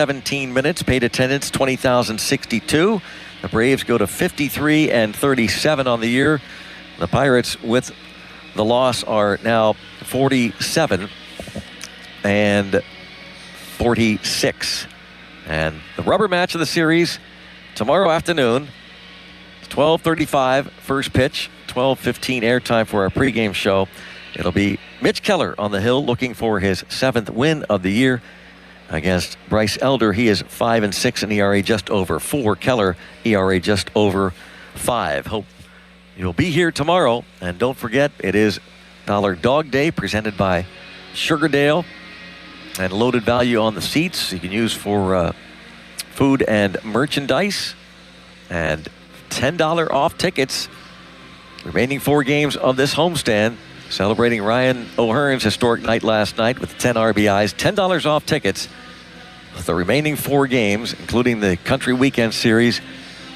17 minutes, paid attendance 20,062. The Braves go to 53-37 on the year. The Pirates, with the loss, are now 47-46. And the rubber match of the series tomorrow afternoon, 12:35 first pitch, 12:15 airtime for our pregame show. It'll be Mitch Keller on the hill looking for his 7th win of the year against Bryce Elder. He is 5-6 in ERA, just over 4. Keller, ERA just over 5. Hope you'll be here tomorrow. And don't forget, it is Dollar Dog Day presented by Sugardale. And loaded value on the seats you can use for food and merchandise. And $10 off tickets. Remaining 4 games of this homestand. Celebrating Ryan O'Hearn's historic night last night with 10 RBIs. $10 off tickets with the remaining 4 games, including the Country Weekend Series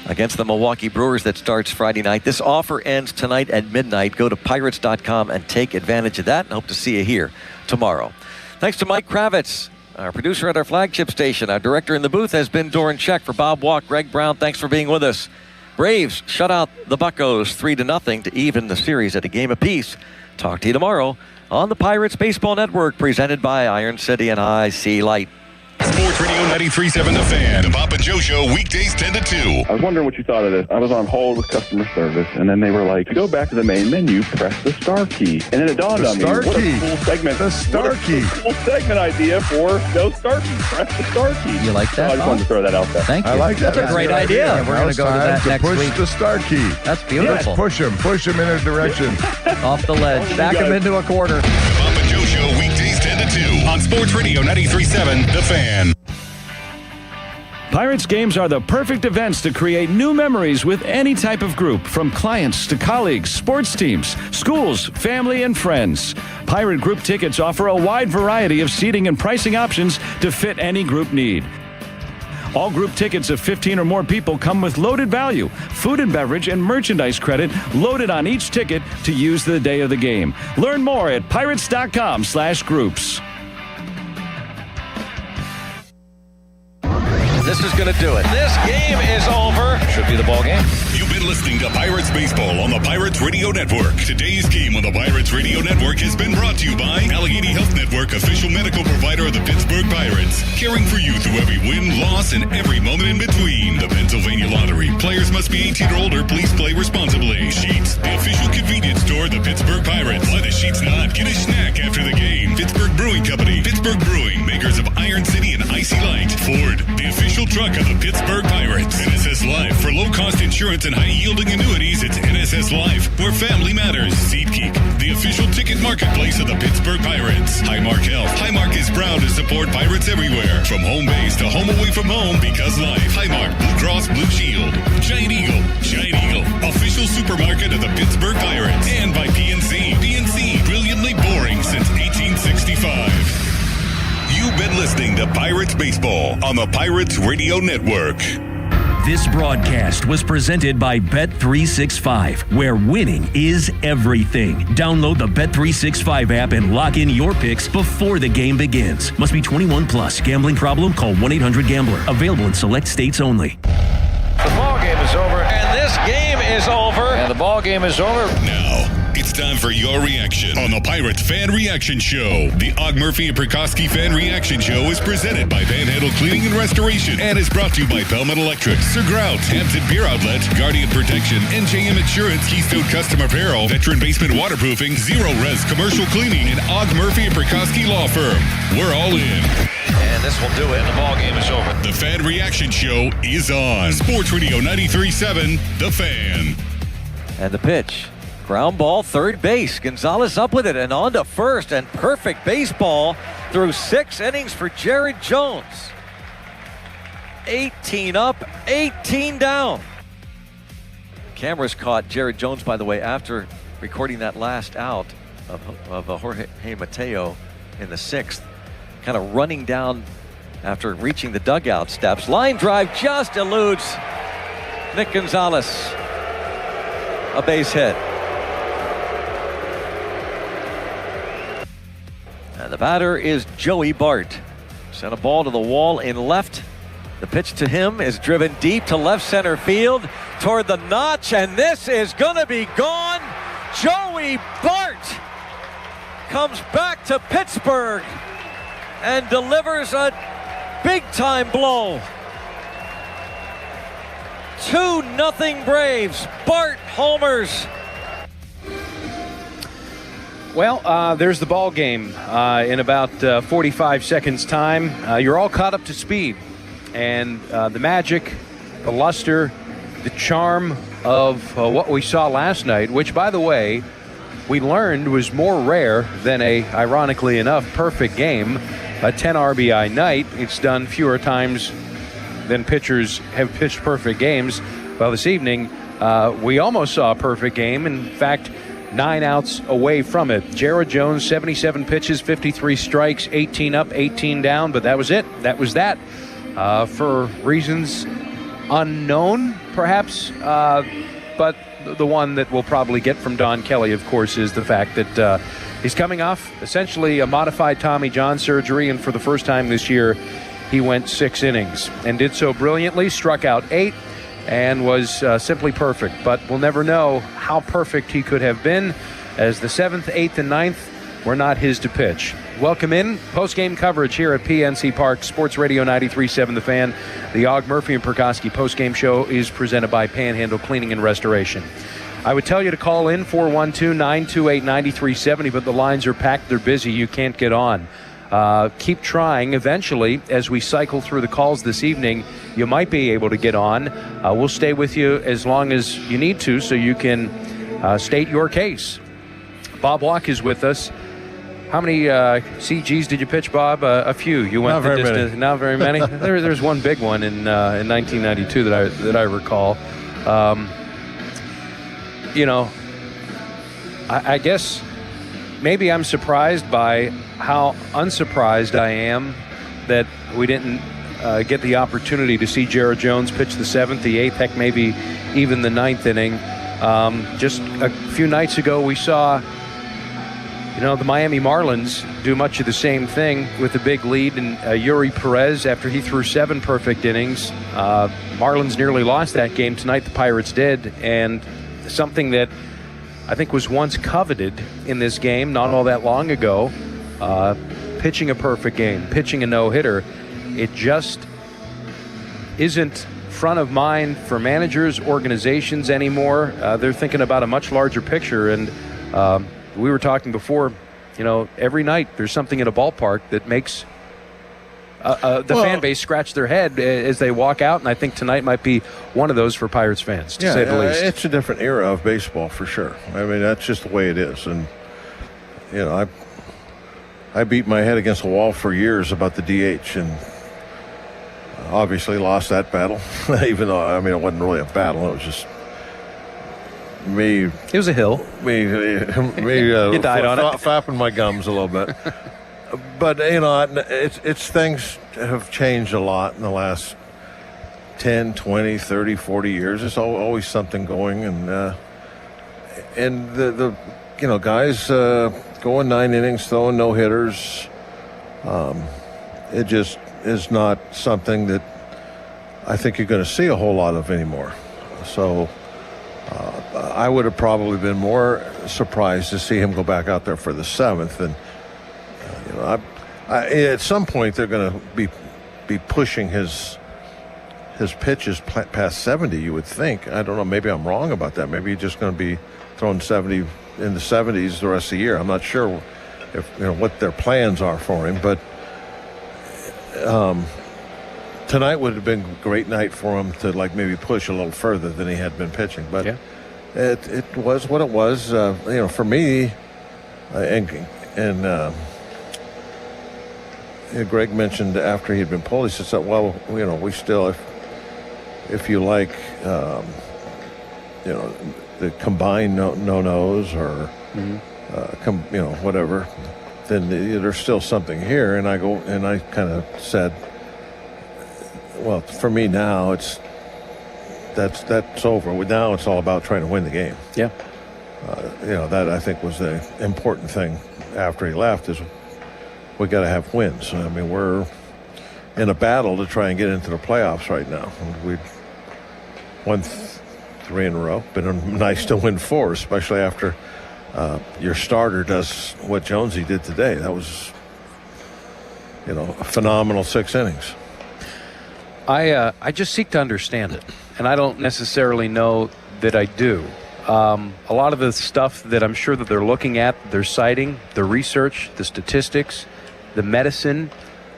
against the Milwaukee Brewers that starts Friday night. This offer ends tonight at midnight. Go to Pirates.com and take advantage of that, and hope to see you here tomorrow. Thanks to Mike Kravitz, our producer at our flagship station. Our director in the booth has been Doran Check. For Bob Walk, Greg Brown, thanks for being with us. Braves shut out the Buccos 3-0 to even the series at a game apiece. Talk to you tomorrow on the Pirates Baseball Network, presented by Iron City and IC Light. Sports Radio 93.7 The Fan. The Bob and Joe Show, weekdays 10 to 2. I was wondering what you thought of this. I was on hold with customer service, and then they were like, to go back to the main menu, press the star key. And then it dawned on me, what a cool segment. The star key. Cool segment idea for no star key. Press the star key. You like that? I just wanted to throw that out there. Thank you. I like that. That's a great idea. We're going to go to that next push week. The star key. That's beautiful. Yes, push them in a direction. Off the ledge. Back them into a quarter. The Bob and Joe Show, weekdays 10 to 2 on Sports Radio 93.7 The Fan. Pirates games are the perfect events to create new memories with any type of group, from clients to colleagues, sports teams, schools, family, and friends. Pirate group tickets offer a wide variety of seating and pricing options to fit any group need. All group tickets of 15 or more people come with loaded value, food and beverage, and merchandise credit loaded on each ticket to use the day of the game. Learn more at pirates.com/groups. This is going to do it. This game is over. Should be the ball game. You've been listening to Pirates Baseball on the Pirates Radio Network. Today's game on the Pirates Radio Network has been brought to you by Allegheny Health Network, official medical provider of the Pittsburgh Pirates. Caring for you through every win, loss, and every moment in between. The Pennsylvania Lottery. Players must be 18 or older. Please play responsibly. Sheets, the official convenience store of the Pittsburgh Pirates. Why the Sheets not? Get a snack after the game. Pittsburgh Brewing Company. Pittsburgh Brewing, makers of Iron City and Icy Light. Ford, the official truck of the Pittsburgh Pirates. NSS Life. For low-cost insurance and high-yielding annuities, it's NSS Life, where family matters. SeatGeek, the official ticket marketplace of the Pittsburgh Pirates. Highmark Health. Highmark is proud to support Pirates everywhere, from home base to home away from home, because life. Highmark, Blue Cross Blue Shield. Giant Eagle, official supermarket of the Pittsburgh Pirates. And by PNC. PNC, brilliantly boring since 1865. You've been listening to Pirates Baseball on the Pirates Radio Network. This broadcast was presented by Bet365, where winning is everything. Download the Bet365 app and lock in your picks before the game begins. Must be 21 plus. Gambling problem? Call 1-800-GAMBLER. Available in select states only. The ball game is over, and this game is over. And the ball game is over. Now, it's time for your reaction on the Pirates Fan Reaction Show. The Og Murphy and Prikoski Fan Reaction Show is presented by Van Handel Cleaning and Restoration and is brought to you by Bellman Electric, Sir Grout's, Hampton Beer Outlet, Guardian Protection, NJM Insurance, Keystone Custom Apparel, Veteran Basement Waterproofing, Zero Res Commercial Cleaning, and Og Murphy and Prikoski Law Firm. We're all in. And this will do it, and the ball game is over. The Fan Reaction Show is on Sports Radio 93.7, The Fan. And the pitch. Ground ball, third base. Gonzalez up with it and on to first, and perfect baseball through 6 innings for Jared Jones. 18 up, 18 down. Cameras caught Jared Jones, by the way, after recording that last out of Jorge Mateo in the 6th. Kind of running down after reaching the dugout steps. Line drive just eludes Nick Gonzalez. A base hit. And the batter is Joey Bart. Sent a ball to the wall in left. The pitch to him is driven deep to left center field toward the notch, and this is going to be gone. Joey Bart comes back to Pittsburgh and delivers a big-time blow. 2-0 Braves. Bart homers. Well, there's the ball game in about 45 seconds time. You're all caught up to speed. And the magic, the luster, the charm of what we saw last night, which, by the way, we learned was more rare than a, ironically enough, perfect game, a 10 RBI night. It's done fewer times than pitchers have pitched perfect games. Well, this evening, we almost saw a perfect game. In fact, 9 outs away from it. Jared Jones, 77 pitches, 53 strikes, 18 up, 18 down, but that was it. That was that. For reasons unknown, perhaps, but the one that we'll probably get from Don Kelly, of course, is the fact that he's coming off essentially a modified Tommy John surgery, and for the first time this year, he went 6 innings and did so brilliantly, struck out 8, and was simply perfect. But we'll never know how perfect he could have been, as the 7th, 8th, and 9th were not his to pitch. Welcome in. Post-game coverage here at PNC Park, Sports Radio 93.7 The Fan. The Og Murphy and Perkoski post-game show is presented by Panhandle Cleaning and Restoration. I would tell you to call in 412-928-9370, but the lines are packed. They're busy. You can't get on. Keep trying. Eventually, as we cycle through the calls this evening, you might be able to get on. We'll stay with you as long as you need to so you can state your case. Bob Walk is with us. How many CGs did you pitch, Bob? A few. You went Not very distance. many. Not very many. There's one big one in 1992 that I recall. I guess maybe I'm surprised by how unsurprised I am that we didn't get the opportunity to see Jared Jones pitch the 7th, the 8th, heck, maybe even the 9th inning. Just a few nights ago, we saw the Miami Marlins do much of the same thing with a big lead, and Yuri Perez, after he threw 7 perfect innings, Marlins nearly lost that game. Tonight the Pirates did, and something that I think was once coveted in this game not all that long ago, pitching a perfect game, pitching a no-hitter, it just isn't front of mind for managers, organizations anymore. They're thinking about a much larger picture, and we were talking before, every night there's something in a ballpark that makes the fan base scratch their head as they walk out, and I think tonight might be one of those for Pirates fans, to say the least. It's a different era of baseball for sure. I mean, that's just the way it is. And, I beat my head against the wall for years about the DH, and obviously lost that battle, even though, it wasn't really a battle. It was just me. It was a hill. Me you died on it. Flapping my gums a little bit. But, it's things have changed a lot in the last 10, 20, 30, 40 years. There's always something going. And the guys going 9 innings, throwing no-hitters, it just is not something that I think you're going to see a whole lot of anymore. So I would have probably been more surprised to see him go back out there for the 7th. And at some point they're going to be pushing his pitches past 70. You would think. I don't know. Maybe I'm wrong about that. Maybe he's just going to be throwing 70 in the 70s the rest of the year. I'm not sure if what their plans are for him, but tonight would have been a great night for him to maybe push a little further than he had been pitching. But yeah. It was what it was. For me, Greg mentioned after he'd been pulled, he said, well, we still, if you like, the combined no-nos or, whatever, then there's still something here. And I kind of said, well, for me now, that's over. Now it's all about trying to win the game. Yeah. That I think was the important thing after he left is we got to have wins. I mean, we're in a battle to try and get into the playoffs right now. We've won 3 in a row. Been nice to win 4, especially after your starter does what Jonesy did today. That was, a phenomenal 6 innings. I just seek to understand it, and I don't necessarily know that I do. A lot of the stuff that I'm sure that they're looking at, they're citing, the research, the statistics, the medicine,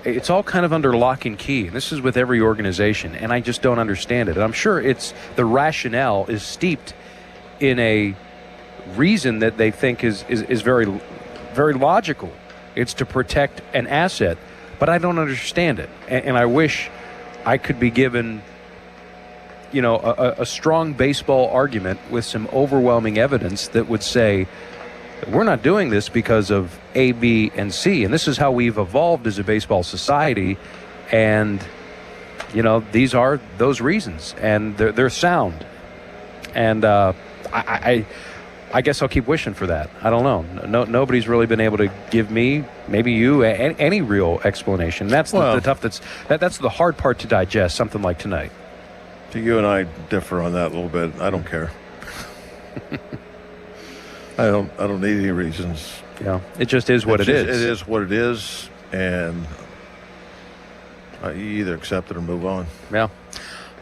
it's all kind of under lock and key. This is with every organization, and I just don't understand it. And I'm sure the rationale is steeped in a reason that they think is very, very logical. It's to protect an asset, but I don't understand it. And I wish I could be given a strong baseball argument with some overwhelming evidence that would say, we're not doing this because of A, B, and C. And this is how we've evolved as a baseball society. And, these are those reasons. And they're sound. And I guess I'll keep wishing for that. I don't know. Nobody's really been able to give me, maybe you, any real explanation. That's that's the hard part to digest, something like tonight. You and I differ on that a little bit. I don't care. I don't need any reasons. Yeah, it just is what it is. It is what it is, and you either accept it or move on. Yeah,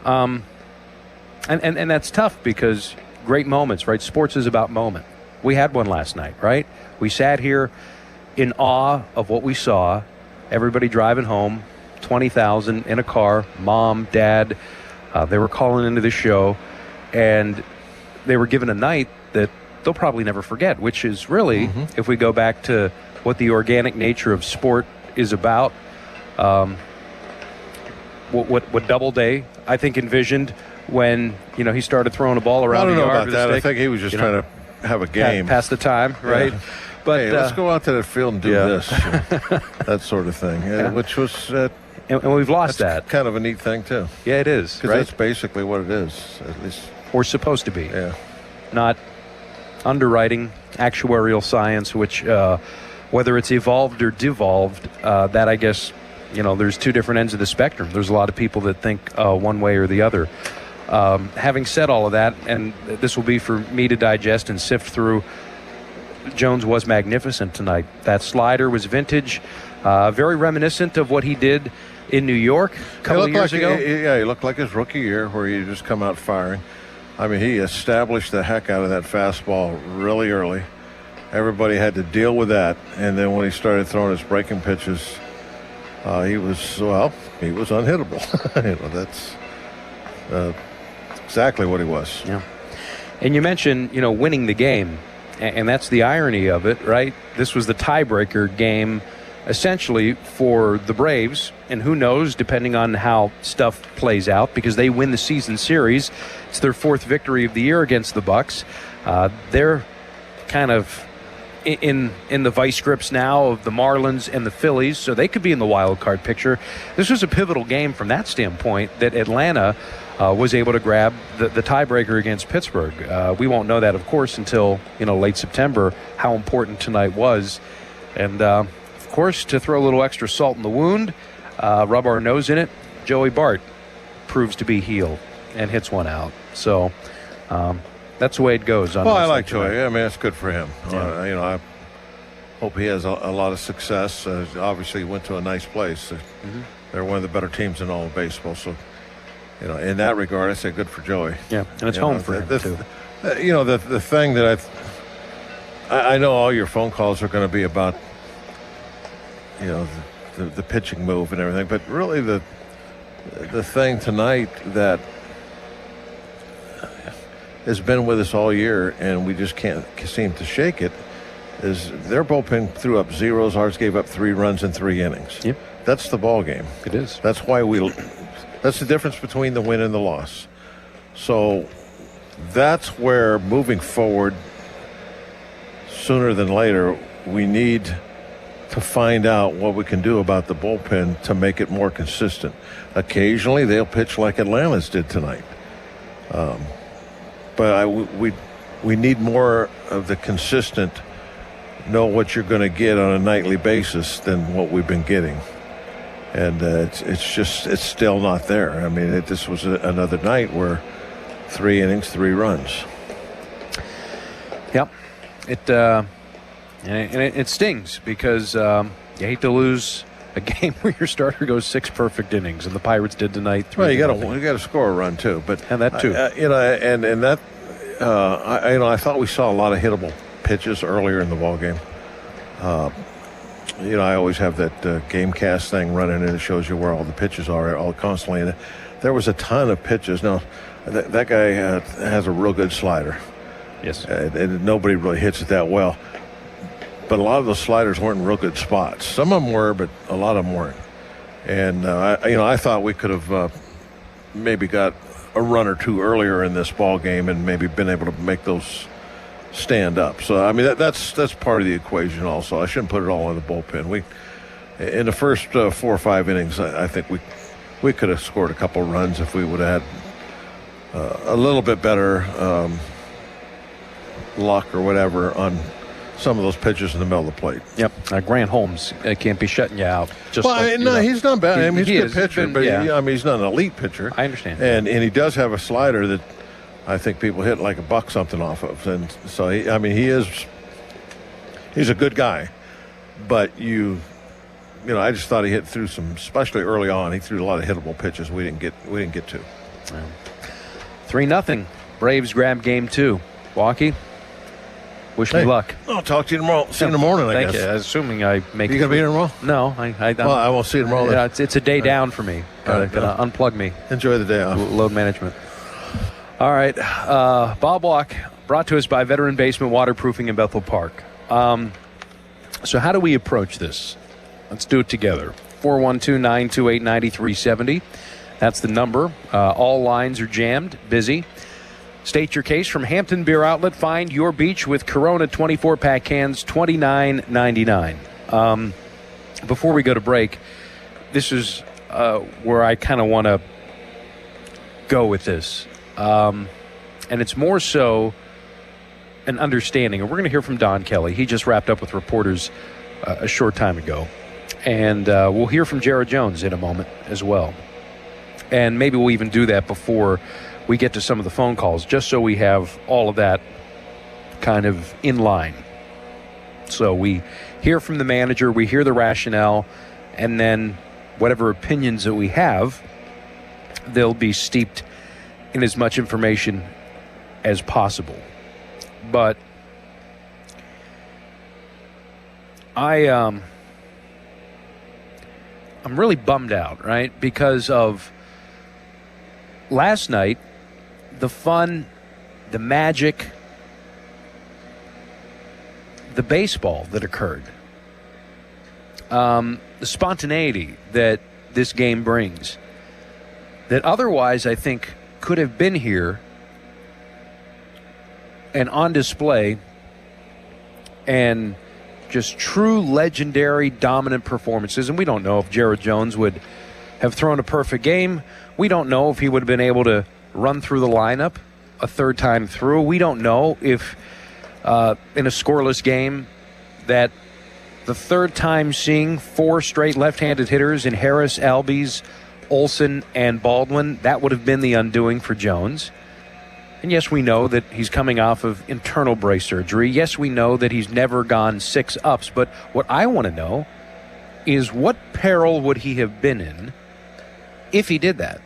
and that's tough because great moments, right? Sports is about moment. We had one last night, right? We sat here in awe of what we saw. Everybody driving home, 20,000 in a car, mom, dad. They were calling into the show, and they were given a night that they'll probably never forget, which is really, if we go back to what the organic nature of sport is about, what Doubleday, I think, envisioned when, he started throwing a ball around the yard. I don't know about with that. a stick. I think he was just trying to have a game. Pass the time, right? Yeah. But hey, let's go out to that field and do this, that sort of thing, which was... and we've lost that. Kind of a neat thing, too. Yeah, it is. Because that's basically what it is, at least. Or supposed to be. Yeah. Not underwriting, actuarial science, which, whether it's evolved or devolved, that I guess, there's 2 different ends of the spectrum. There's a lot of people that think one way or the other. Having said all of that, and this will be for me to digest and sift through, Jones was magnificent tonight. That slider was vintage, very reminiscent of what he did in New York a couple of years ago. Yeah, he looked like his rookie year where he just come out firing. I mean, he established the heck out of that fastball really early. Everybody had to deal with that. And then when he started throwing his breaking pitches, he was unhittable. That's exactly what he was. Yeah. And you mentioned, winning the game. And that's the irony of it, right? This was the tiebreaker game essentially for the Braves, and who knows, depending on how stuff plays out, because they win the season series. It's their 4th victory of the year against the Bucks. They're kind of in the vice grips now of the Marlins and the Phillies, so they could be in the wild card picture. This was a pivotal game from that standpoint that Atlanta was able to grab the tiebreaker against Pittsburgh. We won't know that, of course, until late September, how important tonight was. And of course, to throw a little extra salt in the wound, rub our nose in it, Joey Bart proves to be healed and hits one out. So that's the way it goes. Well, I like Joey. I mean, that's good for him. Yeah. I hope he has a lot of success. Obviously, he went to a nice place. They're one of the better teams in all of baseball. So, in that regard, I say good for Joey. Yeah, and it's home for him, too. The thing that I know all your phone calls are going to be about, the pitching move and everything, but really the thing tonight that has been with us all year and we just can't seem to shake it is their bullpen threw up zeros. Ours gave up 3 runs in 3 innings. Yep. That's the ball game. It is. That's why that's the difference between the win and the loss. So that's where moving forward, sooner than later, we need to find out what we can do about the bullpen to make it more consistent. Occasionally they'll pitch like Atlanta's did tonight. But we need more of the consistent, know what you're going to get on a nightly basis than what we've been getting. And it's still not there. I mean, this was another night where 3 innings, 3 runs. Yep. It stings because you hate to lose a game where your starter goes 6 perfect innings, and the Pirates did tonight. Well, you got to score a run too, and that too. I thought we saw a lot of hittable pitches earlier in the ball game. I always have that GameCast thing running, and it shows you where all the pitches are all constantly. And there was a ton of pitches. Now, that guy has a real good slider. Yes. And nobody really hits it that well. But a lot of those sliders weren't in real good spots. Some of them were, but a lot of them weren't. And I thought we could have maybe got a run or two earlier in this ball game, and maybe been able to make those stand up. So I mean that's part of the equation. Also, I shouldn't put it all in the bullpen. In the first 4 or 5 innings, I think we could have scored a couple runs if we would have had a little bit better luck or whatever on some of those pitches in the middle of the plate. Yep. Grant Holmes can't be shutting you out. He's not bad. I mean, he's a good pitcher, but he's not an elite pitcher. I understand. And he does have a slider that I think people hit like a buck something off of. And so, he's a good guy. But I just thought he hit through some, especially early on, he threw a lot of hittable pitches we didn't get to. 3-0. Braves grab game 2. Walkie, wish me luck. I'll talk to you tomorrow. See you in the morning, I guess. Thank you. Assuming I make it. You going to be here tomorrow? No. I won't see you tomorrow. Yeah, it's a day down for me. Gonna unplug me. Enjoy the day off. Load management. All right. Bob Walk, brought to us by Veteran Basement Waterproofing in Bethel Park. So how do we approach this? Let's do it together. 412-928-9370. That's the number. All lines are jammed, busy. State your case from Hampton Beer Outlet. Find your beach with Corona 24-pack cans, $29.99. Before we go to break, this is where I kind of want to go with this. And it's more so an understanding. And we're going to hear from Don Kelly. He just wrapped up with reporters a short time ago. And we'll hear from Jared Jones in a moment as well. And maybe we'll even do that before we get to some of the phone calls, just so we have all of that kind of in line. So we hear from the manager, we hear the rationale, and then whatever opinions that we have, they'll be steeped in as much information as possible. But I'm really bummed out, right? Because of last night, the fun, the magic, the baseball that occurred, the spontaneity that this game brings, that otherwise I think could have been here and on display, and just true legendary dominant performances. And we don't know if Jared Jones would have thrown a perfect game. We don't know if he would have been able to run through the lineup a third time through. We don't know if in a scoreless game that the third time seeing 4 straight left-handed hitters in Harris, Albies, Olsen, and Baldwin, that would have been the undoing for Jones. And yes, we know that he's coming off of internal brace surgery. Yes, we know that he's never gone 6 ups. But what I want to know is what peril would he have been in if he did that?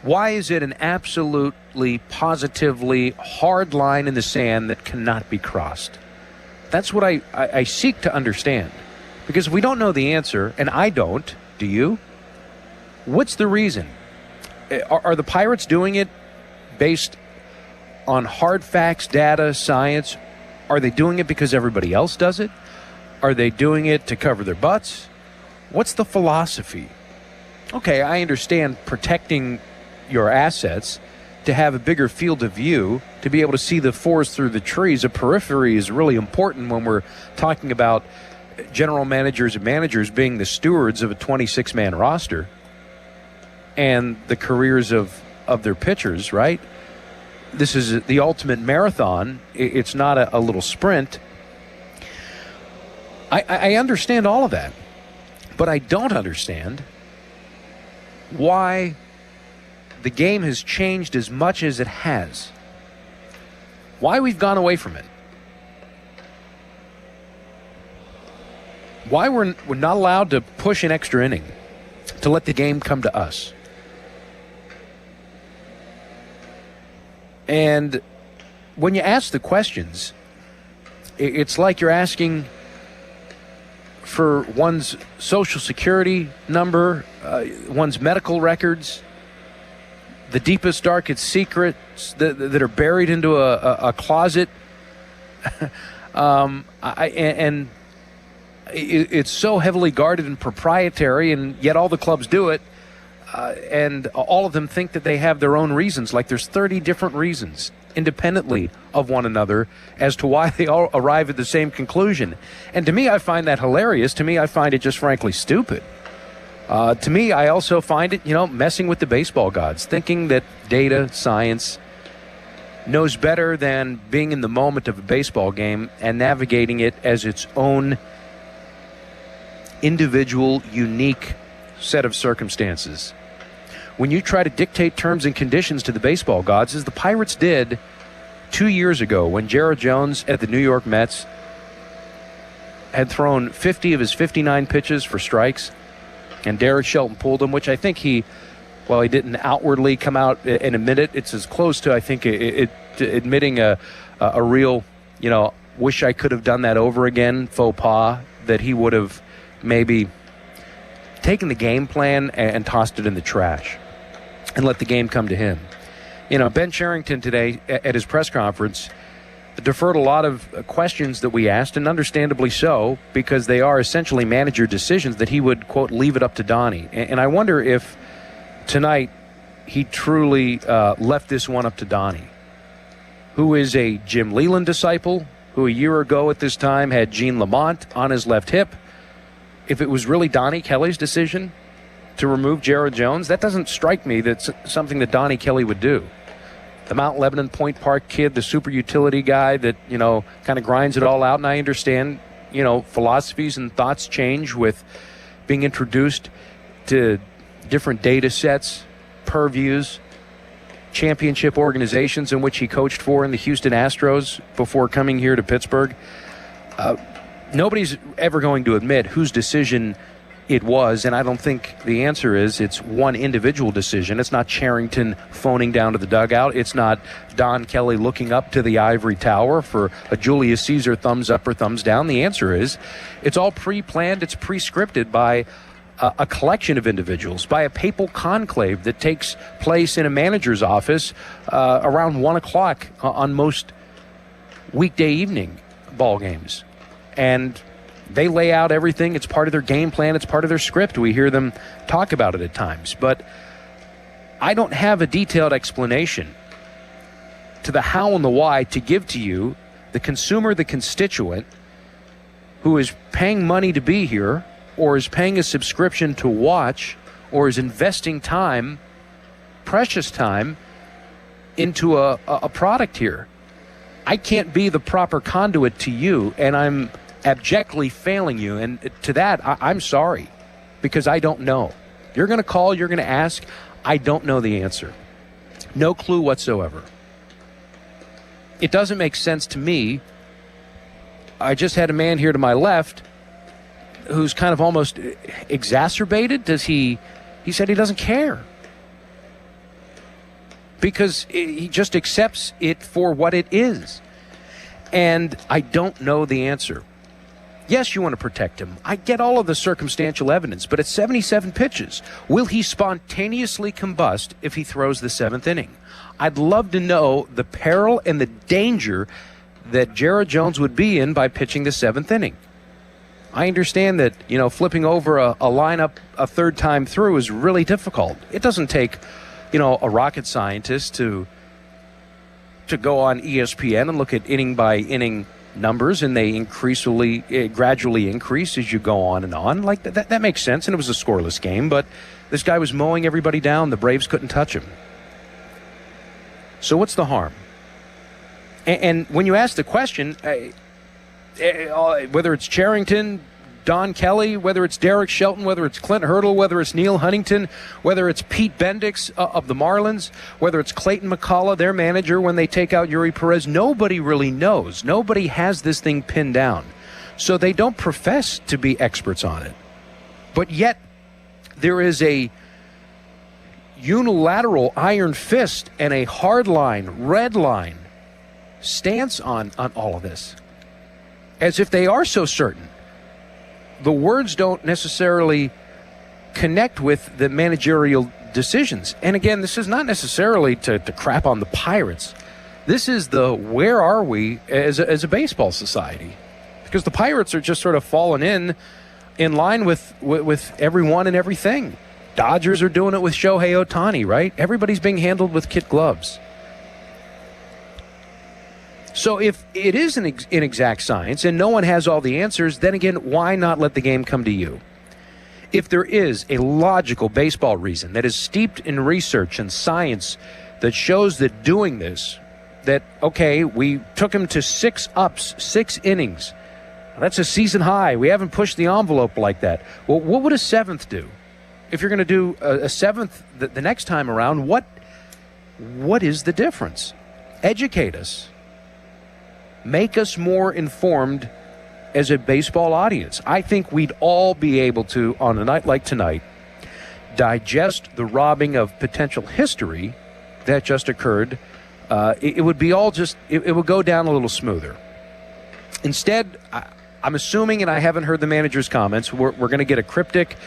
Why is it an absolutely, positively hard line in the sand that cannot be crossed? That's what I seek to understand. Because if we don't know the answer, and I don't, do you? What's the reason? Are the Pirates doing it based on hard facts, data, science? Are they doing it because everybody else does it? Are they doing it to cover their butts? What's the philosophy? Okay, I understand protecting your assets, to have a bigger field of view, to be able to see the forest through the trees. A periphery is really important when we're talking about general managers and managers being the stewards of a 26-man roster and the careers of their pitchers, right? This is the ultimate marathon. It's not a little sprint. I understand all of that. But I don't understand why the game has changed as much as it has. Why we've gone away from it. Why we're not allowed to push an extra inning, to let the game come to us. And when you ask the questions, it's like you're asking for one's social security number, one's medical records, the deepest, darkest secrets that are buried into a closet. And it's so heavily guarded and proprietary, and yet all the clubs do it. And all of them think that they have their own reasons, like there's 30 different reasons independently of one another as to why they all arrive at the same conclusion. And to me, I find that hilarious. To me, I find it just frankly stupid. To me, I also find it, messing with the baseball gods, thinking that data, science knows better than being in the moment of a baseball game and navigating it as its own individual, unique set of circumstances. When you try to dictate terms and conditions to the baseball gods, as the Pirates did 2 years ago when Jared Jones at the New York Mets had thrown 50 of his 59 pitches for strikes, and Derek Shelton pulled him, which I think he didn't outwardly come out and admit it, it's as close to, I think, admitting a real, wish I could have done that over again faux pas, that he would have maybe taken the game plan and tossed it in the trash and let the game come to him. Ben Cherington today at his press conference deferred a lot of questions that we asked, and understandably so, because they are essentially manager decisions that he would, quote, leave it up to Donnie. And I wonder if tonight he truly left this one up to Donnie, who is a Jim Leland disciple, who a year ago at this time had Gene Lamont on his left hip. If it was really Donnie Kelly's decision to remove Jared Jones, that doesn't strike me that's something that Donnie Kelly would do. The Mount Lebanon Point Park kid, the super utility guy that, kind of grinds it all out. And I understand, philosophies and thoughts change with being introduced to different data sets, purviews, championship organizations in which he coached for in the Houston Astros before coming here to Pittsburgh. Nobody's ever going to admit whose decision it was, and I don't think the answer is it's one individual decision. It's not Cherington phoning down to the dugout. It's not Don Kelly looking up to the ivory tower for a Julius Caesar thumbs up or thumbs down. The answer is it's all pre-planned, it's pre-scripted by a collection of individuals, by a papal conclave that takes place in a manager's office around 1 o'clock on most weekday evening ball games. And they lay out everything. It's part of their game plan. It's part of their script. We hear them talk about it at times. But I don't have a detailed explanation to the how and the why to give to you, the consumer, the constituent, who is paying money to be here, or is paying a subscription to watch, or is investing time, precious time, into a product here. I can't be the proper conduit to you, and I'm abjectly failing you, and to that, I'm sorry, because I don't know. You're going to call, you're going to ask, I don't know the answer. No clue whatsoever. It doesn't make sense to me. I just had a man here to my left who's kind of almost exacerbated. He said he doesn't care, because he just accepts it for what it is. And I don't know the answer. Yes, you want to protect him. I get all of the circumstantial evidence, but at 77 pitches, will he spontaneously combust if he throws the seventh inning? I'd love to know the peril and the danger that Jared Jones would be in by pitching the seventh inning. I understand that, flipping over a lineup a third time through is really difficult. It doesn't take, a rocket scientist to go on ESPN and look at inning by inning numbers, and they gradually increase as you go on and on. Like that makes sense, and it was a scoreless game, but this guy was mowing everybody down. The Braves couldn't touch him. So what's the harm? And when you ask the question, whether it's Cherington, Don Kelly, whether it's Derek Shelton, whether it's Clint Hurdle, whether it's Neil Huntington, whether it's Pete Bendix of the Marlins, whether it's Clayton McCullough, their manager, when they take out Yuri Perez, nobody really knows. Nobody has this thing pinned down. So they don't profess to be experts on it. But yet, there is a unilateral iron fist and a hard line, red line stance on all of this. As if they are so certain. The words don't necessarily connect with the managerial decisions. And again, this is not necessarily to crap on the Pirates. This is the where are we as a baseball society? Because the Pirates are just sort of falling in line with everyone and everything. Dodgers are doing it with Shohei Ohtani, right? Everybody's being handled with kid gloves. So if it is an inexact science and no one has all the answers, then again, why not let the game come to you? If there is a logical baseball reason that is steeped in research and science that shows that doing this, that, okay, we took him to 6 ups, 6 innings. That's a season high. We haven't pushed the envelope like that. Well, what would a 7th do? If you're going to do a 7th the next time around, what is the difference? Educate us. Make us more informed as a baseball audience. I think we'd all be able to, on a night like tonight, digest the robbing of potential history that just occurred. It would be all just, it would go down a little smoother. Instead, I'm assuming, and I haven't heard the manager's comments, we're going to get a cryptic,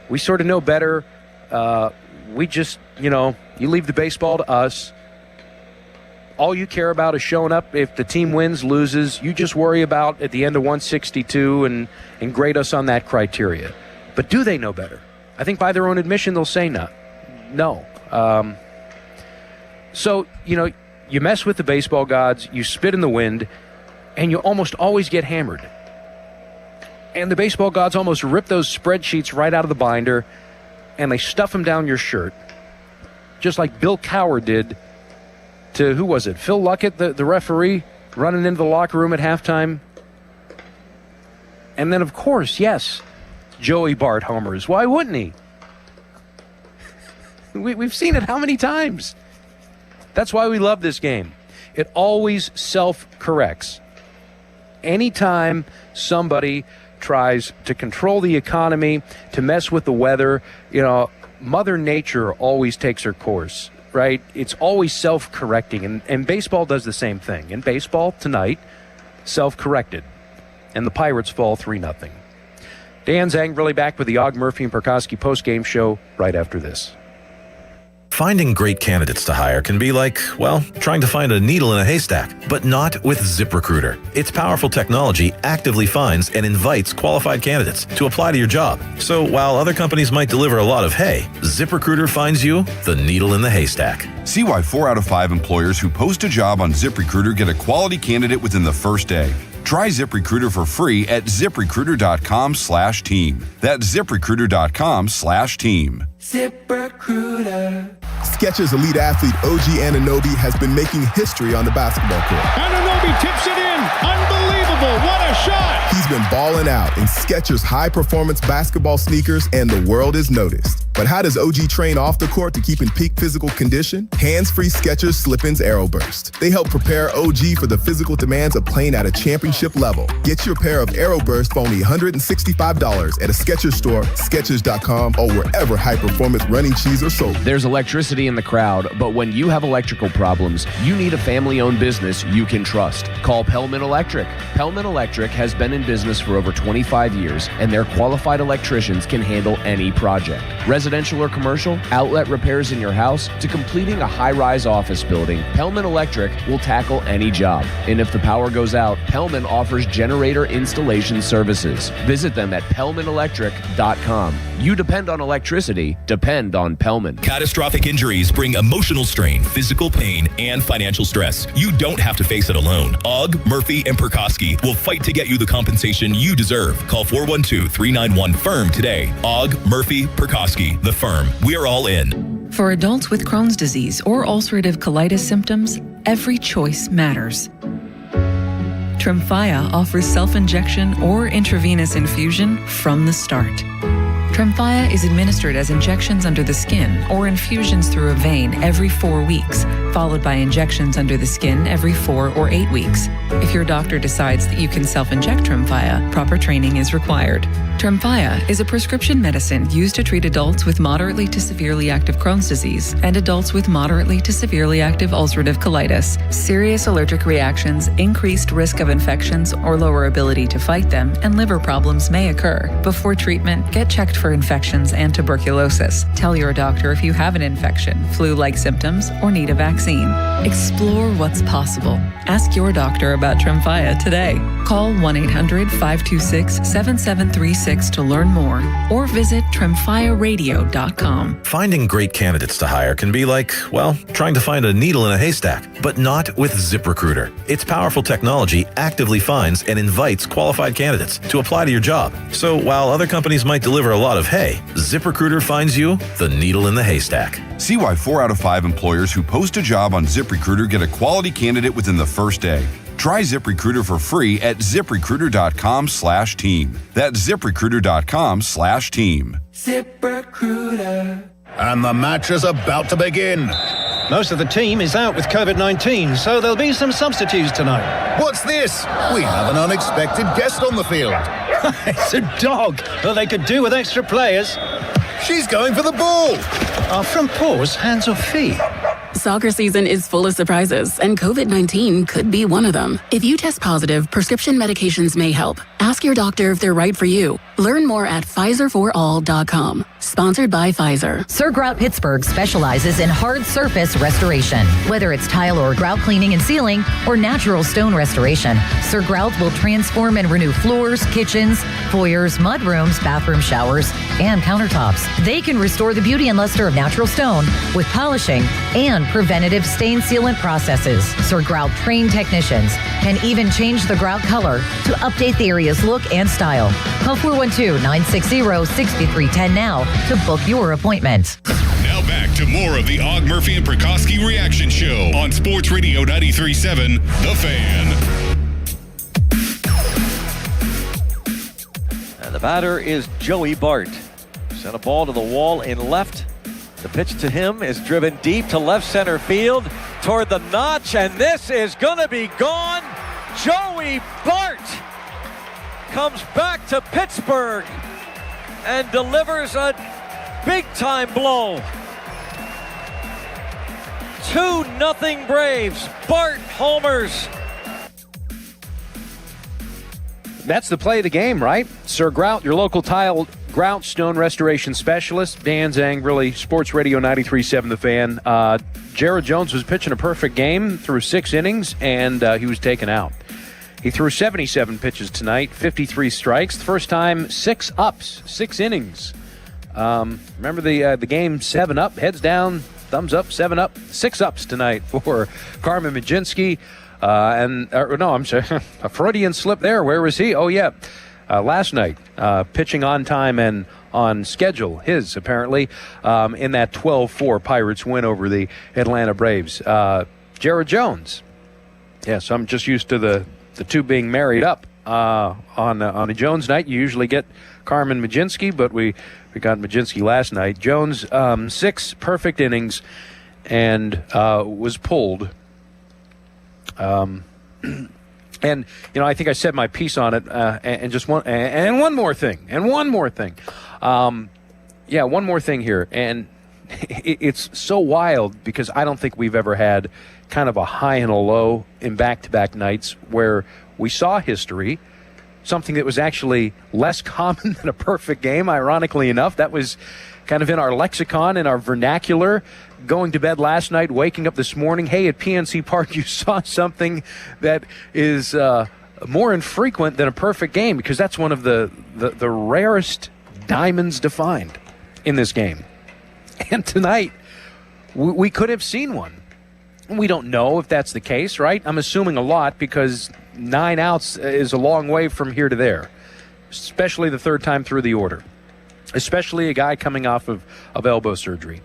we sort of know better, we just, you leave the baseball to us. All you care about is showing up. If the team wins, loses, you just worry about at the end of 162 and grade us on that criteria. But do they know better? I think by their own admission, they'll say no. So, you mess with the baseball gods, you spit in the wind, and you almost always get hammered. And the baseball gods almost rip those spreadsheets right out of the binder, and they stuff them down your shirt, just like Bill Cowher did to, who was it, Phil Luckett, the referee, running into the locker room at halftime. And then, of course, yes, Joey Bart homers. Why wouldn't he? We've seen it how many times? That's why we love this game. It always self-corrects. Anytime somebody tries to control the economy, to mess with the weather, Mother Nature always takes her course. Right? It's always self-correcting, and baseball does the same thing. And baseball, tonight, self-corrected. And the Pirates fall 3-0. Dan Zang really back with the Og Murphy and Perkowski post-game show right after this. Finding great candidates to hire can be like, trying to find a needle in a haystack, but not with ZipRecruiter. Its powerful technology actively finds and invites qualified candidates to apply to your job. So while other companies might deliver a lot of hay, ZipRecruiter finds you the needle in the haystack. See why 4 out of 5 employers who post a job on ZipRecruiter get a quality candidate within the first day. Try ZipRecruiter for free at ZipRecruiter.com/team. That's ZipRecruiter.com/team. ZipRecruiter. Skechers elite athlete OG Anunoby has been making history on the basketball court. Anunoby tips it in. Unbelievable. What a shot. He's been balling out in Skechers high-performance basketball sneakers, and the world is noticed. But how does OG train off the court to keep in peak physical condition? Hands-free Skechers Slip-ins Aeroburst. They help prepare OG for the physical demands of playing at a championship level. Get your pair of Aeroburst for only $165 at a Skechers store, Skechers.com, or wherever high-performance running shoes are sold. There's electricity in the crowd, but when you have electrical problems, you need a family-owned business you can trust. Call Pellman Electric. Pellman Electric has been in business for over 25 years, and their qualified electricians can handle any project. Residential or commercial, outlet repairs in your house, to completing a high-rise office building, Pellman Electric will tackle any job. And if the power goes out, Pellman offers generator installation services. Visit them at PellmanElectric.com. You depend on electricity, depend on Pellman. Catastrophic injuries bring emotional strain, physical pain, and financial stress. You don't have to face it alone. Og, Murphy, and Perkowski will fight to get you the compensation you deserve. Call 412-391-FIRM today. Og, Murphy, Perkowski, the firm. We're all in. For adults with Crohn's disease or ulcerative colitis symptoms, every choice matters. Tremfya offers self-injection or intravenous infusion from the start. Tremfya is administered as injections under the skin or infusions through a vein every 4 weeks, followed by injections under the skin every 4 or 8 weeks. If your doctor decides that you can self-inject Tremfya, proper training is required. Tremfya is a prescription medicine used to treat adults with moderately to severely active Crohn's disease and adults with moderately to severely active ulcerative colitis. Serious allergic reactions, increased risk of infections or lower ability to fight them, and liver problems may occur. Before treatment, get checked for infections and tuberculosis. Tell your doctor if you have an infection, flu-like symptoms, or need a vaccine. Explore what's possible. Ask your doctor about Tremfya today. Call 1-800-526-7736 to learn more or visit tremfyaradio.com. Finding great candidates to hire can be like, well, trying to find a needle in a haystack, but not with ZipRecruiter. Its powerful technology actively finds and invites qualified candidates to apply to your job. So while other companies might deliver a lot of hay, ZipRecruiter finds you the needle in the haystack. See why 4 out of 5 employers who post a job on ZipRecruiter get a quality candidate within the first day. Try ZipRecruiter for free at ZipRecruiter.com/team. That's ZipRecruiter.com/team. ZipRecruiter. And the match is about to begin. Most of the team is out with COVID-19, so there'll be some substitutes tonight. What's this? We have an unexpected guest on the field. It's a dog. Well, they could do with extra players. She's going for the ball. Are front paws hands or feet? Soccer season is full of surprises, and COVID-19 could be one of them. If you test positive, prescription medications may help. Ask your doctor if they're right for you. Learn more at PfizerForAll.com. Sponsored by Pfizer. Sir Grout Pittsburgh specializes in hard surface restoration. Whether it's tile or grout cleaning and sealing or natural stone restoration, Sir Grout will transform and renew floors, kitchens, foyers, mudrooms, bathroom showers, and countertops. They can restore the beauty and luster of natural stone with polishing and preventative stain sealant processes. Sir Grout trained technicians can even change the grout color to update the area's look and style. Call 412-960-6310 now to book your appointment. Now back to more of the Og Murphy and Prikoski Reaction Show on Sports Radio 93.7 The Fan. And the batter is Joey Bart. Sent a ball to the wall in left. The pitch to him is driven deep to left center field toward the notch, and this is going to be gone. Joey Bart comes back to Pittsburgh and delivers a big-time blow. 2-0 Braves. Bart homers. That's the play of the game, right? Sir Grout, your local tile grout stone restoration specialist. Dan Zang, really, Sports Radio 93.7 The Fan. Jared Jones was pitching a perfect game through 6 innings, and he was taken out. He threw 77 pitches tonight, 53 strikes. The first time, 6 ups, 6 innings. Remember the game 7 up, heads down, thumbs up, 7 up, 6 ups tonight for Carmen Mlodzinski. I'm sorry, a Freudian slip there. Where was he? Oh, yeah. Last night, pitching on time and on schedule, his apparently, in that 12-4 Pirates win over the Atlanta Braves. Jared Jones. Yes, I'm just used to the two being married up. On a Jones night, you usually get Carmen Mlodzinski, but we got Mlodzinski last night. Jones, 6 perfect innings and was pulled. And I think I said my piece on it. One more thing. One more thing here. And it's so wild because I don't think we've ever had kind of a high and a low in back-to-back nights where we saw history, something that was actually less common than a perfect game, ironically enough. That was kind of in our lexicon, in our vernacular. Going to bed last night, waking up this morning, hey, at PNC Park, you saw something that is more infrequent than a perfect game, because that's one of the rarest diamonds to find in this game. And tonight, we could have seen one. We don't know if that's the case, right? I'm assuming a lot, because 9 outs is a long way from here to there, especially the third time through the order, especially a guy coming off of elbow surgery.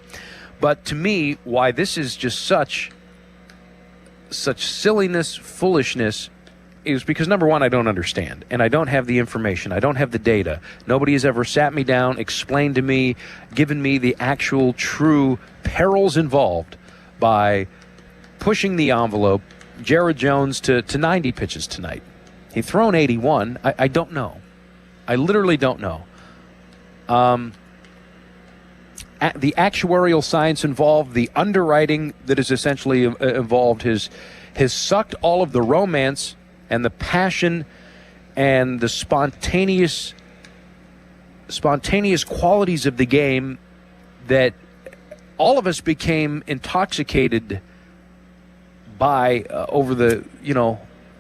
But to me, why this is just such silliness, foolishness, is because, number one, I don't understand, and I don't have the information. I don't have the data. Nobody has ever sat me down, explained to me, given me the actual true perils involved by pushing the envelope. Jared Jones to 90 pitches tonight. He's thrown 81. I don't know. I literally don't know. The actuarial science involved, the underwriting that is essentially involved, has sucked all of the romance and the passion and the spontaneous qualities of the game that all of us became intoxicated by over the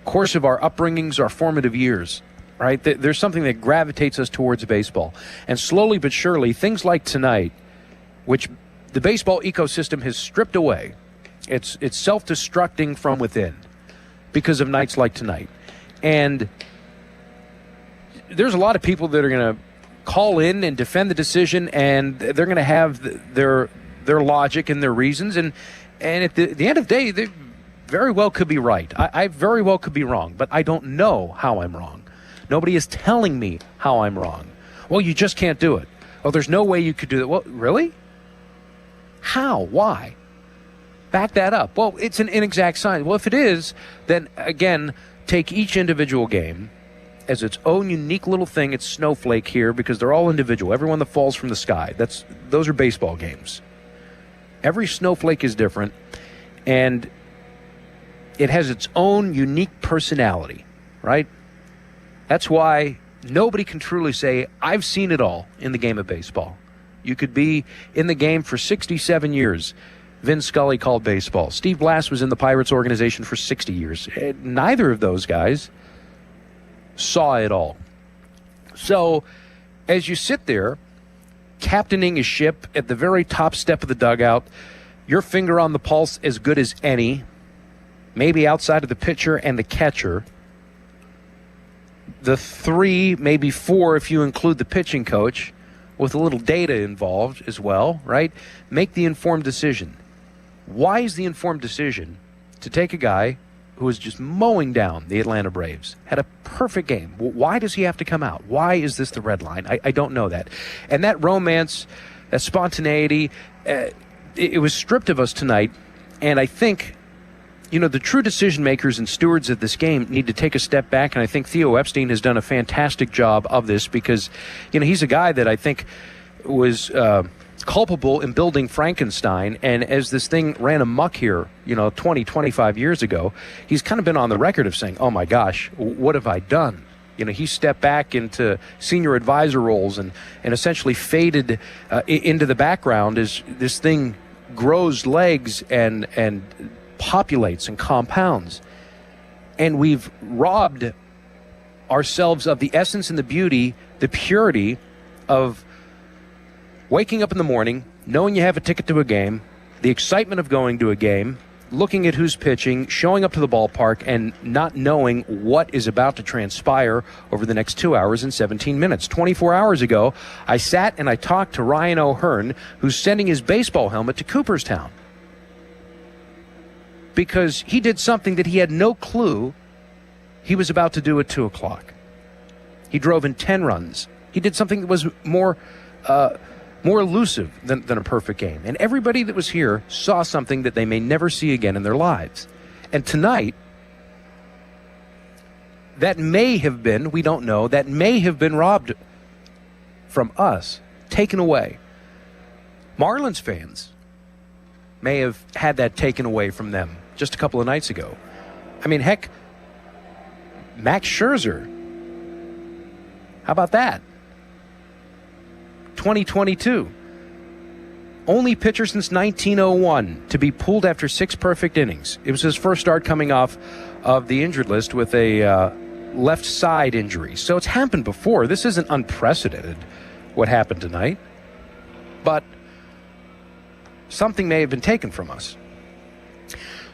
course of our upbringings, our formative years. Right? There's something that gravitates us towards baseball, and slowly but surely, things like tonight, which the baseball ecosystem has stripped away, it's self-destructing from within because of nights like tonight. And there's a lot of people that are going to call in and defend the decision, and they're going to have their logic and their reasons, and at the end of the day, they very well could be right. I very well could be wrong, but I don't know how I'm wrong. Nobody is telling me how I'm wrong. Well, you just can't do it. Oh, there's no way you could do that. Well, really? How? Why? Back that up. Well, it's an inexact science. Well, if it is, then again, take each individual game as its own unique little thing. It's snowflake here because they're all individual. Everyone that falls from the sky. Those are baseball games. Every snowflake is different, and it has its own unique personality, right? That's why nobody can truly say, I've seen it all in the game of baseball. You could be in the game for 67 years. Vin Scully called baseball. Steve Blass was in the Pirates organization for 60 years. Neither of those guys saw it all. So as you sit there, captaining a ship at the very top step of the dugout, your finger on the pulse as good as any, maybe outside of the pitcher and the catcher, the 3, maybe 4 if you include the pitching coach, with a little data involved as well, right? Make the informed decision. Why is the informed decision to take a guy who is just mowing down the Atlanta Braves, had a perfect game? Why does he have to come out? Why is this the red line? I don't know that. And that romance, that spontaneity, it was stripped of us tonight, and I think the true decision makers and stewards of this game need to take a step back, and I think Theo Epstein has done a fantastic job of this because, he's a guy that I think was culpable in building Frankenstein, and as this thing ran amok here, 20, 25 years ago, he's kind of been on the record of saying, oh my gosh, what have I done? He stepped back into senior advisor roles and essentially faded into the background as this thing grows legs and populates and compounds. And we've robbed ourselves of the essence and the beauty, the purity of waking up in the morning, knowing you have a ticket to a game, the excitement of going to a game, looking at who's pitching, showing up to the ballpark, and not knowing what is about to transpire over the next 2 hours and 17 minutes. 24 hours ago, I sat and I talked to Ryan O'Hearn, who's sending his baseball helmet to Cooperstown, because he did something that he had no clue he was about to do at 2 o'clock. He drove in 10 runs. He did something that was more elusive than a perfect game. And everybody that was here saw something that they may never see again in their lives. And tonight, that may have been, we don't know, that may have been robbed from us, taken away. Marlins fans may have had that taken away from them just a couple of nights ago. I mean, heck, Max Scherzer. How about that? 2022. Only pitcher since 1901 to be pulled after 6 perfect innings. It was his first start coming off of the injured list with a left side injury. So it's happened before. This isn't unprecedented, what happened tonight. But something may have been taken from us.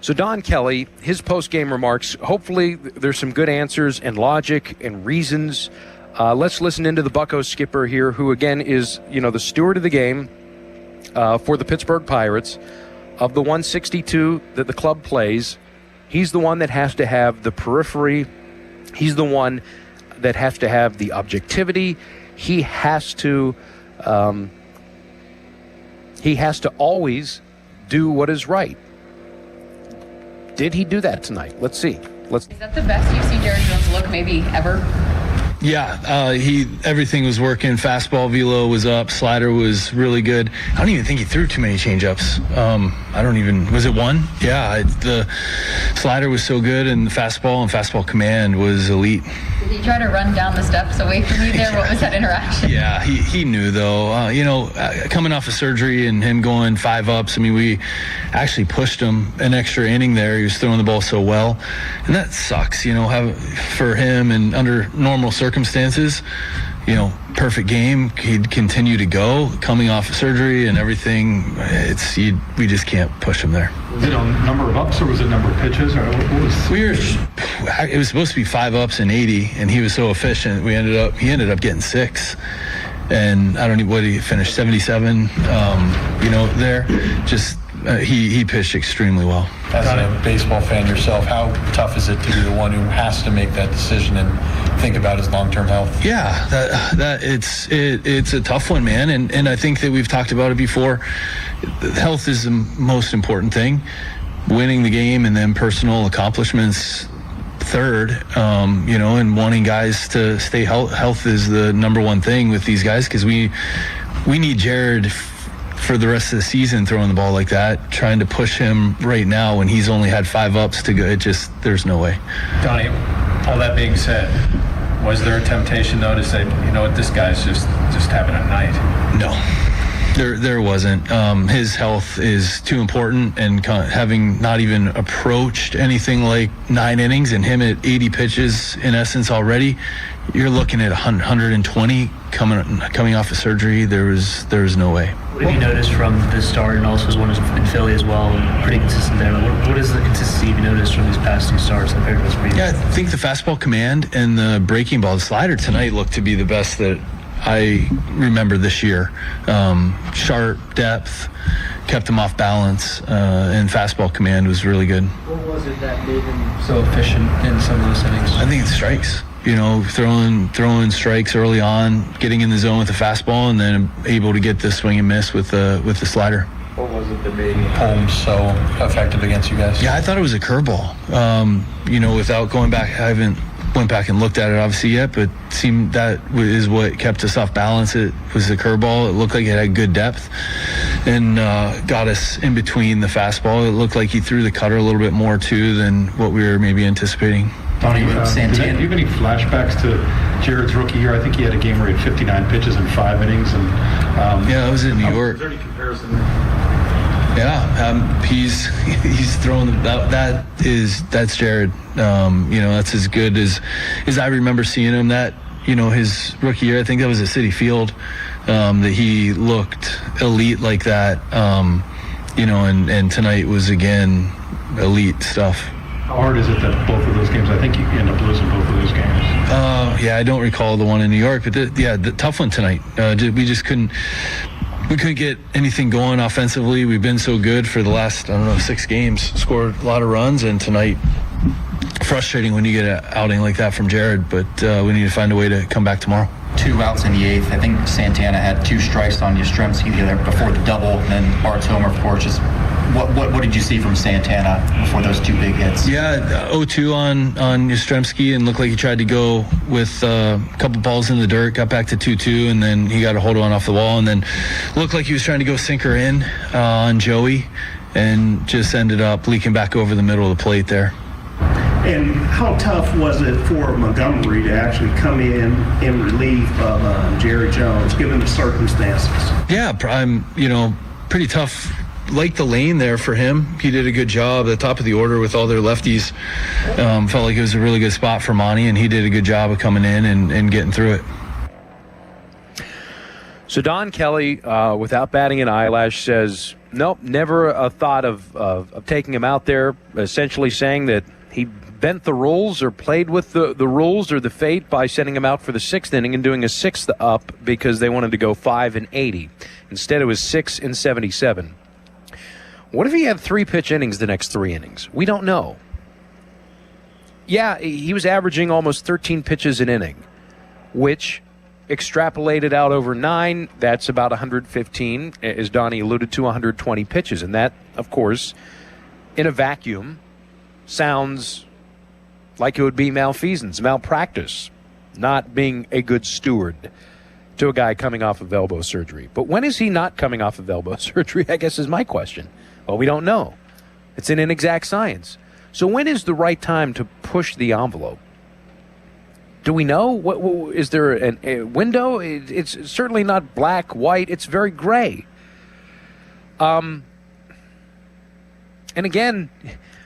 So Don Kelly, his post-game remarks, hopefully there's some good answers and logic and reasons. Let's listen into the Buccos skipper here, who again is, the steward of the game for the Pittsburgh Pirates. Of the 162 that the club plays, he's the one that has to have the periphery He's the one that has to have the objectivity. He has to always do what is right. Did he do that tonight? Let's see. Is that the best you've seen Jared Jones look maybe ever? Yeah, everything was working. Fastball velo was up. Slider was really good. I don't even think he threw too many changeups. Was it one? Yeah, the slider was so good, and the fastball command was elite. Did he try to run down the steps away from you there? What was that interaction? Yeah, he knew though. Coming off of surgery and him going 5 ups, we actually pushed him an extra inning there. He was throwing the ball so well, and that sucks. For him and under normal circumstances, perfect game. He'd continue to go coming off of surgery and everything. We just can't push him there. Was it on number of ups or was it number of pitches? Or what was? It was supposed to be 5 ups and 80, and he was so efficient. He ended up getting 6. And I don't know what he finished, 77. There, just he pitched extremely well. As a baseball fan yourself, how tough is it to be the one who has to make that decision and think about his long-term health? Yeah, it's a tough one, man. And I think that we've talked about it before. Health is the most important thing. Winning the game and then personal accomplishments third, and wanting guys to stay health is the number one thing with these guys, because we need Jared for the rest of the season throwing the ball like that. Trying to push him right now when he's only had 5 ups to go, there's no way. Donnie, all that being said, was there a temptation though to say, this guy's just having a night? No. There wasn't. His health is too important, and having not even approached anything like 9 innings and him at 80 pitches in essence already, you're looking at 120 coming off of surgery. There was no way. What have you noticed from the start, and also as one in Philly as well, pretty consistent there? What is the consistency you've noticed from these past 2 starts compared to his previous? Yeah, I think the fastball command and the breaking ball, the slider tonight looked to be the best that I remember this year. Sharp, depth, kept him off balance, and fastball command was really good. What was it that made him so efficient in some of those innings? I think it's strikes. Throwing strikes early on, getting in the zone with the fastball, and then able to get the swing and miss with the slider. What was it that made Holmes so effective against you guys? Yeah, I thought it was a curveball. Without going back, I haven't went back and looked at it obviously yet, but seemed that is what kept us off balance. It was a curveball. It looked like it had good depth and got us in between the fastball. It looked like he threw the cutter a little bit more too than what we were maybe anticipating. Donnie, do you have any flashbacks to Jared's rookie year? I think he had a game where he had 59 pitches in 5 innings. And yeah, it was in New York. Is there any comparison? Yeah, he's throwing that's Jared. That's as good as I remember seeing him. That his rookie year, I think that was at Citi Field, that he looked elite like that. And tonight was again elite stuff. How hard is it that both of those games? I think you end up losing both of those games. Yeah, I don't recall the one in New York, but the tough one tonight. We just couldn't get anything going offensively. We've been so good for the last 6 games, scored a lot of runs, and tonight frustrating when you get an outing like that from Jared. But we need to find a way to come back tomorrow. 2 outs in the 8th. I think Santana had 2 strikes on Yastrzemski before the double, and then Bart's homer, of course. Just what did you see from Santana before those 2 big hits? Yeah, 0-2 on Yastrzemski, and looked like he tried to go with a couple balls in the dirt, got back to 2-2, and then he got a hold on off the wall, and then looked like he was trying to go sinker in on Joey, and just ended up leaking back over the middle of the plate there. And how tough was it for Montgomery to actually come in relief of Jerry Jones, given the circumstances? Yeah, pretty tough. Like the lane there for him. He did a good job at the top of the order with all their lefties. Felt like it was a really good spot for Monty, and he did a good job of coming in and getting through it. So Don Kelly, without batting an eyelash, says, nope, never a thought of taking him out there, essentially saying that he bent the rules or played with the rules or the fate by sending him out for the 6th inning and doing a 6th up because they wanted to go 5 and 80. Instead, it was 6 and 77. What if he had 3 pitch innings the next 3 innings? We don't know. Yeah, he was averaging almost 13 pitches an inning, which extrapolated out over 9, that's about 115, as Donnie alluded to, 120 pitches. And that, of course, in a vacuum, sounds like it would be malfeasance, malpractice, not being a good steward to a guy coming off of elbow surgery. But when is he not coming off of elbow surgery, I guess is my question. Well, we don't know. It's an inexact science. So when is the right time to push the envelope? Do we know? What is there a window? It's certainly not black, white. It's very gray. And again,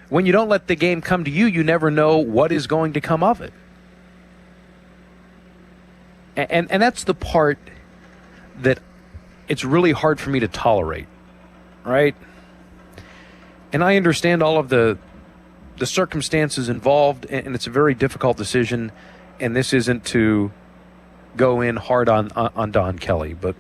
when you don't let the game come to you, you never know what is going to come of it. And that's the part that it's really hard for me to tolerate, right? And I understand all of the circumstances involved, and it's a very difficult decision, and this isn't to go in hard on Don Kelly, but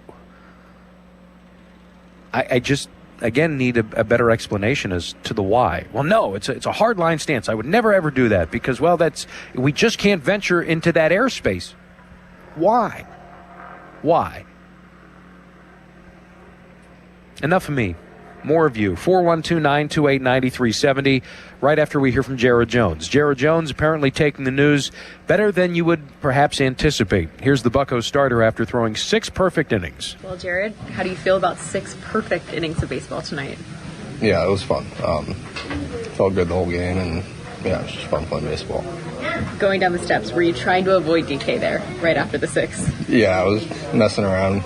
I just, again, need a better explanation as to the why. Well, no, it's a hard line stance. I would never, ever do that because, well, we just can't venture into that airspace. Why? Why? Enough of me. More of you. 412-928-9370. Right after we hear from Jared Jones. Jared Jones apparently taking the news better than you would perhaps anticipate. Here's the Buccos starter after throwing 6 perfect innings. Well, Jared, how do you feel about 6 perfect innings of baseball tonight? Yeah, it was fun. Felt good the whole game, and yeah, it was just fun playing baseball. Going down the steps, were you trying to avoid DK there right after the 6? Yeah, I was messing around.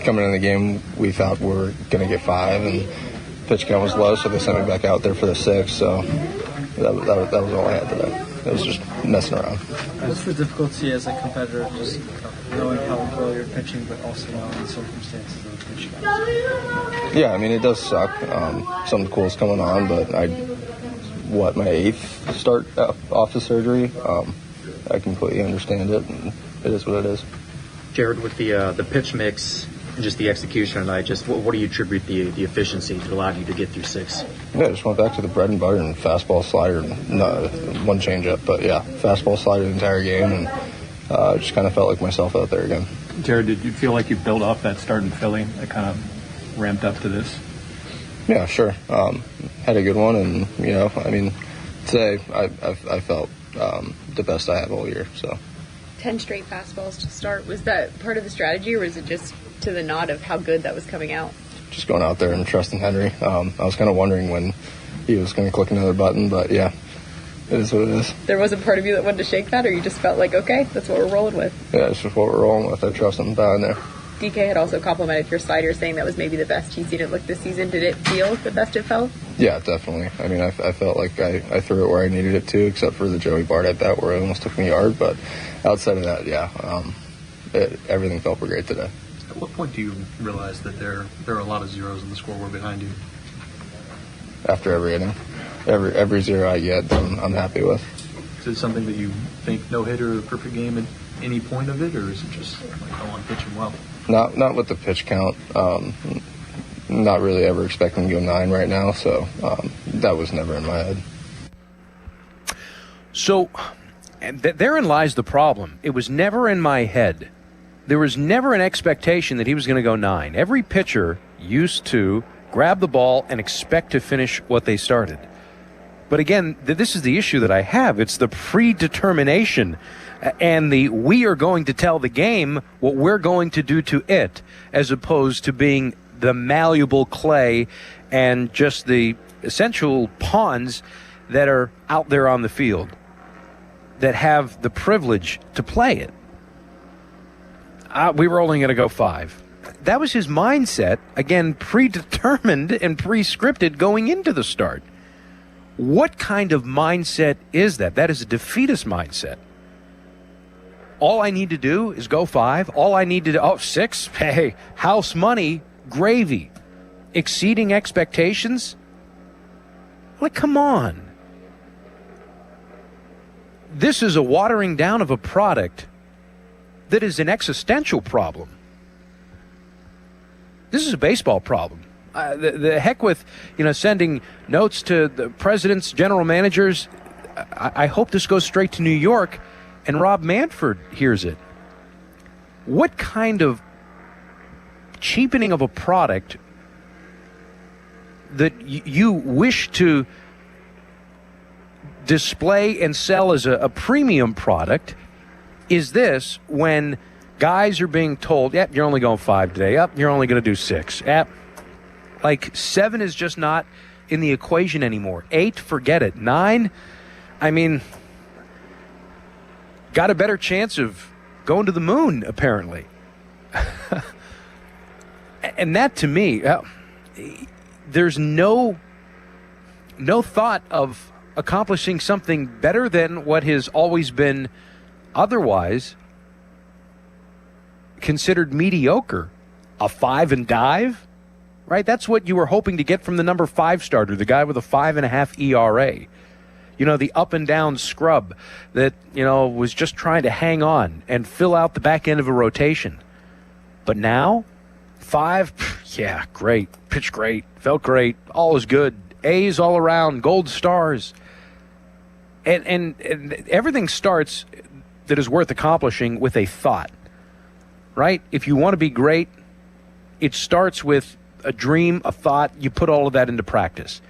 Coming in the game, we thought we were going to get 5, and pitch count was low, so they sent me back out there for the 6. So that was all I had today. It was just messing around. What's the difficulty as a competitor, just knowing how well you're pitching, but also knowing the circumstances of the pitch count? Yeah, I mean, it does suck. Something cool is coming on, but my 8th start off the surgery. I completely understand it, and it is what it is. Jared, with the pitch mix and just the execution tonight, just what do you attribute the efficiency that allowed you to get through 6? Yeah, I just went back to the bread and butter and fastball, slider, one changeup. But yeah, fastball, slider the entire game, and just kind of felt like myself out there again. Jared, did you feel like you built off that start in Philly that kind of ramped up to this? Yeah, sure. Had a good one, and today I felt the best I have all year. So 10 straight fastballs to start. Was that part of the strategy, or was it just to the nod of how good that was coming out? Just going out there and trusting Henry. I was kind of wondering when he was going to click another button, but yeah, it is what it is. There wasn't part of you that wanted to shake that, or you just felt like, okay, that's what we're rolling with? Yeah, it's just what we're rolling with. I trust him down there. DK had also complimented your slider, saying that was maybe the best he's seen it look this season. Did it feel the best it felt? Yeah, definitely. I mean, I felt like I threw it where I needed it to, except for the Joey Bart at bat where it almost took me a yard. But outside of that, yeah, everything felt great today. At what point do you realize that there are a lot of zeros in the scoreboard behind you? After every inning. Every zero I get, I'm happy with. Is it something that you think no-hitter, perfect game at any point of it, or is it just like, oh, I'm pitching well? Not with the pitch count. Not really ever expecting to go 9 right now, so that was never in my head. So therein lies the problem. It was never in my head. There was never an expectation that he was going to go 9. Every pitcher used to grab the ball and expect to finish what they started. But again, this is the issue that I have. It's the predetermination and we are going to tell the game what we're going to do to it, as opposed to being the malleable clay and just the essential pawns that are out there on the field that have the privilege to play it. We were only going to go 5. That was his mindset, again, predetermined and pre-scripted going into the start. What kind of mindset is that? That is a defeatist mindset. All I need to do is go 5. All I need to do, 6? Hey, house money, gravy. Exceeding expectations? Like, come on. This is a watering down of a product that is an existential problem. This is a baseball problem. The heck with, sending notes to the presidents, general managers. I hope this goes straight to New York and Rob Manfred hears it. What kind of cheapening of a product that you wish to display and sell as a premium product is this when guys are being told, yep, you're only going 5 today. Yep, you're only going to do 6. Yep. Like 7 is just not in the equation anymore. 8, forget it. 9, I mean, got a better chance of going to the moon, apparently. And that, to me, there's no thought of accomplishing something better than what has always been otherwise considered mediocre. A 5 and dive, right? That's what you were hoping to get from the number 5 starter, the guy with a 5.5 ERA. You know, the up and down scrub that, you know, was just trying to hang on and fill out the back end of a rotation. But now, 5, yeah, great. Pitched great. Felt great. All is good. A's all around. Gold stars. And everything starts that is worth accomplishing with a thought, right? If you want to be great, it starts with a dream, a thought. You put all of that into practice.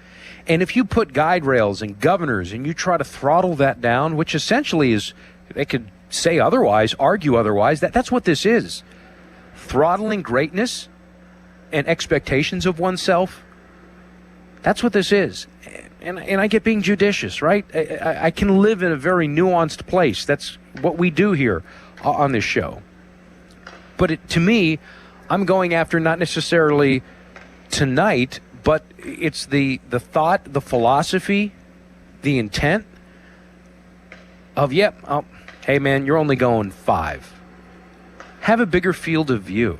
And if you put guide rails and governors and you try to throttle that down, which essentially is, they could say otherwise, argue otherwise, that's what this is. Throttling greatness and expectations of oneself, that's what this is. And I get being judicious, right? I can live in a very nuanced place. That's what we do here on this show. But to me, I'm going after not necessarily tonight, but it's the thought, the philosophy, the intent of, hey, man, you're only going 5. Have a bigger field of view.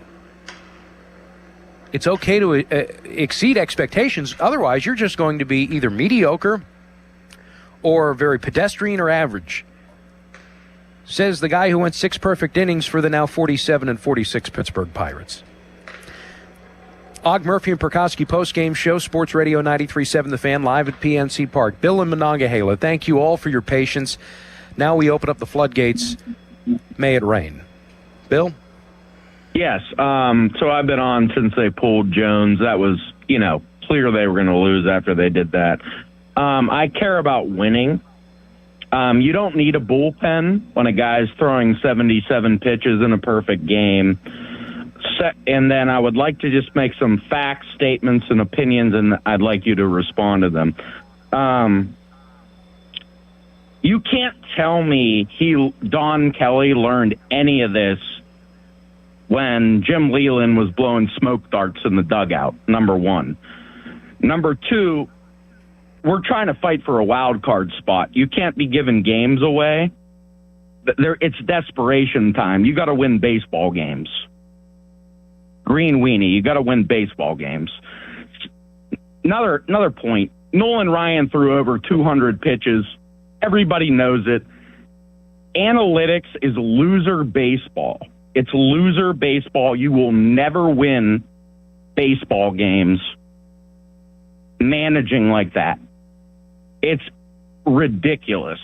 It's okay to exceed expectations. Otherwise, you're just going to be either mediocre or very pedestrian or average. Says the guy who went 6 perfect innings for the now 47-46 Pittsburgh Pirates. Og Murphy and Perkowski postgame show, Sports Radio 93.7 The Fan, live at PNC Park. Bill and Monongahela, thank you all for your patience. Now we open up the floodgates. May it rain. Bill? Yes. So I've been on since they pulled Jones. That was, clear they were going to lose after they did that. I care about winning. You don't need a bullpen when a guy's throwing 77 pitches in a perfect game. And then I would like to just make some facts, statements, and opinions, and I'd like you to respond to them. You can't tell me Don Kelly learned any of this when Jim Leyland was blowing smoke darts in the dugout, number one. Number two, we're trying to fight for a wild card spot. You can't be giving games away. It's desperation time. You got to win baseball games. Green weenie, you got to win baseball games. Another point, Nolan Ryan threw over 200 pitches. Everybody knows it. Analytics is loser baseball. It's loser baseball. You will never win baseball games managing like that. It's ridiculous.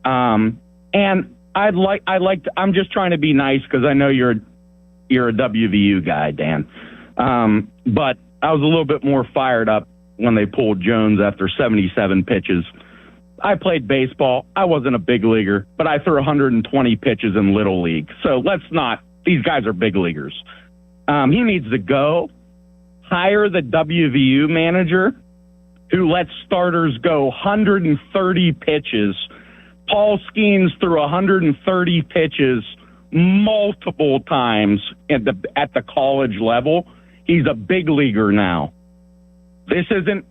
And I'm just trying to be nice because I know you're a WVU guy, Dan. But I was a little bit more fired up when they pulled Jones after 77 pitches. I played baseball. I wasn't a big leaguer, but I threw 120 pitches in Little League. So these guys are big leaguers. He needs to go hire the WVU manager who lets starters go 130 pitches. Paul Skeens threw 130 pitches multiple times at the college level. He's a big leaguer now. This isn't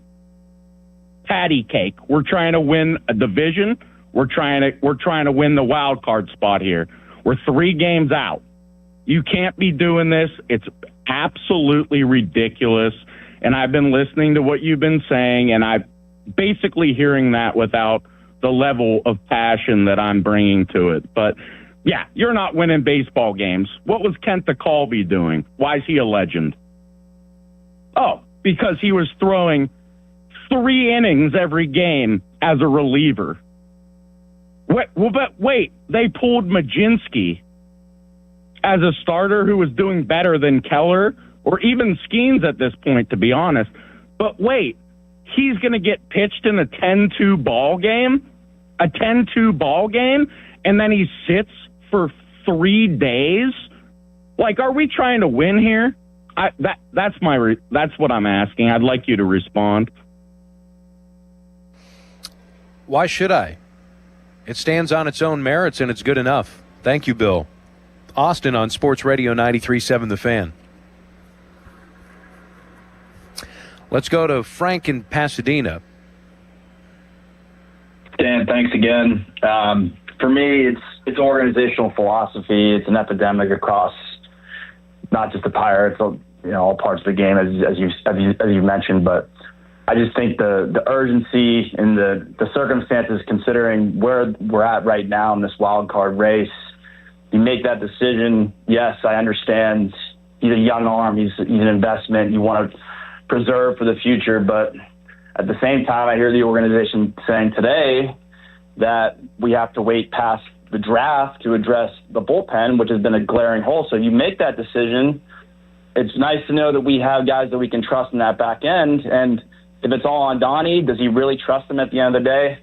patty cake. We're trying to win a division. We're trying to win the wild card spot here. We're 3 games out. You can't be doing this. It's absolutely ridiculous. And I've been listening to what you've been saying, and I'm basically hearing that without the level of passion that I'm bringing to it. But yeah, you're not winning baseball games. What was Kent DeCalby doing? Why is he a legend? Oh, because he was throwing 3 innings every game as a reliever. Wait, they pulled Majinski as a starter who was doing better than Keller or even Skeens at this point, to be honest. But wait, he's going to get pitched in a 10-2 ball game, and then he sits for 3 days? Like, are we trying to win here? That's what I'm asking. I'd like you to respond. Why should I? It stands on its own merits, and it's good enough. Thank you, Bill. Austin on Sports Radio 93.7 The Fan. Let's go to Frank in Pasadena. Dan, thanks again. For me, it's organizational philosophy. It's an epidemic across not just the Pirates, all parts of the game, as you mentioned. But I just think the urgency and the circumstances, considering where we're at right now in this wild card race, you make that decision. Yes, I understand. He's a young arm. He's an investment you want to preserve for the future. But at the same time, I hear the organization saying today that we have to wait past the draft to address the bullpen, which has been a glaring hole. So you make that decision. It's nice to know that we have guys that we can trust in that back end. And if it's all on Donnie, does he really trust them at the end of the day?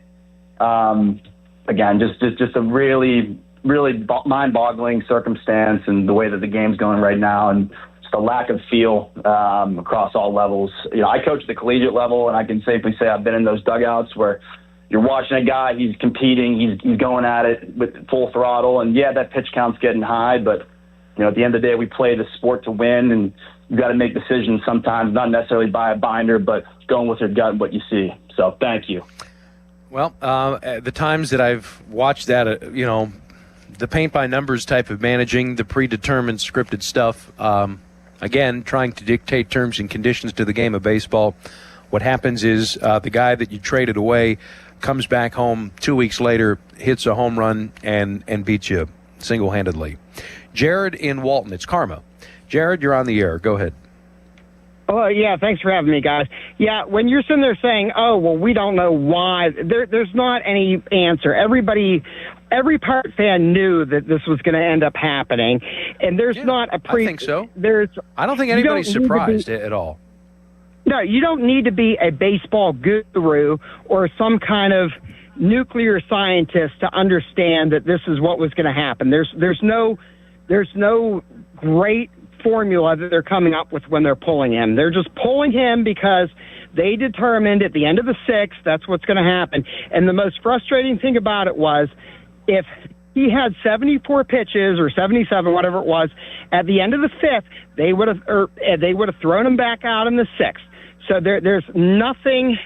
Again, just a really, really mind-boggling circumstance and the way that the game's going right now, and just a lack of feel across all levels. I coach at the collegiate level, and I can safely say I've been in those dugouts where you're watching a guy, he's competing, he's going at it with full throttle, and yeah, that pitch count's getting high, but at the end of the day, we play the sport to win, and you got to make decisions sometimes, not necessarily by a binder, but going with your gut and what you see. So thank you. Well, the times that I've watched that, the paint-by-numbers type of managing, the predetermined scripted stuff, again, trying to dictate terms and conditions to the game of baseball, what happens is the guy that you traded away comes back home 2 weeks later, hits a home run, and beats you single-handedly. Jared in Walton, it's karma. Jared, you're on the air. Go ahead. Oh, yeah, thanks for having me, guys. Yeah, when you're sitting there saying, oh, well, we don't know why, there's not any answer. Every Pirate fan knew that this was going to end up happening, and there's not a I think so. I don't think anybody's surprised at all. No, you don't need to be a baseball guru or some kind of nuclear scientist to understand that this is what was going to happen. There's no great formula that they're coming up with when they're pulling him. They're just pulling him because they determined at the end of the 6th that's what's going to happen. And the most frustrating thing about it was if he had 74 pitches or 77, whatever it was, at the end of the 5th, they would have thrown him back out in the 6th. So there's nothing.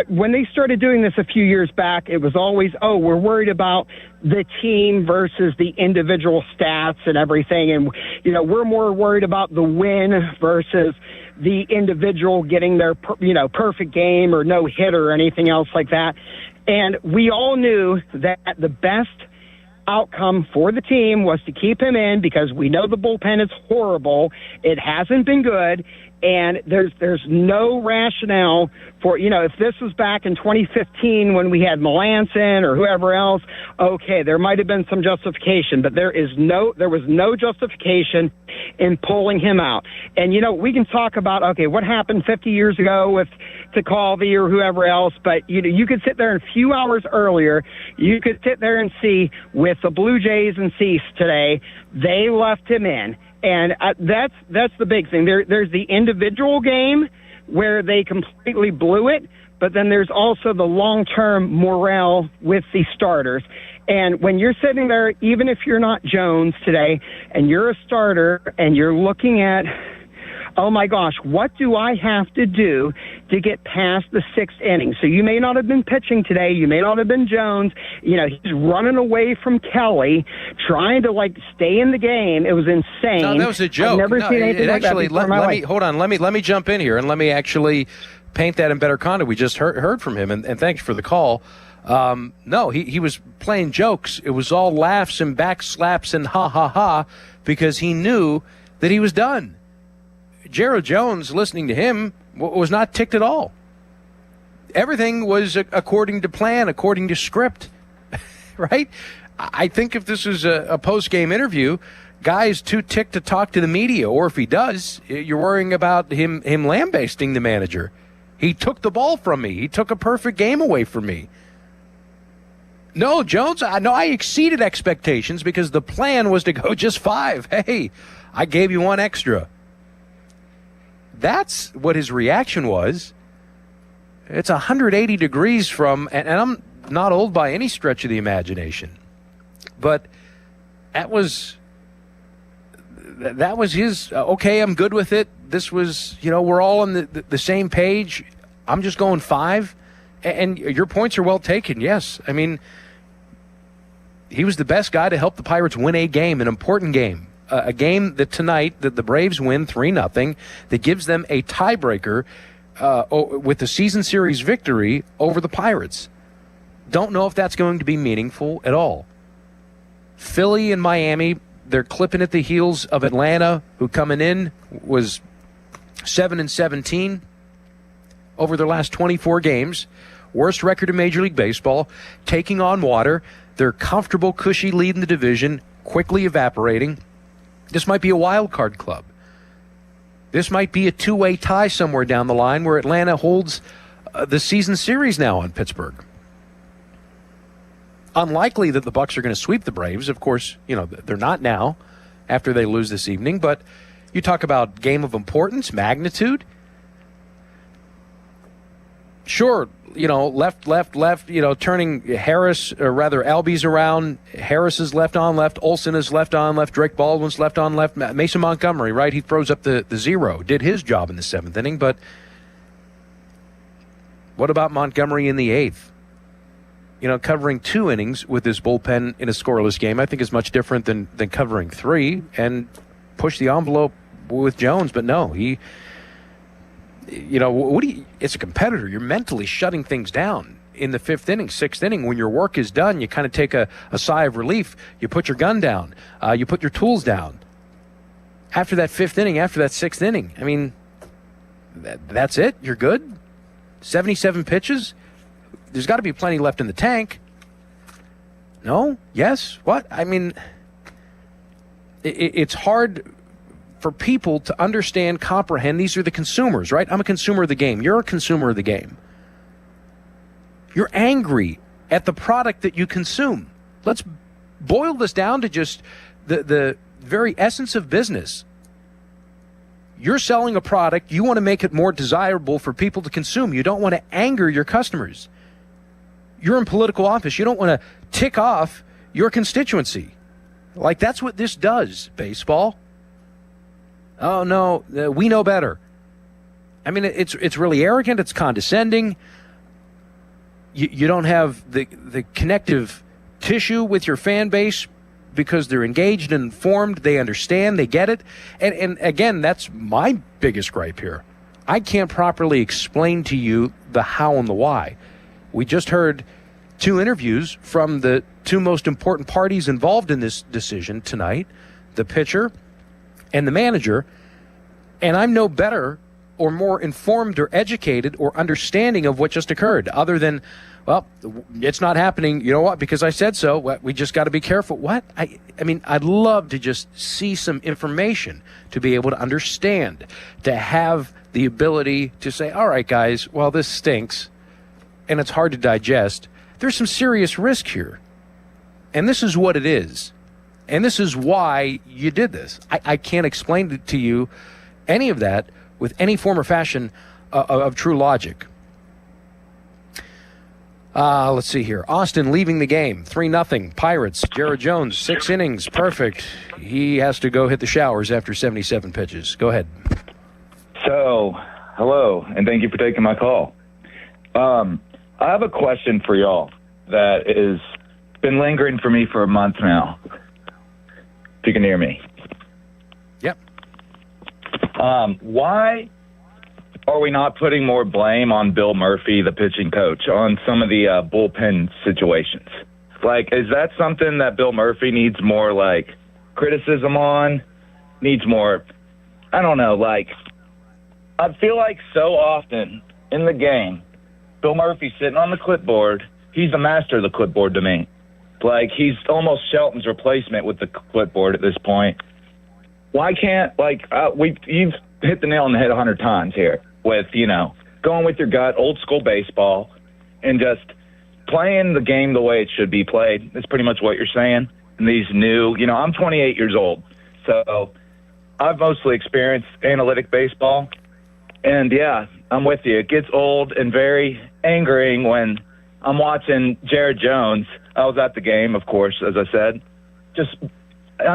When they started doing this a few years back, it was always, we're worried about the team versus the individual stats and everything. And, we're more worried about the win versus the individual getting their, perfect game or no hitter or anything else like that. And we all knew that the best outcome for the team was to keep him in because we know the bullpen is horrible. It hasn't been good. And there's no rationale for, if this was back in 2015 when we had Melanson or whoever else, okay, there might have been some justification, but there was no justification in pulling him out. And, we can talk about, okay, what happened 50 years ago with Tekulve or whoever else, but, you could sit there and a few hours earlier, you could sit there and see with the Blue Jays and Cease today, they left him in. And that's the big thing. There's the individual game where they completely blew it, but then there's also the long-term morale with the starters. And when you're sitting there, even if you're not Jones today, and you're a starter, and you're looking at, oh my gosh, what do I have to do to get past the 6th inning? So you may not have been pitching today. You may not have been Jones. He's running away from Kelly, trying to stay in the game. It was insane. No, that was a joke. I've never seen anything like that before in my life. Hold on. Let me jump in here and let me actually paint that in better context. We just heard from him, and thanks for the call. No, he was playing jokes. It was all laughs and back slaps and ha ha ha because he knew that he was done. Jared Jones, listening to him, was not ticked at all. Everything was according to plan, according to script, right? I think if this is a post-game interview, guy's too ticked to talk to the media, or if he does, you're worrying about him lambasting the manager. He took the ball from me. He took a perfect game away from me. No, Jones, I exceeded expectations because the plan was to go just 5. Hey, I gave you 1 extra. That's what his reaction was. It's 180 degrees from, and I'm not old by any stretch of the imagination, but that was his, okay, I'm good with it. This was, we're all on the same page. I'm just going 5. And your points are well taken, yes. I mean, he was the best guy to help the Pirates win a game, an important game. A game that tonight, that the Braves win 3-0, that gives them a tiebreaker with the season series victory over the Pirates. Don't know if that's going to be meaningful at all. Philly and Miami, they're clipping at the heels of Atlanta, who coming in was 7-17 over their last 24 games. Worst record in Major League Baseball, taking on water. Their comfortable, cushy lead in the division quickly evaporating. This might be a wild card club. This might be a 2-way tie somewhere down the line where Atlanta holds the season series now on Pittsburgh. Unlikely that the Bucs are going to sweep the Braves. Of course, they're not now after they lose this evening. But you talk about game of importance, magnitude. Sure, left, turning Harris, or rather Albies around. Harris is left on left. Olsen is left on left. Drake Baldwin's left on left. Mason Montgomery, right? He throws up the 0. Did his job in the 7th inning. But what about Montgomery in the 8th? Covering 2 innings with his bullpen in a scoreless game, I think is much different than covering 3 and push the envelope with Jones. But no, he... it's a competitor. You're mentally shutting things down in the 5th inning, 6th inning. When your work is done, you kind of take a sigh of relief. You put your gun down. You put your tools down. After that 5th inning, after that 6th inning, I mean, that's it? You're good? 77 pitches? There's got to be plenty left in the tank. No? Yes? What? I mean, it's hard for people to understand, comprehend. These are the consumers, right? I'm a consumer of the game. You're a consumer of the game. You're angry at the product that you consume. Let's boil this down to just the very essence of business. You're selling a product. You want to make it more desirable for people to consume. You don't want to anger your customers. You're in political office. You don't want to tick off your constituency. Like, that's what this does, baseball. Oh, no, we know better. I mean, it's really arrogant. It's condescending. You don't have the connective tissue with your fan base because they're engaged and informed. They understand. They get it. And again, that's my biggest gripe here. I can't properly explain to you the how and the why. We just heard 2 interviews from the 2 most important parties involved in this decision tonight, the pitcher and the manager, and I'm no better or more informed or educated or understanding of what just occurred, other than, well, it's not happening. You know what? Because I said so. We just got to be careful. What? I mean, I'd love to just see some information to be able to understand, to have the ability to say, all right, guys, well, this stinks and it's hard to digest. There's some serious risk here. And this is what it is. And this is why you did this. I can't explain to you any of that with any form or fashion of true logic. Let's see here. Austin leaving the game. 3-0. Pirates. Jared Jones, 6 innings. Perfect. He has to go hit the showers after 77 pitches. Go ahead. So, hello, and thank you for taking my call. I have a question for y'all that has been lingering for me for a month now. If you can hear me. Yep. Why are we not putting more blame on Bill Murphy, the pitching coach, on some of the bullpen situations? Like, is that something that Bill Murphy needs more, like, criticism on? Needs more, I don't know, like, I feel like so often in the game, Bill Murphy's sitting on the clipboard. He's the master of the clipboard to me. Like, he's almost Shelton's replacement with the clipboard at this point. Why can't, you've hit the nail on the head 100 times here with, going with your gut, old school baseball, and just playing the game the way it should be played. That's pretty much what you're saying. And these new, I'm 28 years old, so I've mostly experienced analytic baseball. And, yeah, I'm with you. It gets old and very angering when I'm watching Jared Jones. I was at the game, of course, as I said, just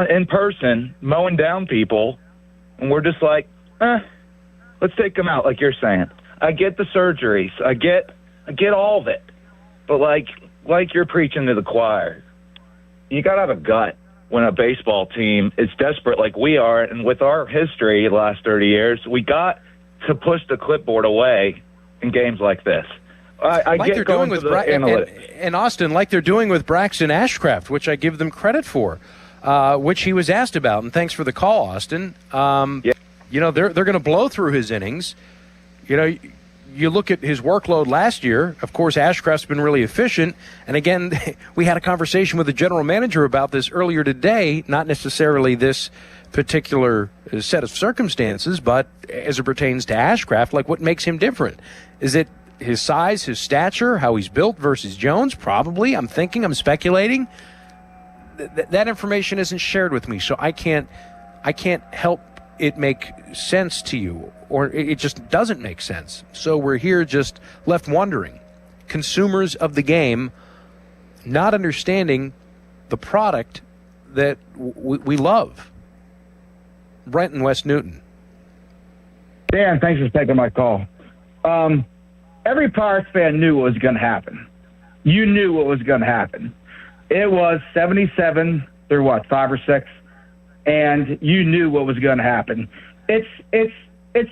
in person, mowing down people, and we're just like, let's take them out, like you're saying. I get the surgeries. I get all of it. But like you're preaching to the choir, you got to have a gut when a baseball team is desperate like we are. And with our history the last 30 years, we got to push the clipboard away in games like this. I like get they're going doing with to the analytics. and Austin, like they're doing with Braxton Ashcraft, which I give them credit for, which he was asked about. And thanks for the call, Austin. They're going to blow through his innings. You look at his workload last year. Of course, Ashcraft's been really efficient. And again, we had a conversation with the general manager about this earlier today, not necessarily this particular set of circumstances, but as it pertains to Ashcraft, like what makes him different? Is it his size, his stature, how he's built versus Jones? Probably. I'm speculating. That information isn't shared with me, so I can't help it make sense to you, or it just doesn't make sense. So we're here just left wondering. Consumers of the game not understanding the product that we love. Brent in West Newton. Dan, thanks for taking my call. Every Pirates fan knew what was going to happen. You knew what was going to happen. It was 77 through 5 or 6, and you knew what was going to happen. It's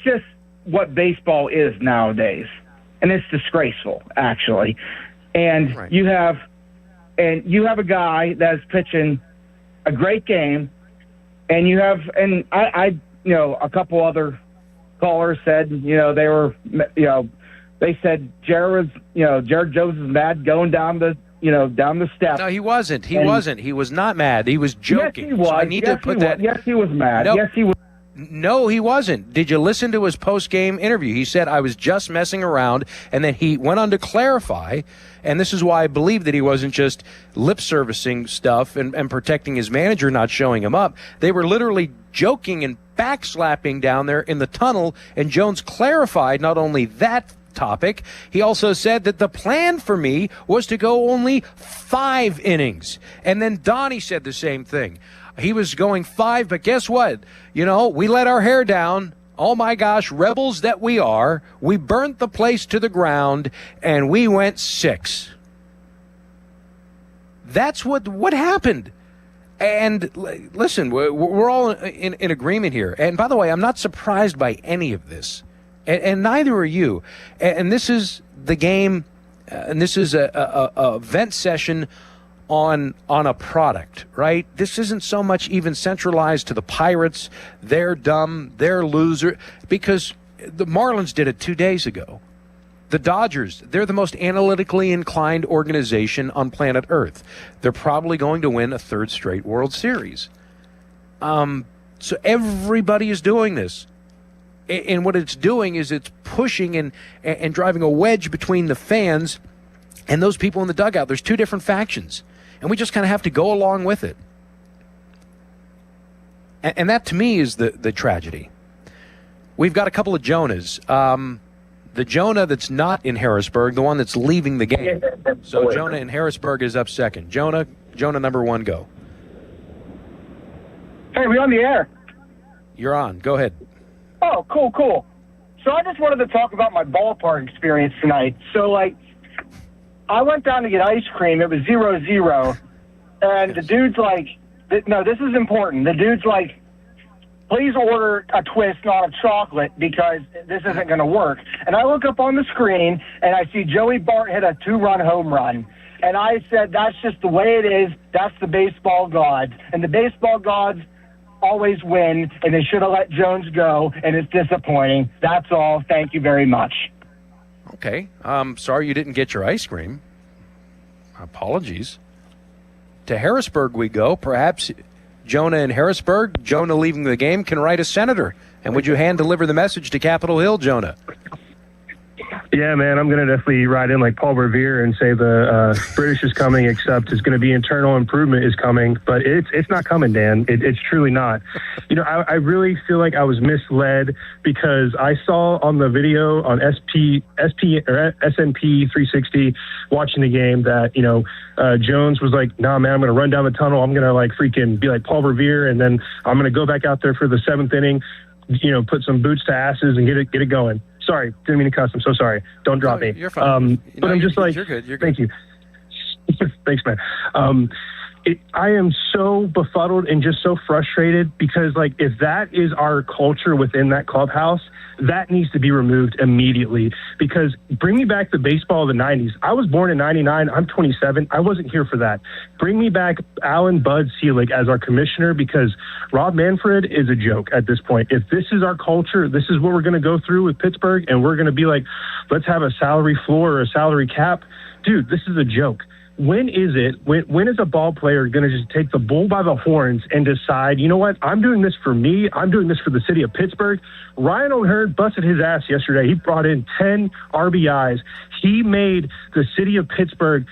just what baseball is nowadays, and it's disgraceful, actually. And right. you have a guy that's pitching a great game, and you have, and I a couple other callers said, they said Jared Jones is mad going down the steps. No, he wasn't. He was not mad. He was joking. Yes, he was. So I need to put that. Yes, he was mad. Nope. Yes, he was. No, he wasn't. Did you listen to his post-game interview? He said, I was just messing around, and then he went on to clarify, and this is why I believe that he wasn't just lip-servicing stuff and protecting his manager, not showing him up. They were literally joking and backslapping down there in the tunnel, and Jones clarified not only that topic, he also said that the plan for me was to go only 5 innings. And then Donnie said the same thing. He was going 5, but guess what? We let our hair down. Oh my gosh, rebels that we are. We burnt the place to the ground, and we went 6. That's what happened. And listen, we're all in agreement here. And by the way, I'm not surprised by any of this. And neither are you. And this is the game, and this is a vent session on a product, right? This isn't so much even centralized to the Pirates. They're dumb, they're loser, because the Marlins did it 2 days ago. The Dodgers, they're the most analytically inclined organization on planet Earth. They're probably going to win a 3rd straight World Series. So everybody is doing this. And what it's doing is it's pushing and driving a wedge between the fans and those people in the dugout. There's 2 different factions, and we just kind of have to go along with it. And that, to me, is the tragedy. We've got a couple of Jonahs. The Jonah that's not in Harrisburg, the one that's leaving the game. So Jonah in Harrisburg is up second. Jonah number 1, go. Hey, we on the air? You're on. Go ahead. Oh, cool. So I just wanted to talk about my ballpark experience tonight. So, I went down to get ice cream. It was 0-0. And the dude's like, no, this is important. The dude's like, please order a twist, not a chocolate, because this isn't going to work. And I look up on the screen, and I see Joey Bart hit a 2-run home run. And I said, that's just the way it is. That's the baseball gods. And the baseball gods always win, and they should have let Jones go, and it's disappointing. That's all. Thank you very much. Okay. Sorry you didn't get your ice cream. Apologies. To Harrisburg we go. Perhaps Jonah in Harrisburg, Jonah leaving the game, can write a senator. And would you hand-deliver the message to Capitol Hill, Jonah? Yeah, man, I'm going to definitely ride in like Paul Revere and say the British is coming, except it's going to be internal improvement is coming. But it's not coming, Dan. It's truly not. You know, I really feel like I was misled because I saw on the video on SNP 360 watching the game that, you know, Jones was like, nah, man, I'm going to run down the tunnel. I'm going to like freaking be like Paul Revere, and then I'm going to go back out there for the 7th inning, you know, put some boots to asses and get it going. Sorry, didn't mean to cuss. I'm so sorry. Don't drop me. You're fine. But I'm just like, you're good. You're good. Thank you. Thanks, man. I am so befuddled and just so frustrated because, like, if that is our culture within that clubhouse, that needs to be removed immediately. Because bring me back the baseball of the 90s. I was born in 99. I'm 27. I wasn't here for that. Bring me back Alan Bud Selig as our commissioner, because Rob Manfred is a joke at this point. If this is our culture, this is what we're going to go through with Pittsburgh, and we're going to be like, let's have a salary floor or a salary cap. Dude, this is a joke. When is a ball player going to just take the bull by the horns and decide, you know what, I'm doing this for me, I'm doing this for the city of Pittsburgh? Ryan O'Hearn busted his ass yesterday. He brought in 10 RBIs. He made the city of Pittsburgh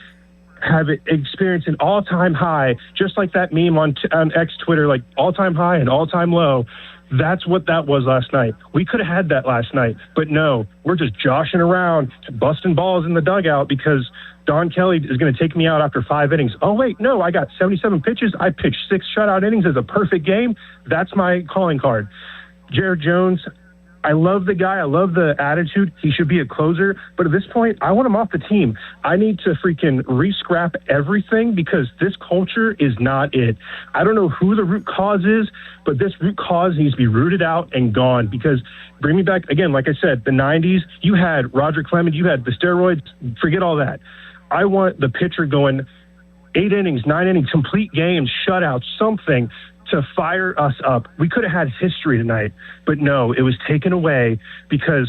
have experienced an all-time high, just like that meme on X Twitter, like all-time high and all-time low. That's what that was last night. We could have had that last night, but no, we're just joshing around, busting balls in the dugout because Don Kelly is going to take me out after 5 innings. Oh, wait, no, I got 77 pitches. I pitched 6 shutout innings as a perfect game. That's my calling card. Jared Jones, I love the guy. I love the attitude. He should be a closer. But at this point, I want him off the team. I need to freaking re-scrap everything because this culture is not it. I don't know who the root cause is, but this root cause needs to be rooted out and gone because bring me back, again, like I said, the 90s, you had Roger Clemens, you had the steroids, forget all that. I want the pitcher going 8 innings, 9 innings, complete games, shutouts, something to fire us up. We could have had history tonight, but no, it was taken away because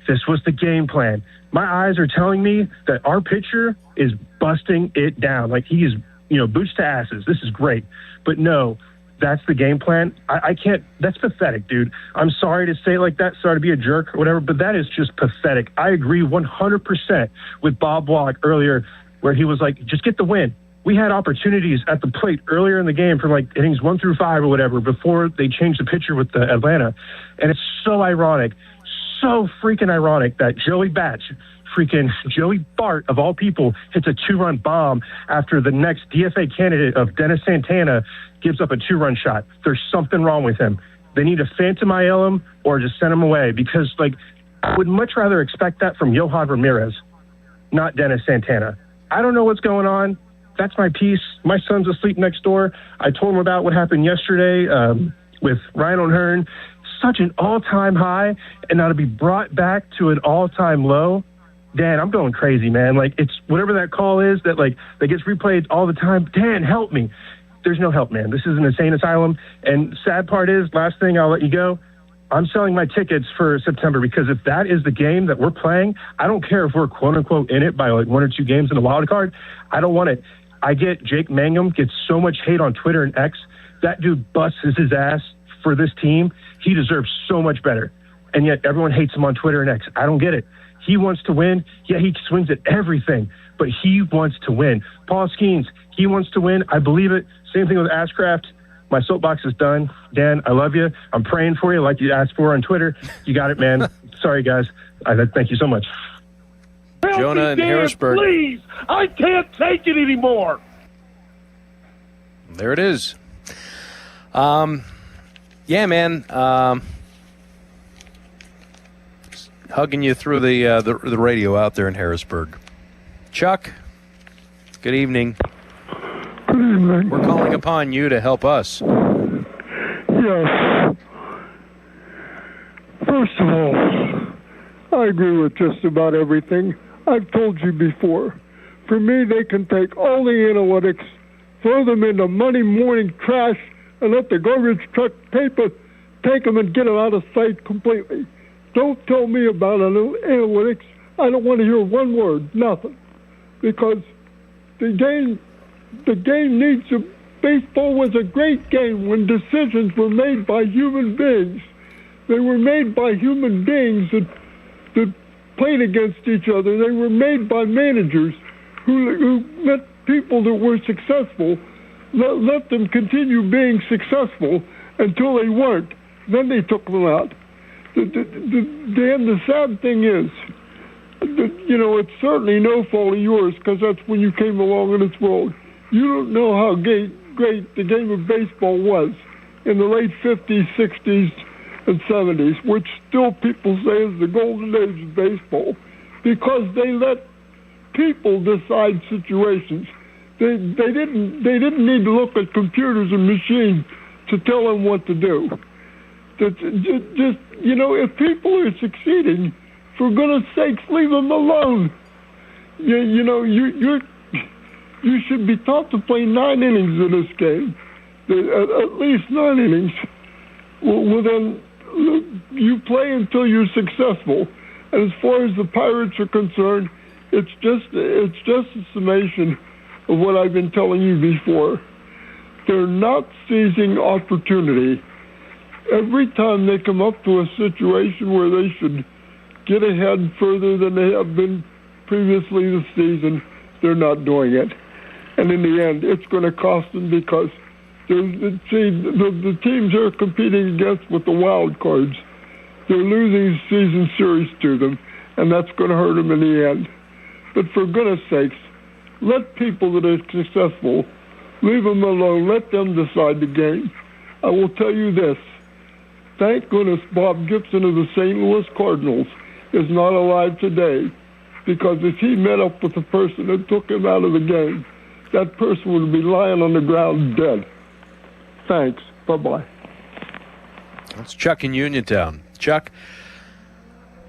this was the game plan. My eyes are telling me that our pitcher is busting it down. Like he is, you know, boots to asses. This is great. But no, that's the game plan. I can't, that's pathetic, dude. I'm sorry to say it like that, sorry to be a jerk or whatever, but that is just pathetic. I agree 100% with Bob Block earlier where he was like, just get the win. We had opportunities at the plate earlier in the game from like innings 1 through 5 or whatever before they changed the pitcher with the Atlanta. And it's so ironic, so freaking ironic that Joey Batch, freaking Joey Bart of all people, hits a 2-run bomb after the next DFA candidate of Dennis Santana gives up a 2-run shot. There's something wrong with him. They need to phantom IL him or just send him away because, like, I would much rather expect that from Yohan Ramirez, not Dennis Santana. I don't know what's going on. That's my piece. My son's asleep next door. I told him about what happened yesterday with Ryan O'Hearn. Such an all-time high, and now to be brought back to an all-time low. Dan, I'm going crazy, man. Like, it's whatever that call is that, like, that gets replayed all the time. Dan, help me. There's no help, man. This is an insane asylum. And sad part is, last thing, I'll let you go. I'm selling my tickets for September because if that is the game that we're playing, I don't care if we're quote-unquote in it by, like, 1 or 2 games in the wild card. I don't want it. I get Jake Mangum gets so much hate on Twitter and X. That dude busts his ass for this team. He deserves so much better. And yet everyone hates him on Twitter and X. I don't get it. He wants to win. Yeah, he swings at everything, but he wants to win. Paul Skeens, he wants to win. I believe it. Same thing with Ashcraft. My soapbox is done. Dan, I love you. I'm praying for you like you asked for on Twitter. You got it, man. Sorry, guys. Thank you so much. Jonah in Harrisburg. Please, I can't take it anymore. There it is. Yeah, man. Hugging you through the radio out there in Harrisburg. Chuck, good evening. Good evening. We're calling upon you to help us. Yes. First of all, I agree with just about everything. I've told you before. For me, they can take all the analytics, throw them into Monday morning trash and let the garbage truck take them and get them out of sight completely. Don't tell me about analytics. I don't want to hear one word, nothing, because the game needs to. Baseball was a great game when decisions were made by human beings. They were made by human beings that played against each other. They were made by managers who met people that were successful, let them continue being successful until they weren't. Then they took them out. The sad thing is, it's certainly no fault of yours, because that's when you came along in this world. You don't know how great the game of baseball was in the late 50s, 60s, and 70s, which still people say is the golden age of baseball, because they let people decide situations. They didn't need to look at computers and machines to tell them what to do. If people are succeeding, for goodness sakes, leave them alone. You should be taught to play 9 innings in this game, at least 9 innings. Well, then you play until you're successful. And as far as the Pirates are concerned, it's just a summation of what I've been telling you before. They're not seizing opportunity. Every time they come up to a situation where they should get ahead further than they have been previously this season, they're not doing it. And in the end, it's going to cost them, because the teams they're competing against with the wild cards, they're losing season series to them, and that's going to hurt them in the end. But for goodness sakes, let people that are successful, leave them alone, let them decide the game. I will tell you this, thank goodness Bob Gibson of the St. Louis Cardinals is not alive today, because if he met up with the person that took him out of the game, that person would be lying on the ground dead. Thanks. Bye-bye. That's Chuck in Uniontown. Chuck,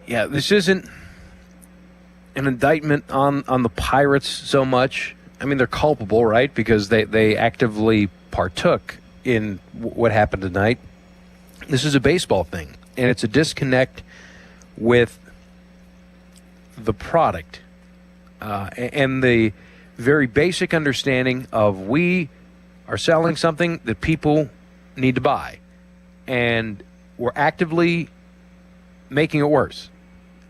yeah, this isn't an indictment on the Pirates so much. I mean, they're culpable, right? Because they actively partook in what happened tonight. This is a baseball thing, and it's a disconnect with the product and the very basic understanding of we are selling something that people need to buy, and we're actively making it worse.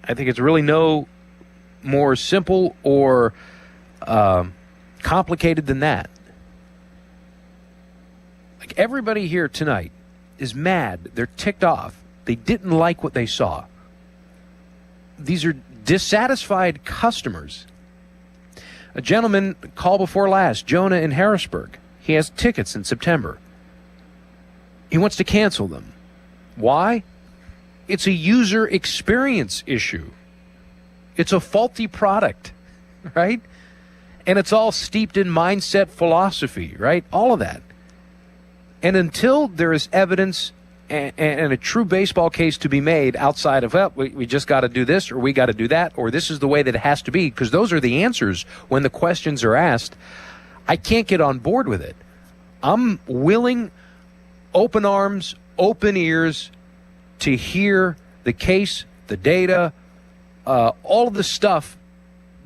I think it's really no more simple or complicated than that. Like, everybody here tonight is mad. They're ticked off. They didn't like what they saw. These are dissatisfied customers. A gentleman called before last, Jonah in Harrisburg. He has tickets in September. He wants to cancel them. Why? It's a user experience issue. It's a faulty product, right? And it's all steeped in mindset philosophy, right? All of that. And until there is evidence and a true baseball case to be made outside of, well, we just got to do this, or we got to do that, or this is the way that it has to be, because those are the answers when the questions are asked, I can't get on board with it. I'm willing, open arms, open ears, to hear the case, the data, all of the stuff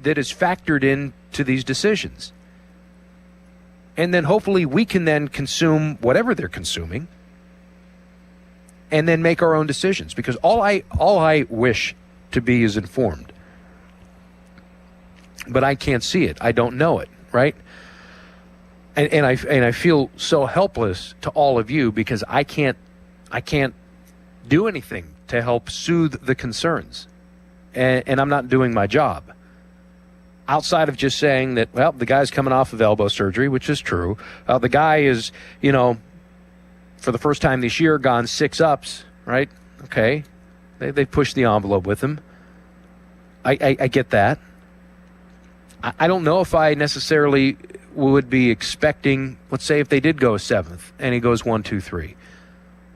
that is factored into these decisions. And then hopefully we can then consume whatever they're consuming and then make our own decisions, because all I wish to be is informed. But I can't see it. I don't know it, right? And I feel so helpless to all of you, because I can't do anything to help soothe the concerns. And I'm not doing my job. Outside of just saying that, well, the guy's coming off of elbow surgery, which is true. The guy is, for the first time this year, gone 6 ups, right? Okay. They pushed the envelope with him. I get that. I don't know if I necessarily would be expecting, let's say if they did go 7th and he goes 1, 2, 3.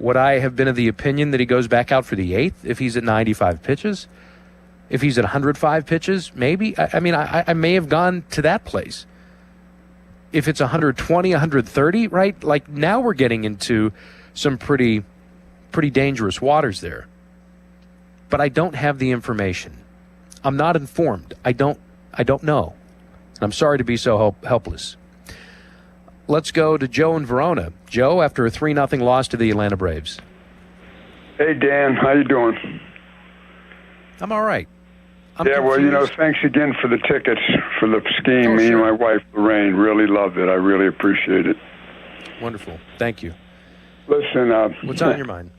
Would I have been of the opinion that he goes back out for the 8th if he's at 95 pitches? If he's at 105 pitches, maybe. I mean, I may have gone to that place. if it's 120, 130, right? Like now we're getting into some pretty dangerous waters there. But I don't have the information. I'm not informed. I don't know. And I'm sorry to be so helpless. Let's go to Joe in Verona. Joe, after a 3-0 loss to the Atlanta Braves. Hey, Dan. How you doing? I'm all right. Well, thanks again for the tickets for the skiing. Oh, Me sure. and my wife, Lorraine, really loved it. I really appreciate it. Wonderful. Thank you. Listen, what's on your mind?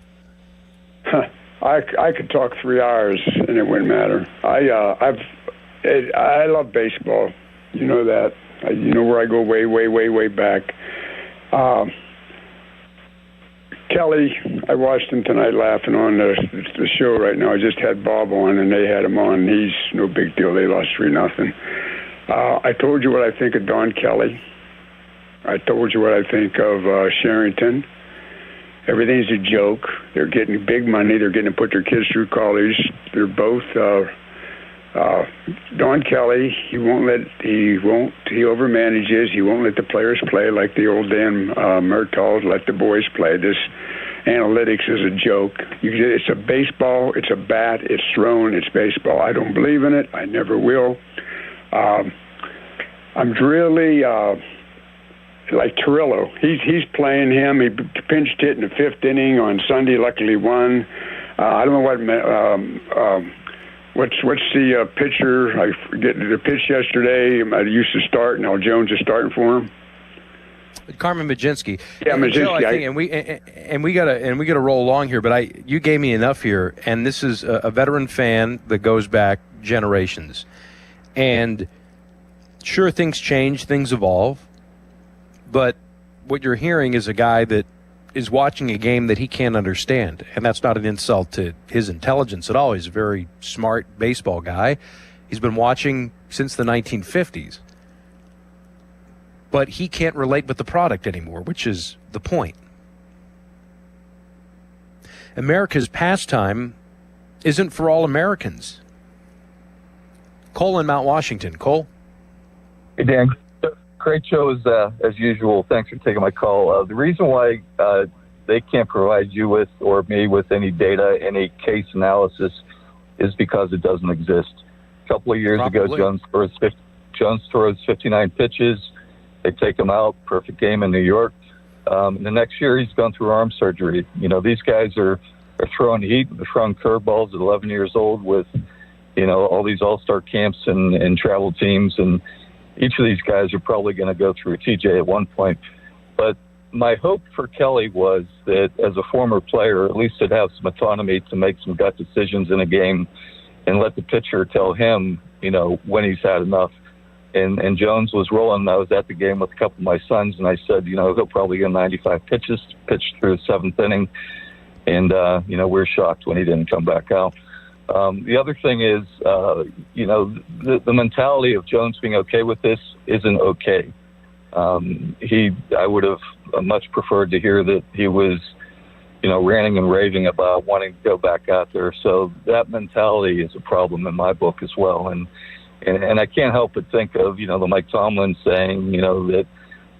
I could talk 3 hours and it wouldn't matter. I love baseball. You know that. You know where I go way back. Kelly, I watched him tonight laughing on the show right now. I just had Bob on, and they had him on. He's no big deal. They lost 3-0. I told you what I think of Don Kelly. I told you what I think of Sherrington. Everything's a joke. They're getting big money. They're getting to put their kids through college. They're both Don Kelly. He overmanages. He won't let the players play like the old Dan Murtaugh let the boys play. This analytics is a joke. It's a baseball. It's a bat. It's thrown. It's baseball. I don't believe in it. I never will. I'm really like Torillo. He's playing him. He pinched hit in the 5th inning on Sunday. Luckily won. I don't know what. What's the pitcher? I forget the pitch yesterday. I used to start. Now Jones is starting for him. Carmen Mlodzinski. Yeah, Mlodzinski. Joe, I think, we gotta roll along here. But you gave me enough here, and this is a veteran fan that goes back generations. And sure, things change, things evolve. But what you're hearing is a guy that is watching a game that he can't understand. And that's not an insult to his intelligence at all. He's a very smart baseball guy. He's been watching since the 1950s. But he can't relate with the product anymore, which is the point. America's pastime isn't for all Americans. Cole in Mount Washington. Cole? Hey, Dan. Great show as usual. Thanks for taking my call. The reason why they can't provide you with or me with any data, any case analysis, is because it doesn't exist. A couple of years ago, Jones throws 59 pitches. They take him out. Perfect game in New York. The next year, he's gone through arm surgery. You know, these guys are throwing heat. They're throwing curveballs at 11 years old with, all these all-star camps and travel teams, and each of these guys are probably going to go through a TJ at one point. But my hope for Kelly was that as a former player, at least he'd have some autonomy to make some gut decisions in a game and let the pitcher tell him, when he's had enough. And Jones was rolling. I was at the game with a couple of my sons, and I said, he'll probably get 95 pitches, pitched through the 7th inning. And, we're shocked when he didn't come back out. The other thing is, the mentality of Jones being okay with this isn't okay. I would have much preferred to hear that he was, ranting and raving about wanting to go back out there. So that mentality is a problem in my book as well. And I can't help but think of, the Mike Tomlin saying, that,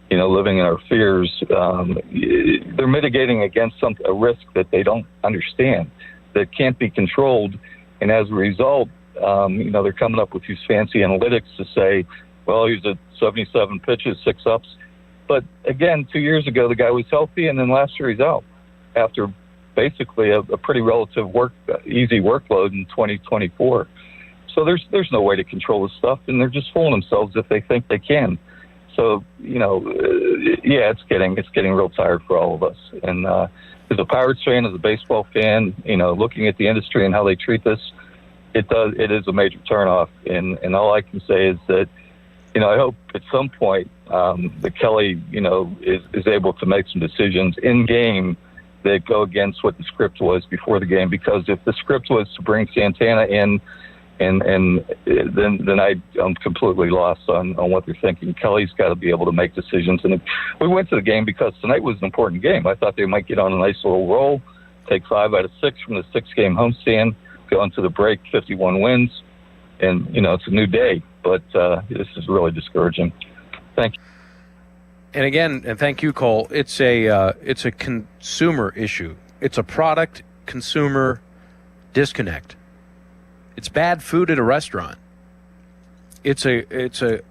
living in our fears, they're mitigating against a risk that they don't understand, that can't be controlled. And as a result, they're coming up with these fancy analytics to say, well, he's at 77 pitches, 6 ups. But again, 2 years ago, the guy was healthy, and then last year he's out after basically a pretty relative easy workload in 2024. So there's no way to control this stuff, and they're just fooling themselves if they think they can. So, it's getting real tired for all of us. And as a Pirates fan, as a baseball fan, looking at the industry and how they treat this, it is a major turnoff. And all I can say is that, I hope at some point that Kelly, is able to make some decisions in game that go against what the script was before the game. Because if the script was to bring Santana in, and then I'm completely lost on what they're thinking. Kelly's got to be able to make decisions. And we went to the game because tonight was an important game. I thought they might get on a nice little roll, take 5 out of 6 from the 6-game homestand, go into the break, 51 wins. And, it's a new day. But this is really discouraging. Thank you. And again, and thank you, Cole. It's a consumer issue. It's a product consumer disconnect. It's bad food at a restaurant. It's a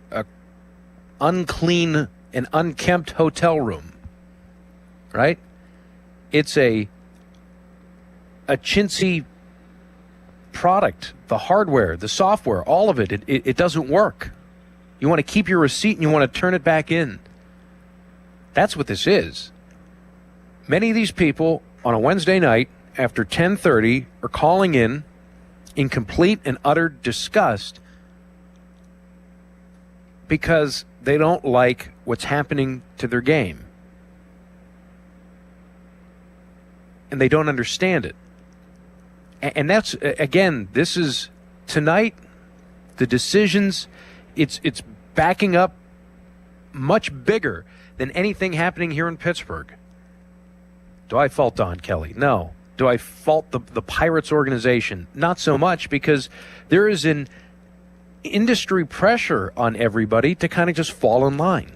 unclean and unkempt hotel room, right? It's a chintzy product, the hardware, the software, all of it. It doesn't work. You want to keep your receipt and you want to turn it back in. That's what this is. Many of these people on a Wednesday night after 10:30 are calling in complete and utter disgust because they don't like what's happening to their game. And they don't understand it. And that's, again, this is tonight, the decisions, it's backing up much bigger than anything happening here in Pittsburgh. Do I fault Don Kelly? No. Do I fault the Pirates organization? Not so much, because there is an industry pressure on everybody to kind of just fall in line.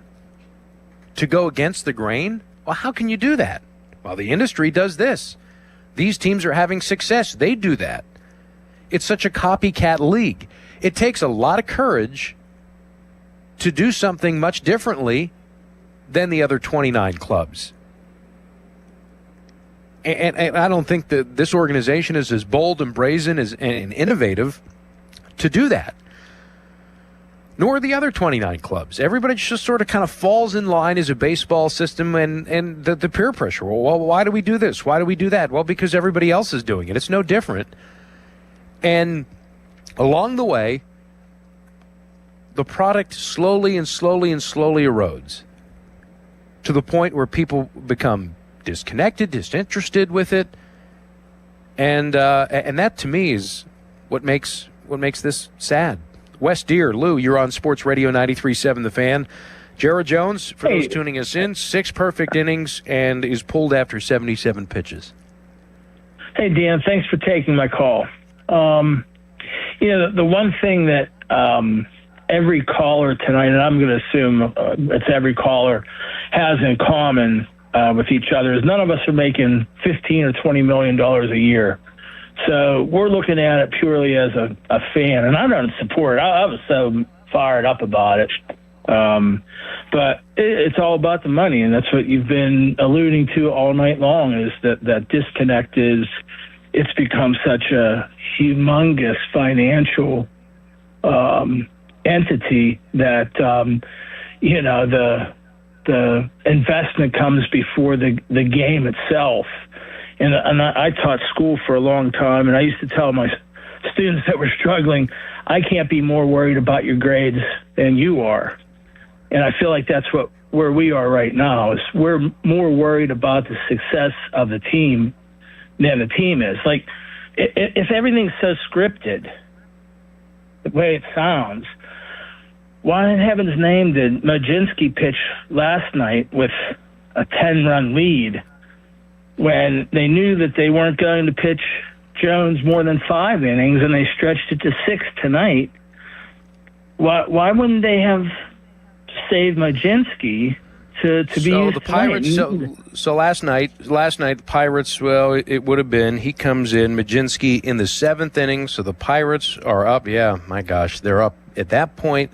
To go against the grain? Well, how can you do that? Well, the industry does this. These teams are having success. They do that. It's such a copycat league. It takes a lot of courage to do something much differently than the other 29 clubs. And I don't think that this organization is as bold and brazen and innovative to do that. Nor are the other 29 clubs. Everybody just sort of kind of falls in line as a baseball system and the peer pressure. Well, why do we do this? Why do we do that? Well, because everybody else is doing it. It's no different. And along the way, the product slowly erodes to the point where people become disconnected, disinterested with it, and that to me is what makes this sad. Wes Deer, Lou, you're on Sports Radio 93.7 The Fan. Jared Jones, for those tuning us in, 6 perfect innings and is pulled after 77 pitches. Hey, Dan, thanks for taking my call. The one thing that every caller tonight, and I'm going to assume it's every caller, has in common with each other is none of us are making $15 or $20 million a year. So we're looking at it purely as a fan, and I don't support it. I was so fired up about it. But it's all about the money, and that's what you've been alluding to all night long, is that disconnect it's become such a humongous financial entity that, the investment comes before the game itself. And I taught school for a long time, and I used to tell my students that were struggling, I can't be more worried about your grades than you are. And I feel like that's where we are right now, is we're more worried about the success of the team than the team is. Like, if everything's so scripted, the way it sounds, why in heaven's name did Mlodzinski pitch last night with a 10-run lead when they knew that they weren't going to pitch Jones more than 5 innings, and they stretched it to 6 tonight? Why wouldn't they have saved Mlodzinski to be used the Pirates? So last night the Pirates, well, it would have been, he comes in, Mlodzinski in the 7th inning, so the Pirates are up. Yeah, my gosh, they're up at that point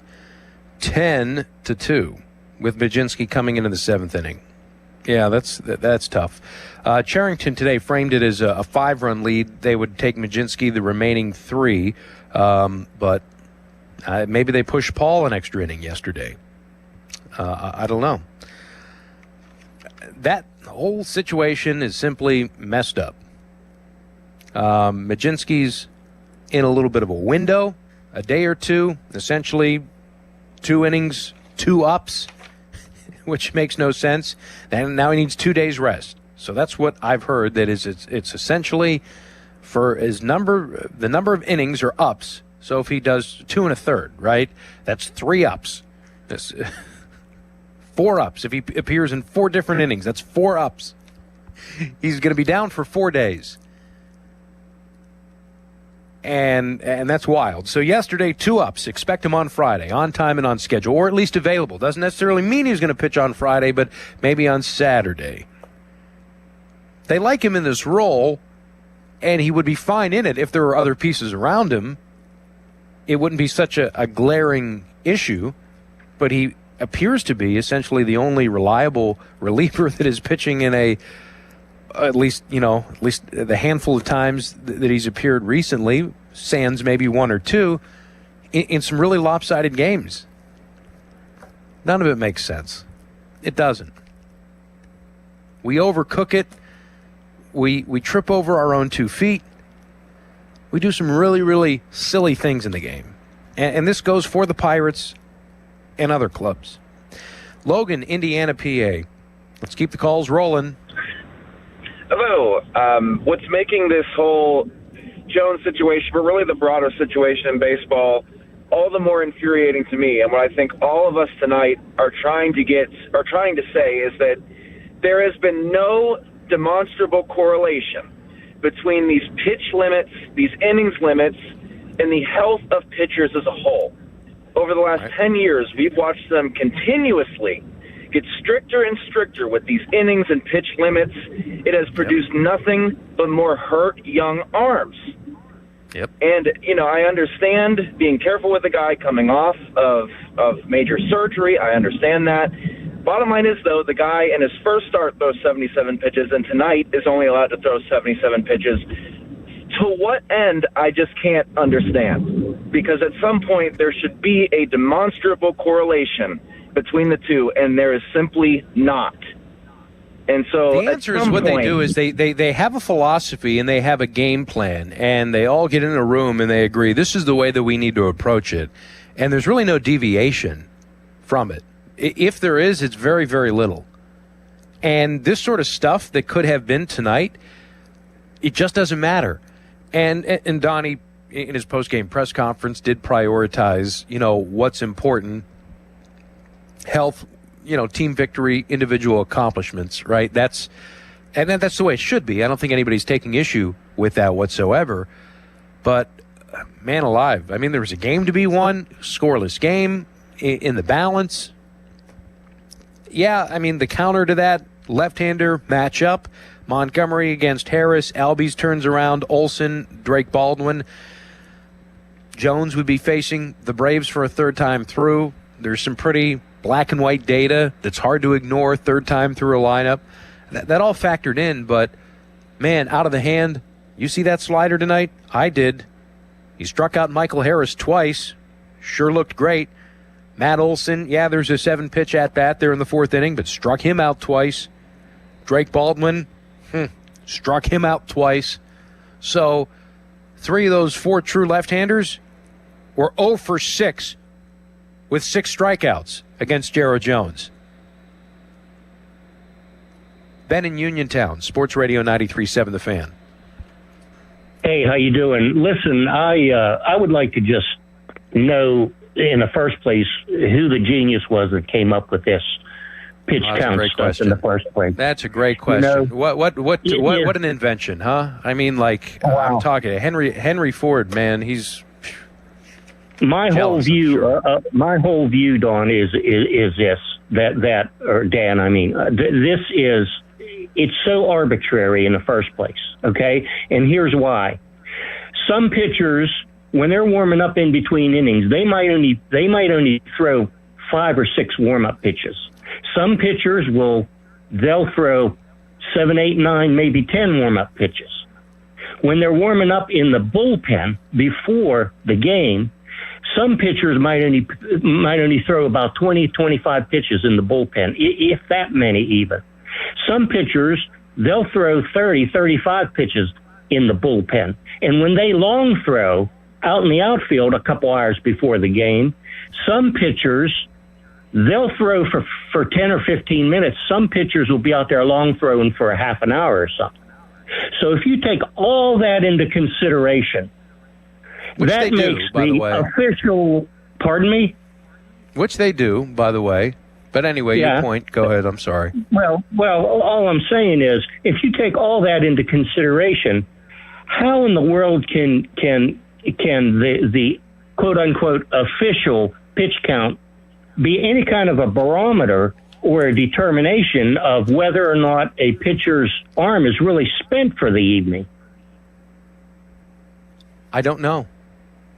10-2 with Mlodzinski coming into the 7th inning. Yeah, that's tough. Charrington today framed it as a 5-run lead. They would take Mlodzinski the remaining 3, but maybe they pushed Paul an extra inning yesterday. I don't know. That whole situation is simply messed up. Mlodzinski's in a little bit of a window, a day or two, essentially 2 innings, 2 ups, which makes no sense. And now he needs 2 days rest. So that's what I've heard. That is, it's essentially for the number of innings are ups. So if he does 2 1/3, right, that's 3 ups. That's 4 ups. If he appears in 4 different innings, that's 4 ups. He's going to be down for 4 days. And that's wild. So yesterday, 2 ups. Expect him on Friday, on time and on schedule, or at least available. Doesn't necessarily mean he's going to pitch on Friday, but maybe on Saturday. They like him in this role, and he would be fine in it if there were other pieces around him. It wouldn't be such a glaring issue, but he appears to be essentially the only reliable reliever that is pitching in at least the handful of times that he's appeared recently, sans maybe 1 or 2, in some really lopsided games. None of it makes sense. It doesn't. We overcook it. We trip over our own 2 feet. We do some really, really silly things in the game. And this goes for the Pirates and other clubs. Logan, Indiana, PA. Let's keep the calls rolling. Hello. What's making this whole Jones situation, but really the broader situation in baseball, all the more infuriating to me, and what I think all of us tonight are trying to say is that there has been no demonstrable correlation between these pitch limits, these innings limits, and the health of pitchers as a whole. Over the last 10 years, we've watched them continuously get stricter and stricter with these innings and pitch limits. It has produced nothing but more hurt young arms. Yep. And, I understand being careful with a guy coming off of major surgery. I understand that. Bottom line is, though, the guy in his first start throws 77 pitches, and tonight is only allowed to throw 77 pitches. To what end, I just can't understand. Because at some point, there should be a demonstrable correlation between the two, and there is simply not. And so the answer is what they do is they have a philosophy and they have a game plan, and they all get in a room and they agree this is the way that we need to approach it. And there's really no deviation from it. If there is, it's very, very little. And this sort of stuff that could have been tonight, it just doesn't matter. And Donnie, in his post-game press conference, did prioritize, what's important. Health, team victory, individual accomplishments, right? That's the way it should be. I don't think anybody's taking issue with that whatsoever. But, man alive, I mean, there was a game to be won, scoreless game in the balance. Yeah, I mean, the counter to that, left-hander matchup, Montgomery against Harris, Albies turns around, Olsen, Drake Baldwin. Jones would be facing the Braves for a third time through. There's some pretty black and white data that's hard to ignore third time through a lineup. That all factored in, but, man, out of the hand, you see that slider tonight? I did. He struck out Michael Harris twice. Sure looked great. Matt Olson, yeah, there's a 7-pitch at-bat there in the 4th inning, but struck him out twice. Drake Baldwin, struck him out twice. So 3 of those 4 true left-handers were 0 for 6 with 6 strikeouts against Jarrod Jones. Ben in Uniontown, Sports Radio 93.7 The Fan. Hey, how you doing? Listen, I would like to just know in the first place who the genius was that came up with this pitch count stuff in the first place. That's a great question. What an invention, huh? I mean, I'm talking Henry Ford, man. He's my whole view, Don, is this or Dan. I mean, this is it's so arbitrary in the first place. Okay, and here's why. Some pitchers, when they're warming up in between innings, they might only throw 5 or 6 warm-up pitches. Some pitchers they'll throw 7, 8, 9, maybe 10 warm-up pitches. When they're warming up in the bullpen before the game, some pitchers might only throw about 20, 25 pitches in the bullpen, if that many even. Some pitchers, they'll throw 30, 35 pitches in the bullpen. And when they long throw out in the outfield a couple hours before the game, some pitchers, they'll throw for 10 or 15 minutes. Some pitchers will be out there long throwing for a half an hour or something. So if you take all that into consideration, which that makes the official, pardon me? Which they do, by the way. But anyway, your point. Go ahead. I'm sorry. Well, all I'm saying is, if you take all that into consideration, how in the world can can the quote-unquote official pitch count be any kind of a barometer or a determination of whether or not a pitcher's arm is really spent for the evening? I don't know.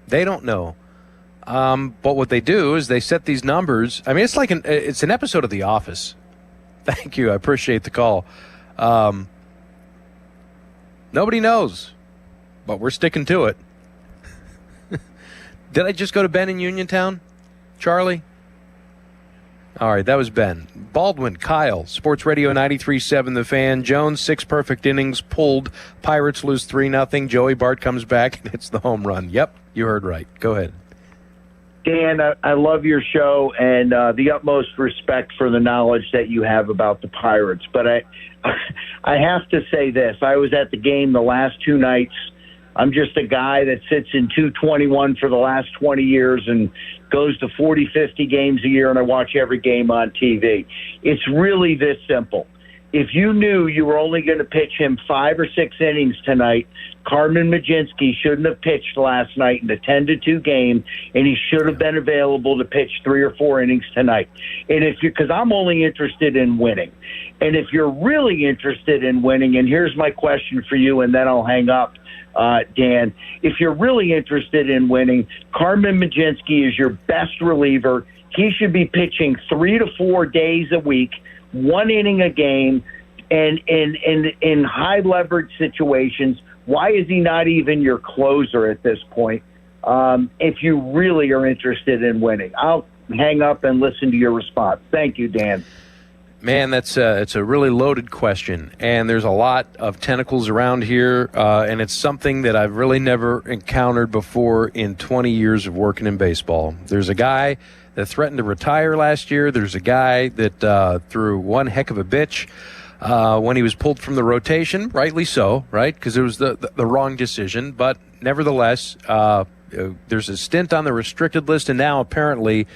They don't know. But what they do is they set these numbers. I mean, it's like it's an episode of The Office. Thank you. I appreciate the call. Nobody knows, but we're sticking to it. Did I just go to Ben in Uniontown? Charlie? All right, that was Ben. Baldwin, Kyle, Sports Radio 93.7 The Fan. Jones, 6 perfect innings, pulled. Pirates lose 3-0. Joey Bart comes back and hits the home run. Yep, you heard right. Go ahead. Dan, I love your show and the utmost respect for the knowledge that you have about the Pirates. But I have to say this. I was at the game the last 2 nights. I'm just a guy that sits in 221 for the last 20 years and goes to 40, 50 games a year, and I watch every game on TV. It's really this simple. If you knew you were only going to pitch him 5 or 6 innings tonight, Carmen Mlodzinski shouldn't have pitched last night in the 10-2 game, and he should have been available to pitch 3 or 4 innings tonight. And because I'm only interested in winning. And if you're really interested in winning, and here's my question for you, and then I'll hang up, Dan, if you're really interested in winning, Carmen Mlodzinski is your best reliever. He should be pitching 3 to 4 days a week, 1 inning a game, and in high leverage situations. Why is he not even your closer at this point? If you really are interested in winning, I'll hang up and listen to your response. Thank you, Dan. Man, it's a really loaded question, and there's a lot of tentacles around here, and it's something that I've really never encountered before in 20 years of working in baseball. There's a guy that threatened to retire last year. There's a guy that threw one heck of a bitch when he was pulled from the rotation, rightly so, right? Because it was the wrong decision, but nevertheless, there's a stint on the restricted list, and now apparently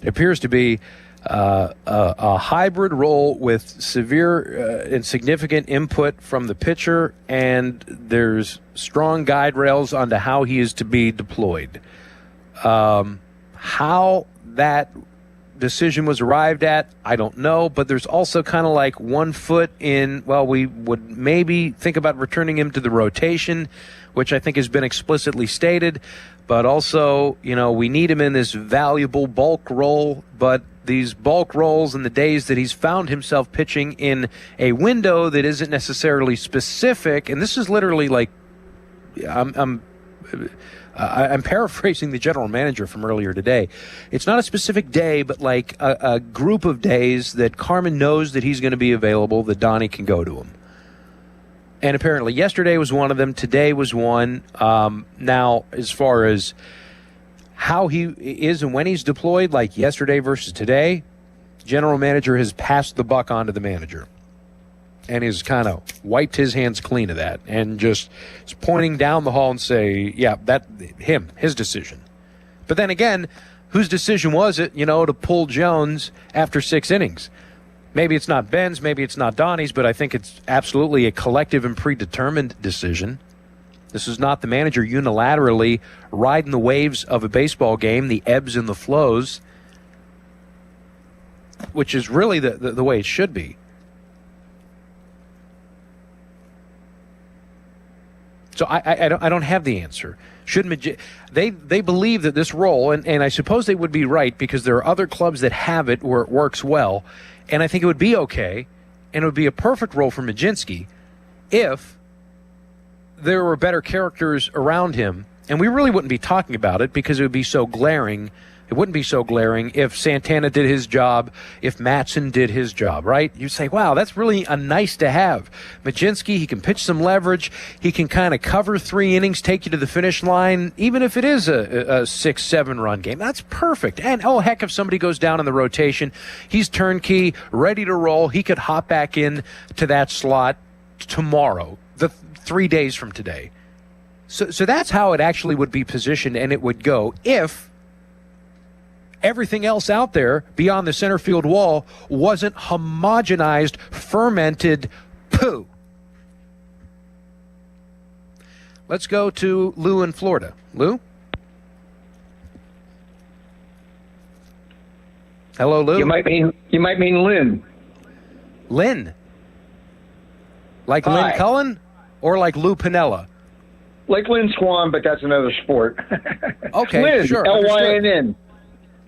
it appears to be a hybrid role with severe and significant input from the pitcher, and there's strong guide rails onto how he is to be deployed. How that decision was arrived at, I don't know, but there's also kind of like 1 foot in, well, we would maybe think about returning him to the rotation, which I think has been explicitly stated, but also, we need him in this valuable bulk role, but these bulk roles and the days that he's found himself pitching in a window that isn't necessarily specific, and this is literally like, I'm paraphrasing the general manager from earlier today. It's not a specific day, but like a group of days that Carmen knows that he's going to be available, that Donnie can go to him. And apparently yesterday was one of them. Today was one. Now, as far as how he is and when he's deployed, like yesterday versus today, general manager has passed the buck on to the manager and has kind of wiped his hands clean of that and just is pointing down the hall and say, yeah, his decision. But then again, whose decision was it, to pull Jones after 6 innings? Maybe it's not Ben's, maybe it's not Donnie's, but I think it's absolutely a collective and predetermined decision. This is not the manager unilaterally riding the waves of a baseball game, the ebbs and the flows, which is really the way it should be. So I don't have the answer. They believe that this role, and I suppose they would be right because there are other clubs that have it where it works well, and I think it would be okay, and it would be a perfect role for Mlodzinski if there were better characters around him, and we really wouldn't be talking about it because it would be so glaring. It wouldn't be so glaring if Santana did his job, if Matson did his job, right? You'd say, wow, that's really a nice to have. Mlodzinski, he can pitch some leverage. He can kind of cover 3 innings, take you to the finish line, even if it is a 6-7 run game. That's perfect. And, oh, heck, if somebody goes down in the rotation, he's turnkey, ready to roll. He could hop back in to that slot tomorrow, 3 days from today. So that's how it actually would be positioned, and it would go if everything else out there beyond the center field wall wasn't homogenized, fermented poo. Let's go to Lou in Florida. Lou? Hello, Lou. You might mean Lynn. Lynn? Like Hi. Lynn Cullen or like Lou Piniella? Like Lynn Swan, but that's another sport. Okay, Lynn, sure. Lynn.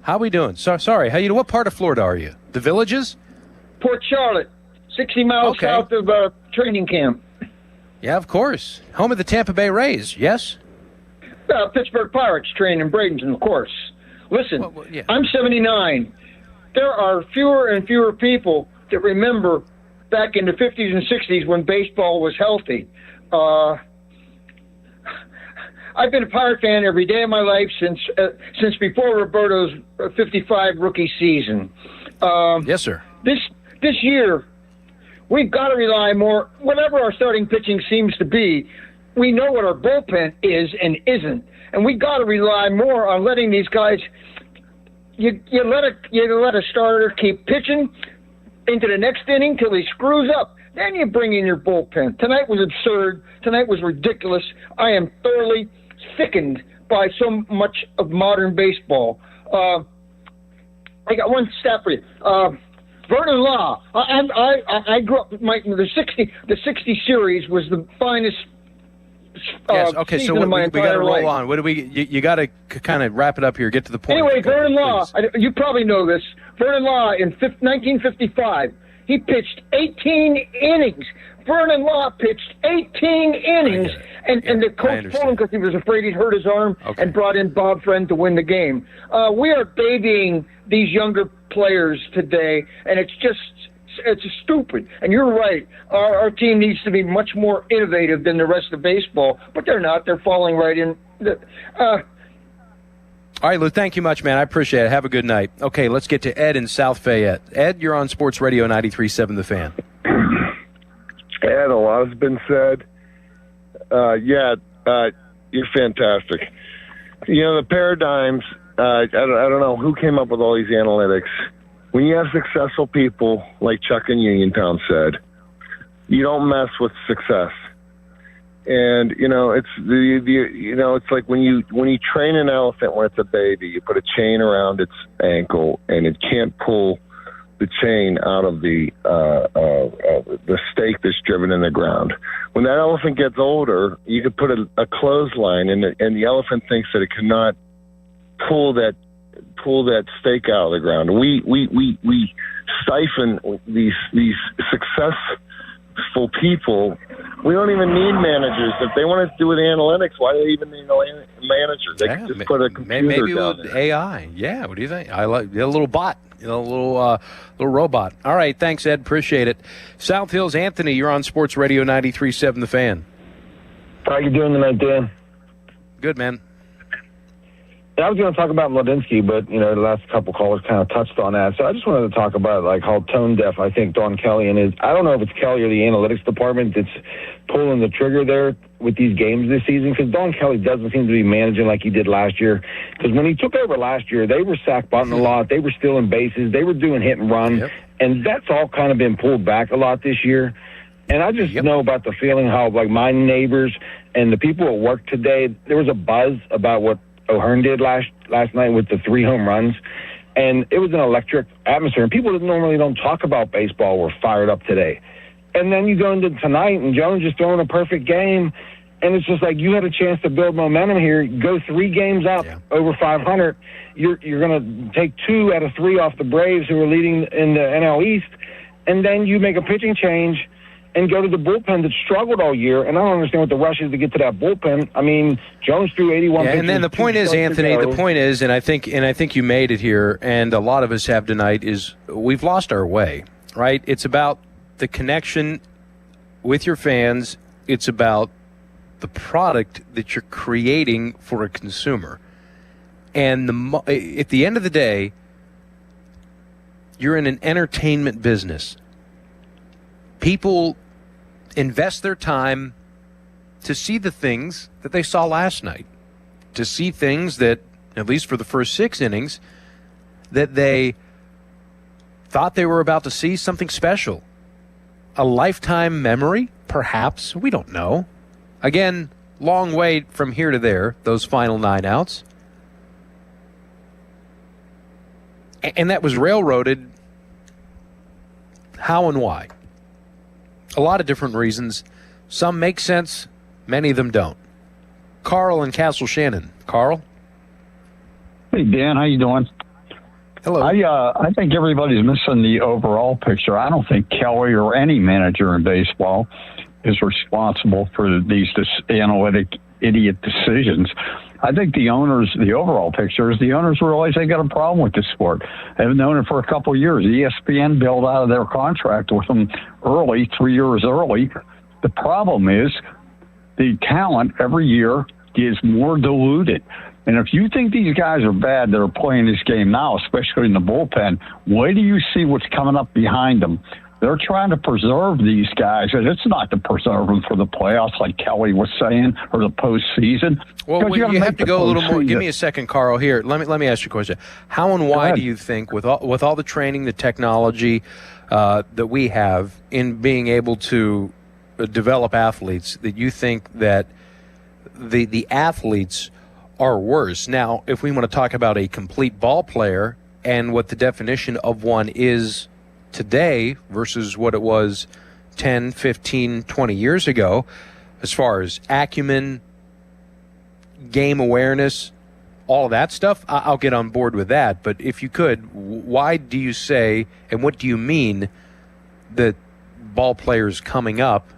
How we doing? Sorry. What part of Florida are you? The Villages? Port Charlotte, 60 miles south of training camp. Yeah, of course. Home of the Tampa Bay Rays, yes? Pittsburgh Pirates train in Bradenton, of course. Listen, I'm 79. There are fewer and fewer people that remember back in the 50s and 60s when baseball was healthy. I've been a Pirate fan every day of my life since before Roberto's 55 rookie season. Yes, sir. This year, we've got to rely more, whatever our starting pitching seems to be, we know what our bullpen is and isn't. And we got to rely more on letting these guys, you let a starter keep pitching into the next inning till he screws up. Then you bring in your bullpen. Tonight was absurd. Tonight was ridiculous. I am thoroughly sickened by so much of modern baseball. I got one stat for you. Vernon Law. I grew up. The 60 series was the finest. Yes. Okay. So we got to roll on. What do we? You got to kind of wrap it up here. Get to the point. Anyway, Vernon Law. You probably know this. Vernon Law in 1955. He pitched 18 innings. Vernon Law pitched 18 innings, and the coach told him because he was afraid he'd hurt his arm and brought in Bob Friend to win the game. We are babying these younger players today, and it's stupid. And you're right. Our team needs to be much more innovative than the rest of baseball, but they're not. They're falling right in. All right, Lou, thank you much, man. I appreciate it. Have a good night. Okay, let's get to Ed in South Fayette. Ed, you're on Sports Radio 93.7 The Fan. Ed, a lot has been said. You're fantastic. You know, the paradigms, I don't know who came up with all these analytics. When you have successful people, like Chuck in Uniontown said, you don't mess with success. And it's like when you train an elephant when it's a baby, you put a chain around its ankle and it can't pull the chain out of the stake that's driven in the ground. When that elephant gets older, you could put a clothesline and the elephant thinks that it cannot pull that stake out of the ground. We siphon these successful people. We don't even need managers. If they want to do with analytics, why do they even need a manager? They can just put a computer maybe down with there. AI. Yeah, what do you think? I like a little bot, a little robot. All right, thanks, Ed. Appreciate it. South Hills, Anthony, you're on Sports Radio 93.7 The Fan. How you doing tonight, Dan? Good, man. I was going to talk about Mladinsky, but, the last couple callers kind of touched on that. So I just wanted to talk about, how tone-deaf I think Don Kelly is. I don't know if it's Kelly or the analytics department that's pulling the trigger there with these games this season, because Don Kelly doesn't seem to be managing like he did last year. Because when he took over last year, they were sack bunting a lot. They were stealing bases. They were doing hit and run. Yep. And that's all kind of been pulled back a lot this year. And I just know about the feeling how, my neighbors and the people at work today, there was a buzz about what O'Hearn did last night with the 3 home runs, and it was an electric atmosphere. And people that normally don't talk about baseball were fired up today. And then you go into tonight, and Jones just throwing a perfect game, and it's just like you had a chance to build momentum here. Go 3 games up over 500. You're going to take 2 out of 3 off the Braves, who are leading in the NL East, and then you make a pitching change and go to the bullpen that struggled all year. And I don't understand what the rush is to get to that bullpen. I mean, Jones threw 81 pitches. And then the point is, Anthony, and I think you made it here, and a lot of us have tonight, is we've lost our way, right? It's about the connection with your fans. It's about the product that you're creating for a consumer. And at the end of the day, you're in an entertainment business. People invest their time to see the things that they saw last night, to see things that, at least for the first 6 innings, that they thought they were about to see something special. A lifetime memory, perhaps. We don't know. Again, long way from here to there, those final 9 outs. And that was railroaded. How and why? A lot of different reasons. Some make sense, many of them don't. Carl and Castle Shannon. Carl? Hey, Dan, how you doing? Hello. I think everybody's missing the overall picture. I don't think Kelly or any manager in baseball is responsible for these analytic idiot decisions. I think the overall picture is the owners realize they got a problem with the sport. They've known it for a couple of years. ESPN bailed out of their contract with them early, 3 years early. The problem is the talent every year is more diluted. And if you think these guys are bad that are playing this game now, especially in the bullpen, wait till you see what's coming up behind them. They're trying to preserve these guys, and it's not to preserve them for the playoffs, like Kelly was saying, or the postseason. Well, you have to go a little more. Give me a second, Carl. Here, let me ask you a question. How and why do you think, with all the training, the technology that we have in being able to develop athletes, that you think that the athletes are worse? Now, if we want to talk about a complete ball player and what the definition of one is today versus what it was 10, 15, 20 years ago, as far as acumen, game awareness, all of that stuff, I'll get on board with that. But if you could, why do you say, and what do you mean that ball players coming up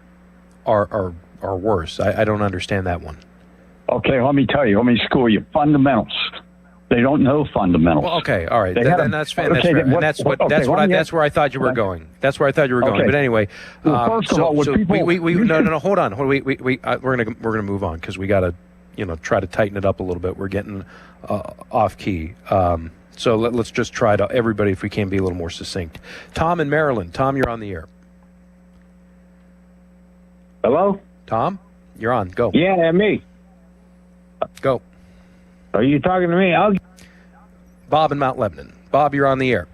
are worse? I don't understand that one. Okay, let me tell you. Let me school you. Fundamentals. They don't know fundamentals. Well, okay, all right. Then that's fair. That's fair. And that's where I thought you were going. That's where I thought you were going. Okay. But anyway, first of all, no, hold on. We're gonna move on because we got to try to tighten it up a little bit. We're getting off key. So let's just try to, everybody, if we can, be a little more succinct. Tom in Maryland. Tom, you're on the air. Hello? Tom, you're on. Go. Yeah, me. Go. Are you talking to me? Bob in Mount Lebanon. Bob, you're on the air.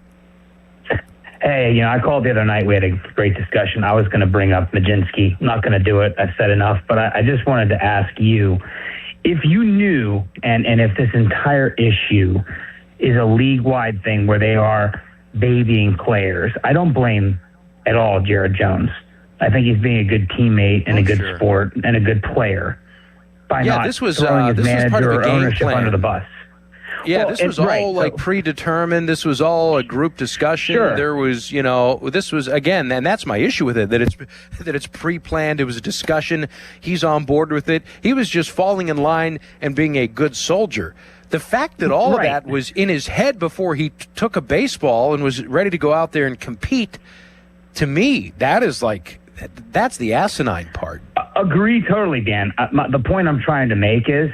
Hey, I called the other night. We had a great discussion. I was going to bring up Majinski. I'm not going to do it. I've said enough. But I just wanted to ask you, if you knew, and if this entire issue is a league-wide thing where they are babying players, I don't blame at all Jared Jones. I think he's being a good teammate and a good sport and a good player by not throwing his manager or ownership under the bus. Yeah, this was all predetermined. This was all a group discussion. Sure. There was, this was, again, and that's my issue with it, that it's pre-planned. It was a discussion. He's on board with it. He was just falling in line and being a good soldier. The fact that all of that was in his head before he took a baseball and was ready to go out there and compete, to me, that's the asinine part. Agree totally, Dan. The point I'm trying to make is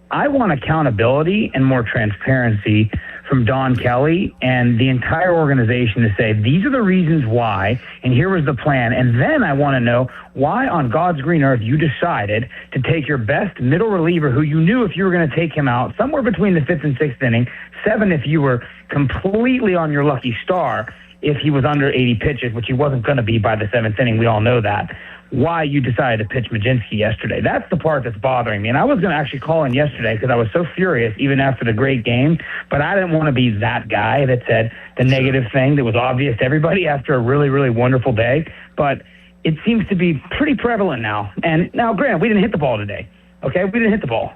I want accountability and more transparency from Don Kelly and the entire organization to say, these are the reasons why, and here was the plan. And then I want to know why on God's green earth you decided to take your best middle reliever, who you knew if you were going to take him out somewhere between the 5th and 6th inning, 7 if you were completely on your lucky star, if he was under 80 pitches, which he wasn't going to be by the 7th inning. We all know that. Why you decided to pitch Majinski yesterday. That's the part that's bothering me. And I was going to actually call in yesterday because I was so furious even after the great game, but I didn't want to be that guy that said the negative thing that was obvious to everybody after a really, really wonderful day. But it seems to be pretty prevalent now. And now, granted, we didn't hit the ball today. Okay? We didn't hit the ball.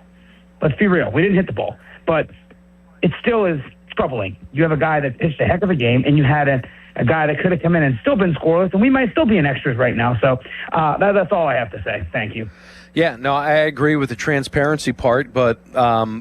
Let's be real. We didn't hit the ball. But it still is troubling. You have a guy that pitched a heck of a game, and you had a guy that could have come in and still been scoreless, and we might still be in extras right now. So that's all I have to say. Thank you. Yeah, no, I agree with the transparency part, but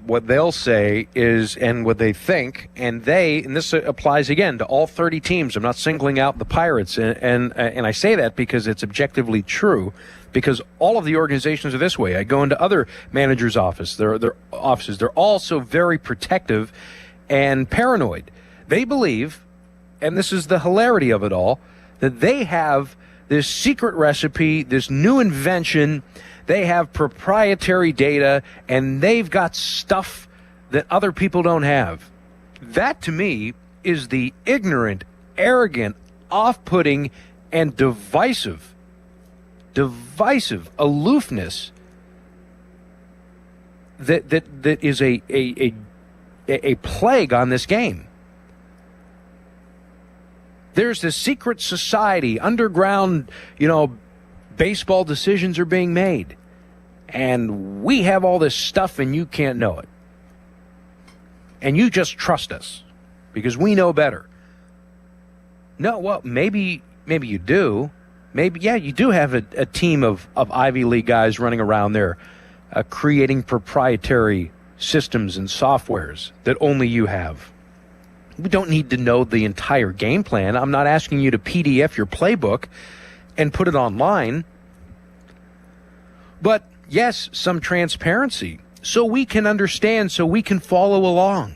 what they'll say is, and what they think, and this applies again to all 30 teams. I'm not singling out the Pirates, and I say that because it's objectively true, because all of the organizations are this way. I go into other managers' offices. They're all so very protective and paranoid. They believe, and this is the hilarity of it all, that they have this secret recipe, this new invention. They have proprietary data, and they've got stuff that other people don't have. That, to me, is the ignorant, arrogant, off-putting, and divisive aloofness that is a plague on this game. There's this secret society, underground, baseball decisions are being made. And we have all this stuff and you can't know it. And you just trust us because we know better. No, well, maybe you do. Maybe, yeah, you do have a team of Ivy League guys running around there creating proprietary systems and softwares that only you have. We don't need to know the entire game plan. I'm not asking you to PDF your playbook and put it online. But, yes, some transparency so we can understand, so we can follow along.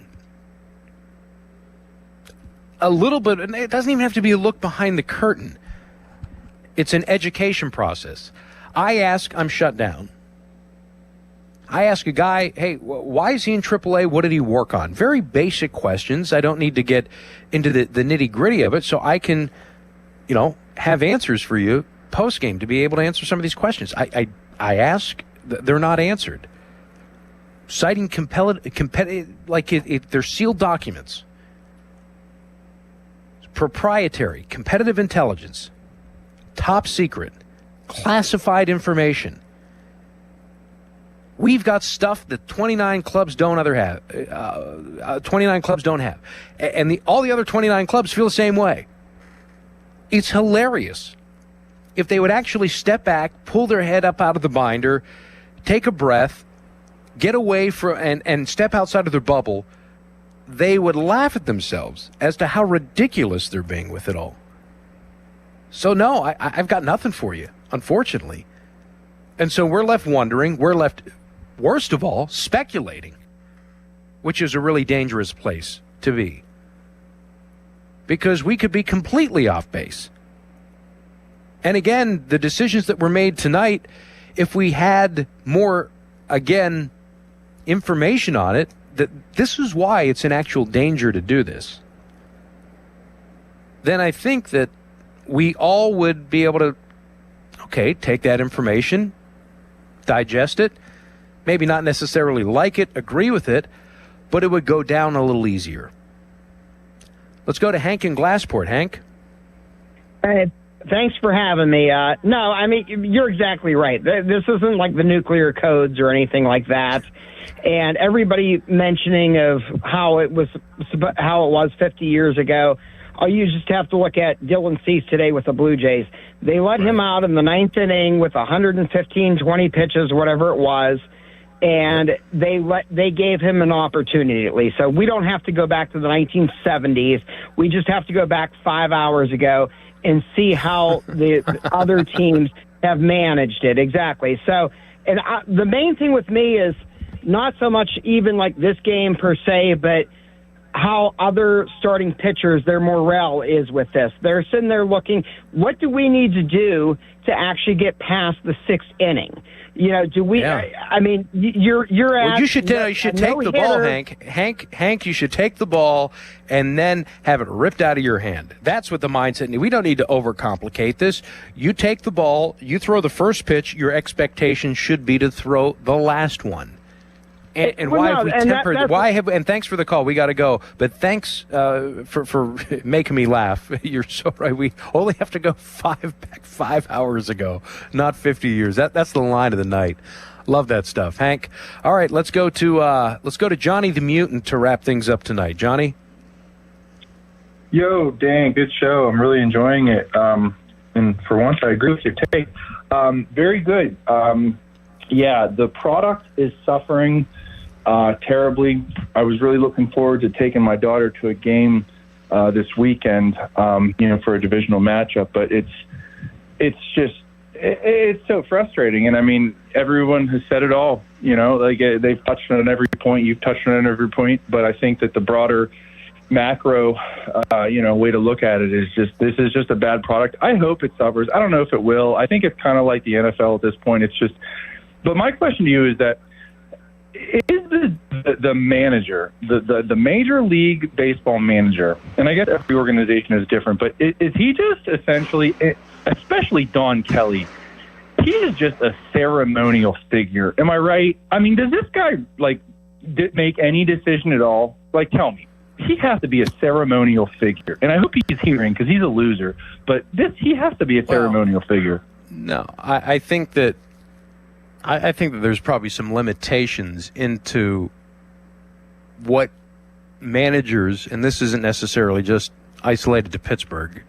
A little bit, and it doesn't even have to be a look behind the curtain. It's an education process. I ask, I'm shut down. I ask a guy, hey, why is he in AAA? What did he work on? Very basic questions. I don't need to get into the nitty-gritty of it, so I can, have answers for you post-game to be able to answer some of these questions. I ask, they're not answered. Citing they're sealed documents. Proprietary, competitive intelligence, top secret, classified information. We've got stuff that 29 clubs don't have. 29 clubs don't have. And all the other 29 clubs feel the same way. It's hilarious. If they would actually step back, pull their head up out of the binder, take a breath, get away and step outside of their bubble, they would laugh at themselves as to how ridiculous they're being with it all. So no, I've got nothing for you, unfortunately. And so we're left wondering, worst of all, speculating, which is a really dangerous place to be. Because we could be completely off base. And again, the decisions that were made tonight, if we had more, again, information on it, that this is why it's an actual danger to do this, then I think that we all would be able to, take that information, digest it, maybe not necessarily like it, agree with it, but it would go down a little easier. Let's go to Hank in Glassport. Hank? Hey, thanks for having me. No, I mean, you're exactly right. This isn't like the nuclear codes or anything like that. And everybody mentioning of how it was 50 years ago, you just have to look at Dylan Cease today with the Blue Jays. They let him out in the ninth inning with 115, 20 pitches, whatever it was, and they gave him an opportunity at least. So we don't have to go back to the 1970s. We just have to go back 5 hours ago and see how the other teams have managed it. Exactly. So, and the main thing with me is not so much even like this game per se, but how other starting pitchers, their morale is with this. They're sitting there looking, what do we need to do to actually get past the sixth inning? Do we? Yeah. I mean, you're at. You should take the ball, Hank. Hank, you should take the ball and then have it ripped out of your hand. That's what the mindset. We don't need to overcomplicate this. You take the ball, you throw the first pitch. Your expectation should be to throw the last one. And why have we tempered? And thanks for the call. We got to go. But thanks for making me laugh. You're so right. We only have to go 5 hours ago, not 50 years. That's the line of the night. Love that stuff, Hank. All right, let's go to Johnny the Mutant to wrap things up tonight. Johnny. Yo, Dan, good show. I'm really enjoying it. And for once, I agree with your take. Very good. Yeah, the product is suffering terribly. I was really looking forward to taking my daughter to a game this weekend, for a divisional matchup. But it's so frustrating. And I mean, everyone has said it all. They've touched on every point. You've touched on every point. But I think that the broader macro, way to look at it is this is just a bad product. I hope it suffers. I don't know if it will. I think it's kind of like the NFL at this point. But my question to you is that is the manager, the Major League Baseball manager, and I guess every organization is different, but is he just essentially, especially Don Kelly, he is just a ceremonial figure. Am I right? I mean, does this guy, like, make any decision at all? Like, tell me. He has to be a ceremonial figure. And I hope he's hearing, because he's a loser. But he has to be a ceremonial figure. No, I think that there's probably some limitations into what managers, and this isn't necessarily just isolated to Pittsburgh.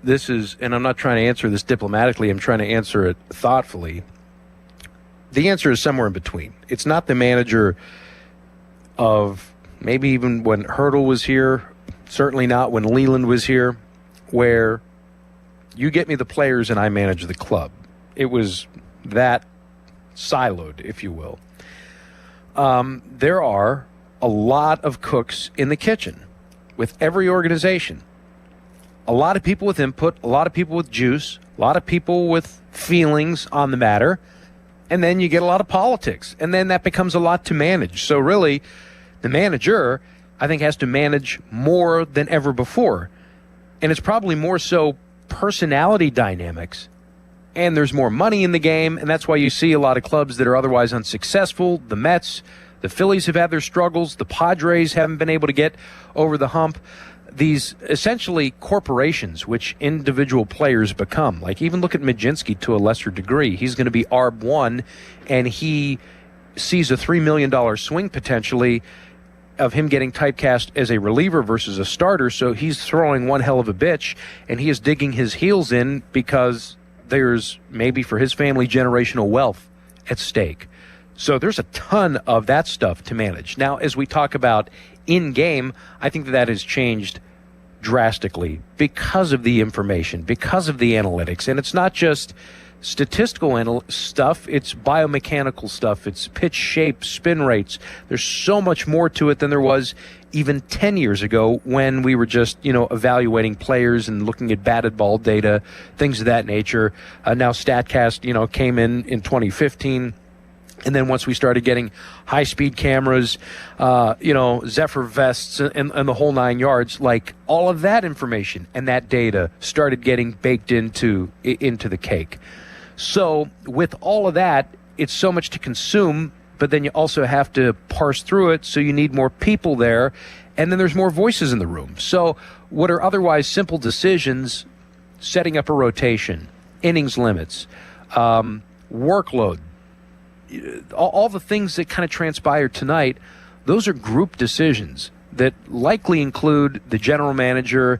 This is, and I'm not trying to answer this diplomatically, I'm trying to answer it thoughtfully. The answer is somewhere in between. It's not the manager of maybe even when Hurdle was here, certainly not when Leland was here, where you get me the players and I manage the club. It was that siloed, if you will. There are a lot of cooks in the kitchen with every organization. A lot of people with input, a lot of people with juice, a lot of people with feelings on the matter, and then you get a lot of politics, and then that becomes a lot to manage. So really, the manager, I think, has to manage more than ever before, and it's probably more so personality dynamics, and there's more money in the game, and that's why you see a lot of clubs that are otherwise unsuccessful. The Mets, the Phillies have had their struggles. The Padres haven't been able to get over the hump. These essentially corporations, which individual players become. Like, even look at Majinski to a lesser degree. He's going to be ARB1, and he sees a $3 million swing potentially of him getting typecast as a reliever versus a starter. So he's throwing one hell of a bitch, and he is digging his heels in because there's maybe for his family generational wealth at stake. So there's a ton of that stuff to manage. Now, as we talk about in-game, I think that has changed drastically because of the information, because of the analytics. And it's not just statistical stuff, it's biomechanical stuff, it's pitch shape, spin rates. There's so much more to it than there was even 10 years ago when we were just, evaluating players and looking at batted ball data, things of that nature. Now StatCast, came in 2015. And then once we started getting high-speed cameras, Zephyr vests and the whole 9 yards, like all of that information and that data started getting baked into the cake. So with all of that, it's so much to consume, but then you also have to parse through it, so you need more people there, and then there's more voices in the room. So what are otherwise simple decisions, setting up a rotation, innings limits, workload, all the things that kind of transpired tonight, those are group decisions that likely include the general manager,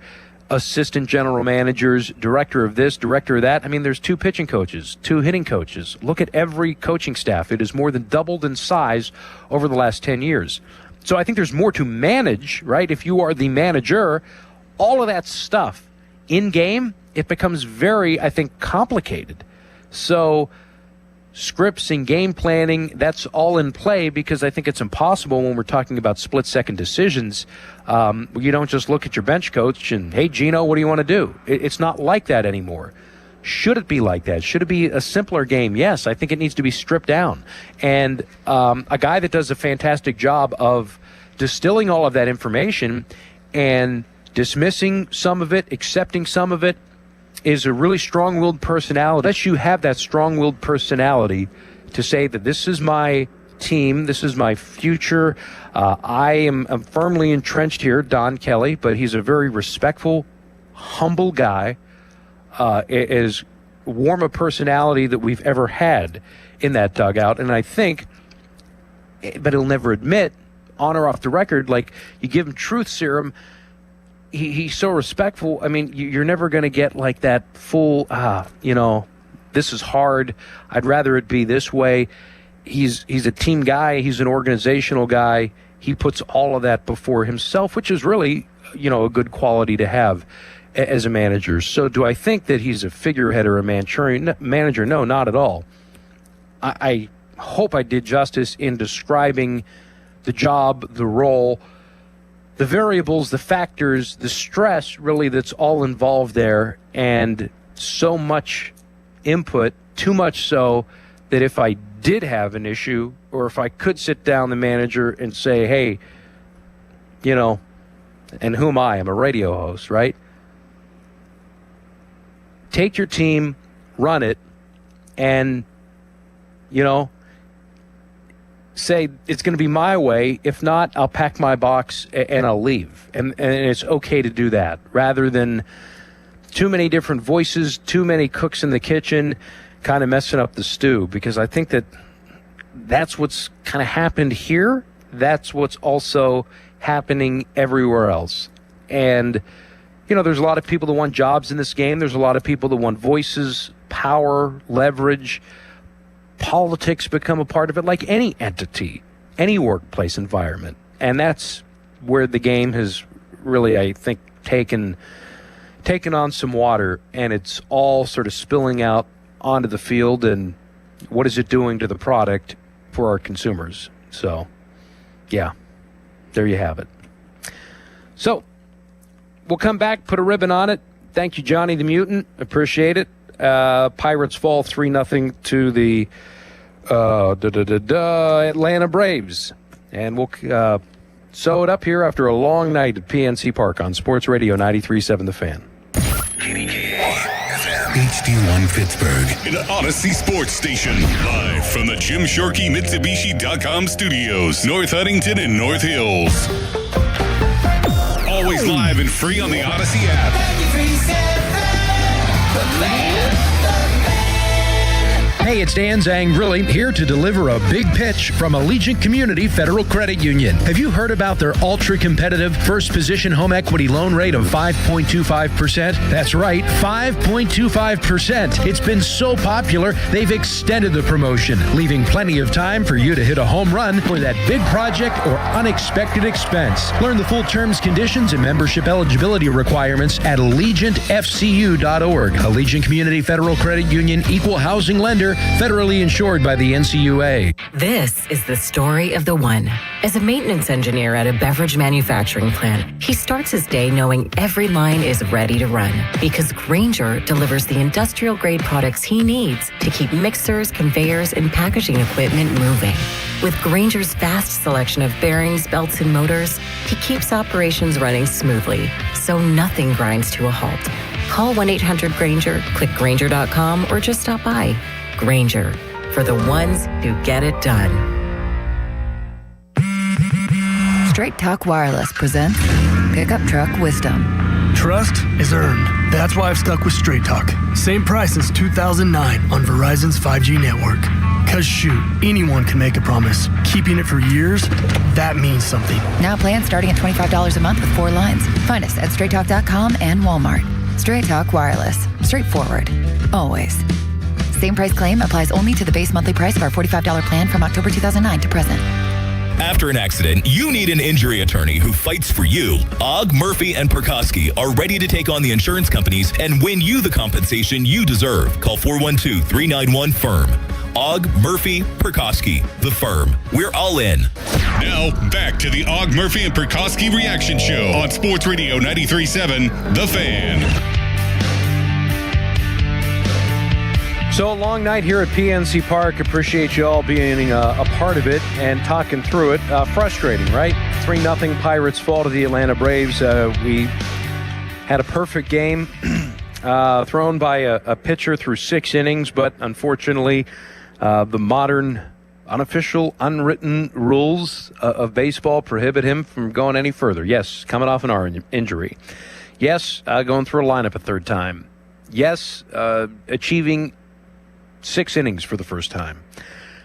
assistant general managers, director of this, director of that. I mean, there's 2 pitching coaches, 2 hitting coaches. Look at every coaching staff. It has more than doubled in size over the last 10 years. So I think there's more to manage, right? If you are the manager, all of that stuff in game, it becomes very, I think, complicated. So scripts and game planning, that's all in play, because I think it's impossible when we're talking about split-second decisions. You don't just look at your bench coach and, hey, Gino, what do you want to do? It's not like that anymore. Should it be like that? Should it be a simpler game? Yes, I think it needs to be stripped down. And a guy that does a fantastic job of distilling all of that information and dismissing some of it, accepting some of it, is a really strong-willed personality. Unless you have that strong-willed personality to say that this is my team, this is my future, I'm firmly entrenched here, Don Kelly, but he's a very respectful, humble guy, as warm a personality that we've ever had in that dugout. And I think, but he'll never admit, on or off the record, like, you give him truth serum, he's so respectful. I mean, you're never going to get like that full, this is hard, I'd rather it be this way. He's a team guy. He's an organizational guy. He puts all of that before himself, which is really, a good quality to have as a manager. So do I think that he's a figurehead or a manager? No, not at all. I hope I did justice in describing the job, the role, the variables, the factors, the stress, really, that's all involved there, and so much input, too much so that if I did have an issue, or if I could sit down the manager and say, hey, and who am I? I'm a radio host, right? Take your team, run it, and, say it's going to be my way. If not, I'll pack my box and I'll leave. And it's okay to do that, rather than too many different voices, too many cooks in the kitchen, kind of messing up the stew. Because I think that's what's kind of happened here. That's what's also happening everywhere else. And, there's a lot of people that want jobs in this game. There's a lot of people that want voices, power, leverage. Politics become a part of it, like any entity, any workplace environment. And that's where the game has really, I think, taken on some water, and it's all sort of spilling out onto the field. And what is it doing to the product for our consumers? So, yeah, there you have it. So, we'll come back, put a ribbon on it. Thank you, Johnny the Mutant. Appreciate it. Pirates fall 3-0 to the Atlanta Braves. And we'll sew it up here after a long night at PNC Park on Sports Radio 93.7 The Fan. HD1 Pittsburgh, an Odyssey sports station. Live from the Jim Shorkey Mitsubishi.com studios, North Huntington and North Hills. Always live and free on the Odyssey app. Hey, it's Dan Zangrilli here to deliver a big pitch from Allegiant Community Federal Credit Union. Have you heard about their ultra-competitive first-position home equity loan rate of 5.25%? That's right, 5.25%. It's been so popular, they've extended the promotion, leaving plenty of time for you to hit a home run for that big project or unexpected expense. Learn the full terms, conditions, and membership eligibility requirements at AllegiantFCU.org. Allegiant Community Federal Credit Union, equal housing lender, federally insured by the NCUA. This is the story of the one. As a maintenance engineer at a beverage manufacturing plant, he starts his day knowing every line is ready to run because Grainger delivers the industrial-grade products he needs to keep mixers, conveyors, and packaging equipment moving. With Grainger's vast selection of bearings, belts, and motors, he keeps operations running smoothly, so nothing grinds to a halt. Call 1-800-GRAINGER, click Grainger.com, or just stop by. Grainger, for the ones who get it done. Straight Talk Wireless presents Pickup Truck Wisdom. Trust is earned. That's why I've stuck with Straight Talk. Same price since 2009 on Verizon's 5G network. Cause shoot, anyone can make a promise. Keeping it for years, that means something. Now plans starting at $25 a month with 4 lines. Find us at straighttalk.com and Walmart. Straight Talk Wireless. Straightforward. Always. Same price claim applies only to the base monthly price of our $45 plan from October 2009 to present. After an accident, you need an injury attorney who fights for you. Ogg, Murphy, and Perkoski are ready to take on the insurance companies and win you the compensation you deserve. Call 412-391-FIRM. Ogg, Murphy, Perkoski, the firm. We're all in. Now, back to the Ogg, Murphy, and Perkoski Reaction Show on Sports Radio 93.7 The Fan. So a long night here at PNC Park. Appreciate you all being a part of it and talking through it. Frustrating, right? 3-0 Pirates fall to the Atlanta Braves. We had a perfect game thrown by a pitcher through 6 innings, but unfortunately the modern, unofficial, unwritten rules of baseball prohibit him from going any further. Yes, coming off an arm injury. Yes, going through a lineup a third time. Yes, achieving 6 innings for the first time.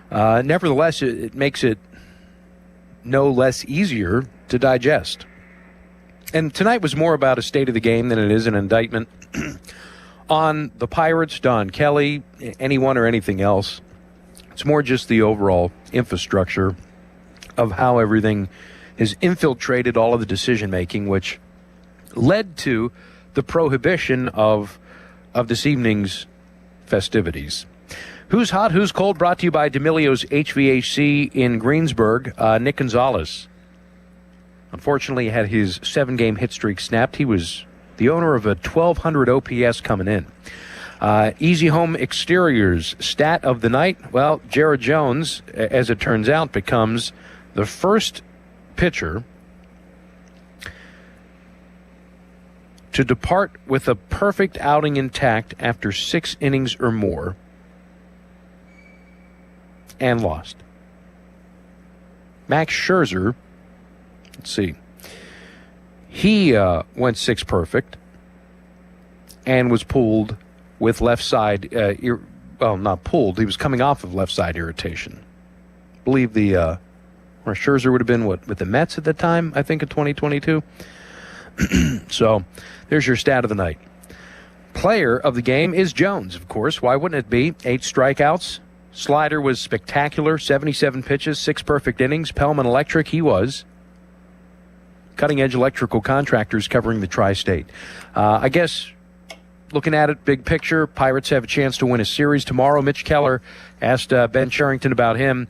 Nevertheless, it makes it no less easier to digest. And tonight was more about a state of the game than it is an indictment on the Pirates, Don Kelly, anyone or anything else. It's more just the overall infrastructure of how everything has infiltrated all of the decision-making, which led to the prohibition of this evening's festivities. Who's hot, who's cold, brought to you by D'Amelio's HVAC in Greensburg. Nick Gonzalez, unfortunately, had his 7-game hit streak snapped. He was the owner of a 1,200 OPS coming in. Easy Home Exteriors, stat of the night. Well, Jared Jones, as it turns out, becomes the first pitcher to depart with a perfect outing intact after 6 innings or more and lost. Max Scherzer, let's see, he went 6 perfect and was pulled with left side, not pulled, he was coming off of left side irritation. I believe where Scherzer would have been, with the Mets at the time, I think in 2022. So there's your stat of the night. Player of the game is Jones, of course. Why wouldn't it be? 8 strikeouts. Slider was spectacular. 77 pitches, 6 perfect innings. Pellman electric, he was. Cutting-edge electrical contractors covering the tri-state. I guess, looking at it, big picture, Pirates have a chance to win a series tomorrow. Mitch Keller asked Ben Cherington about him.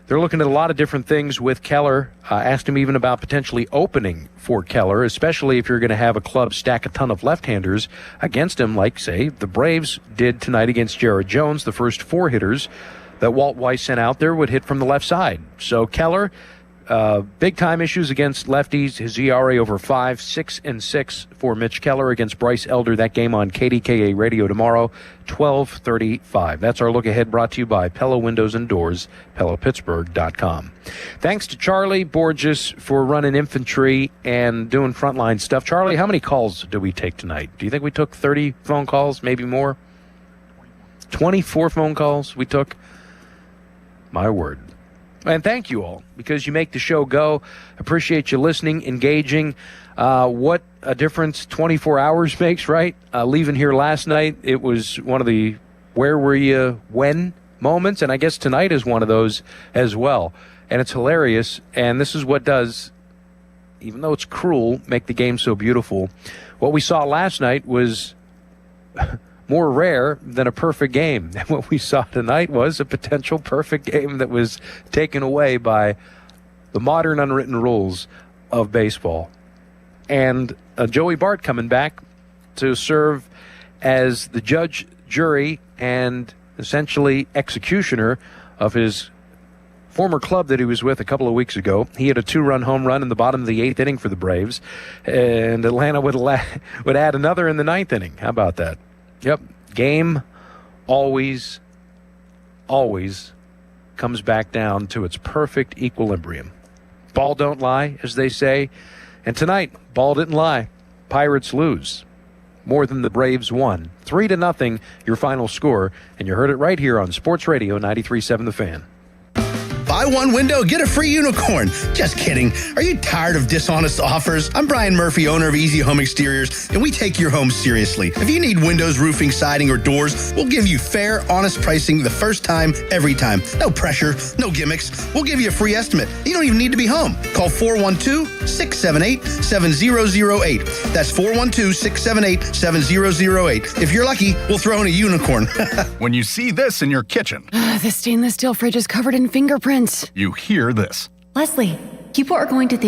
They're looking at a lot of different things with Keller. Asked him even about potentially opening for Keller, especially if you're going to have a club stack a ton of left-handers against him, like, say, the Braves did tonight against Jared Jones. The first 4 hitters that Walt Weiss sent out there would hit from the left side. So Keller, big-time issues against lefties. His ERA over 5, 6-6 for Mitch Keller against Bryce Elder. That game on KDKA Radio tomorrow, 12:35. That's our look ahead, brought to you by Pella Windows and Doors, PellaPittsburgh.com. Thanks to Charlie Borges for running infantry and doing frontline stuff. Charlie, how many calls did we take tonight? Do you think we took 30 phone calls, maybe more? 24 phone calls we took? My word. And thank you all, because you make the show go. Appreciate you listening, engaging. What a difference 24 hours makes, right? Leaving here last night, it was one of the where were you when moments, and I guess tonight is one of those as well. And it's hilarious, and this is what does, even though it's cruel, make the game so beautiful. What we saw last night was more rare than a perfect game. And what we saw tonight was a potential perfect game that was taken away by the modern unwritten rules of baseball. And Joey Bart coming back to serve as the judge, jury, and essentially executioner of his former club that he was with a couple of weeks ago. He had a 2-run home run in the bottom of the 8th inning for the Braves, and Atlanta would add another in the 9th inning. How about that? Yep. Game always comes back down to its perfect equilibrium. Ball don't lie, as they say. And tonight, ball didn't lie. Pirates lose more than the Braves won. 3-0, your final score. And you heard it right here on Sports Radio 93.7 The Fan. Buy one window, get a free unicorn. Just kidding. Are you tired of dishonest offers? I'm Brian Murphy, owner of Easy Home Exteriors, and we take your home seriously. If you need windows, roofing, siding, or doors, we'll give you fair, honest pricing the first time, every time. No pressure, no gimmicks. We'll give you a free estimate. You don't even need to be home. Call 412-678-7008. That's 412-678-7008. If you're lucky, we'll throw in a unicorn. When you see this in your kitchen, the stainless steel fridge is covered in fingerprints. you hear this. Leslie, people are going to think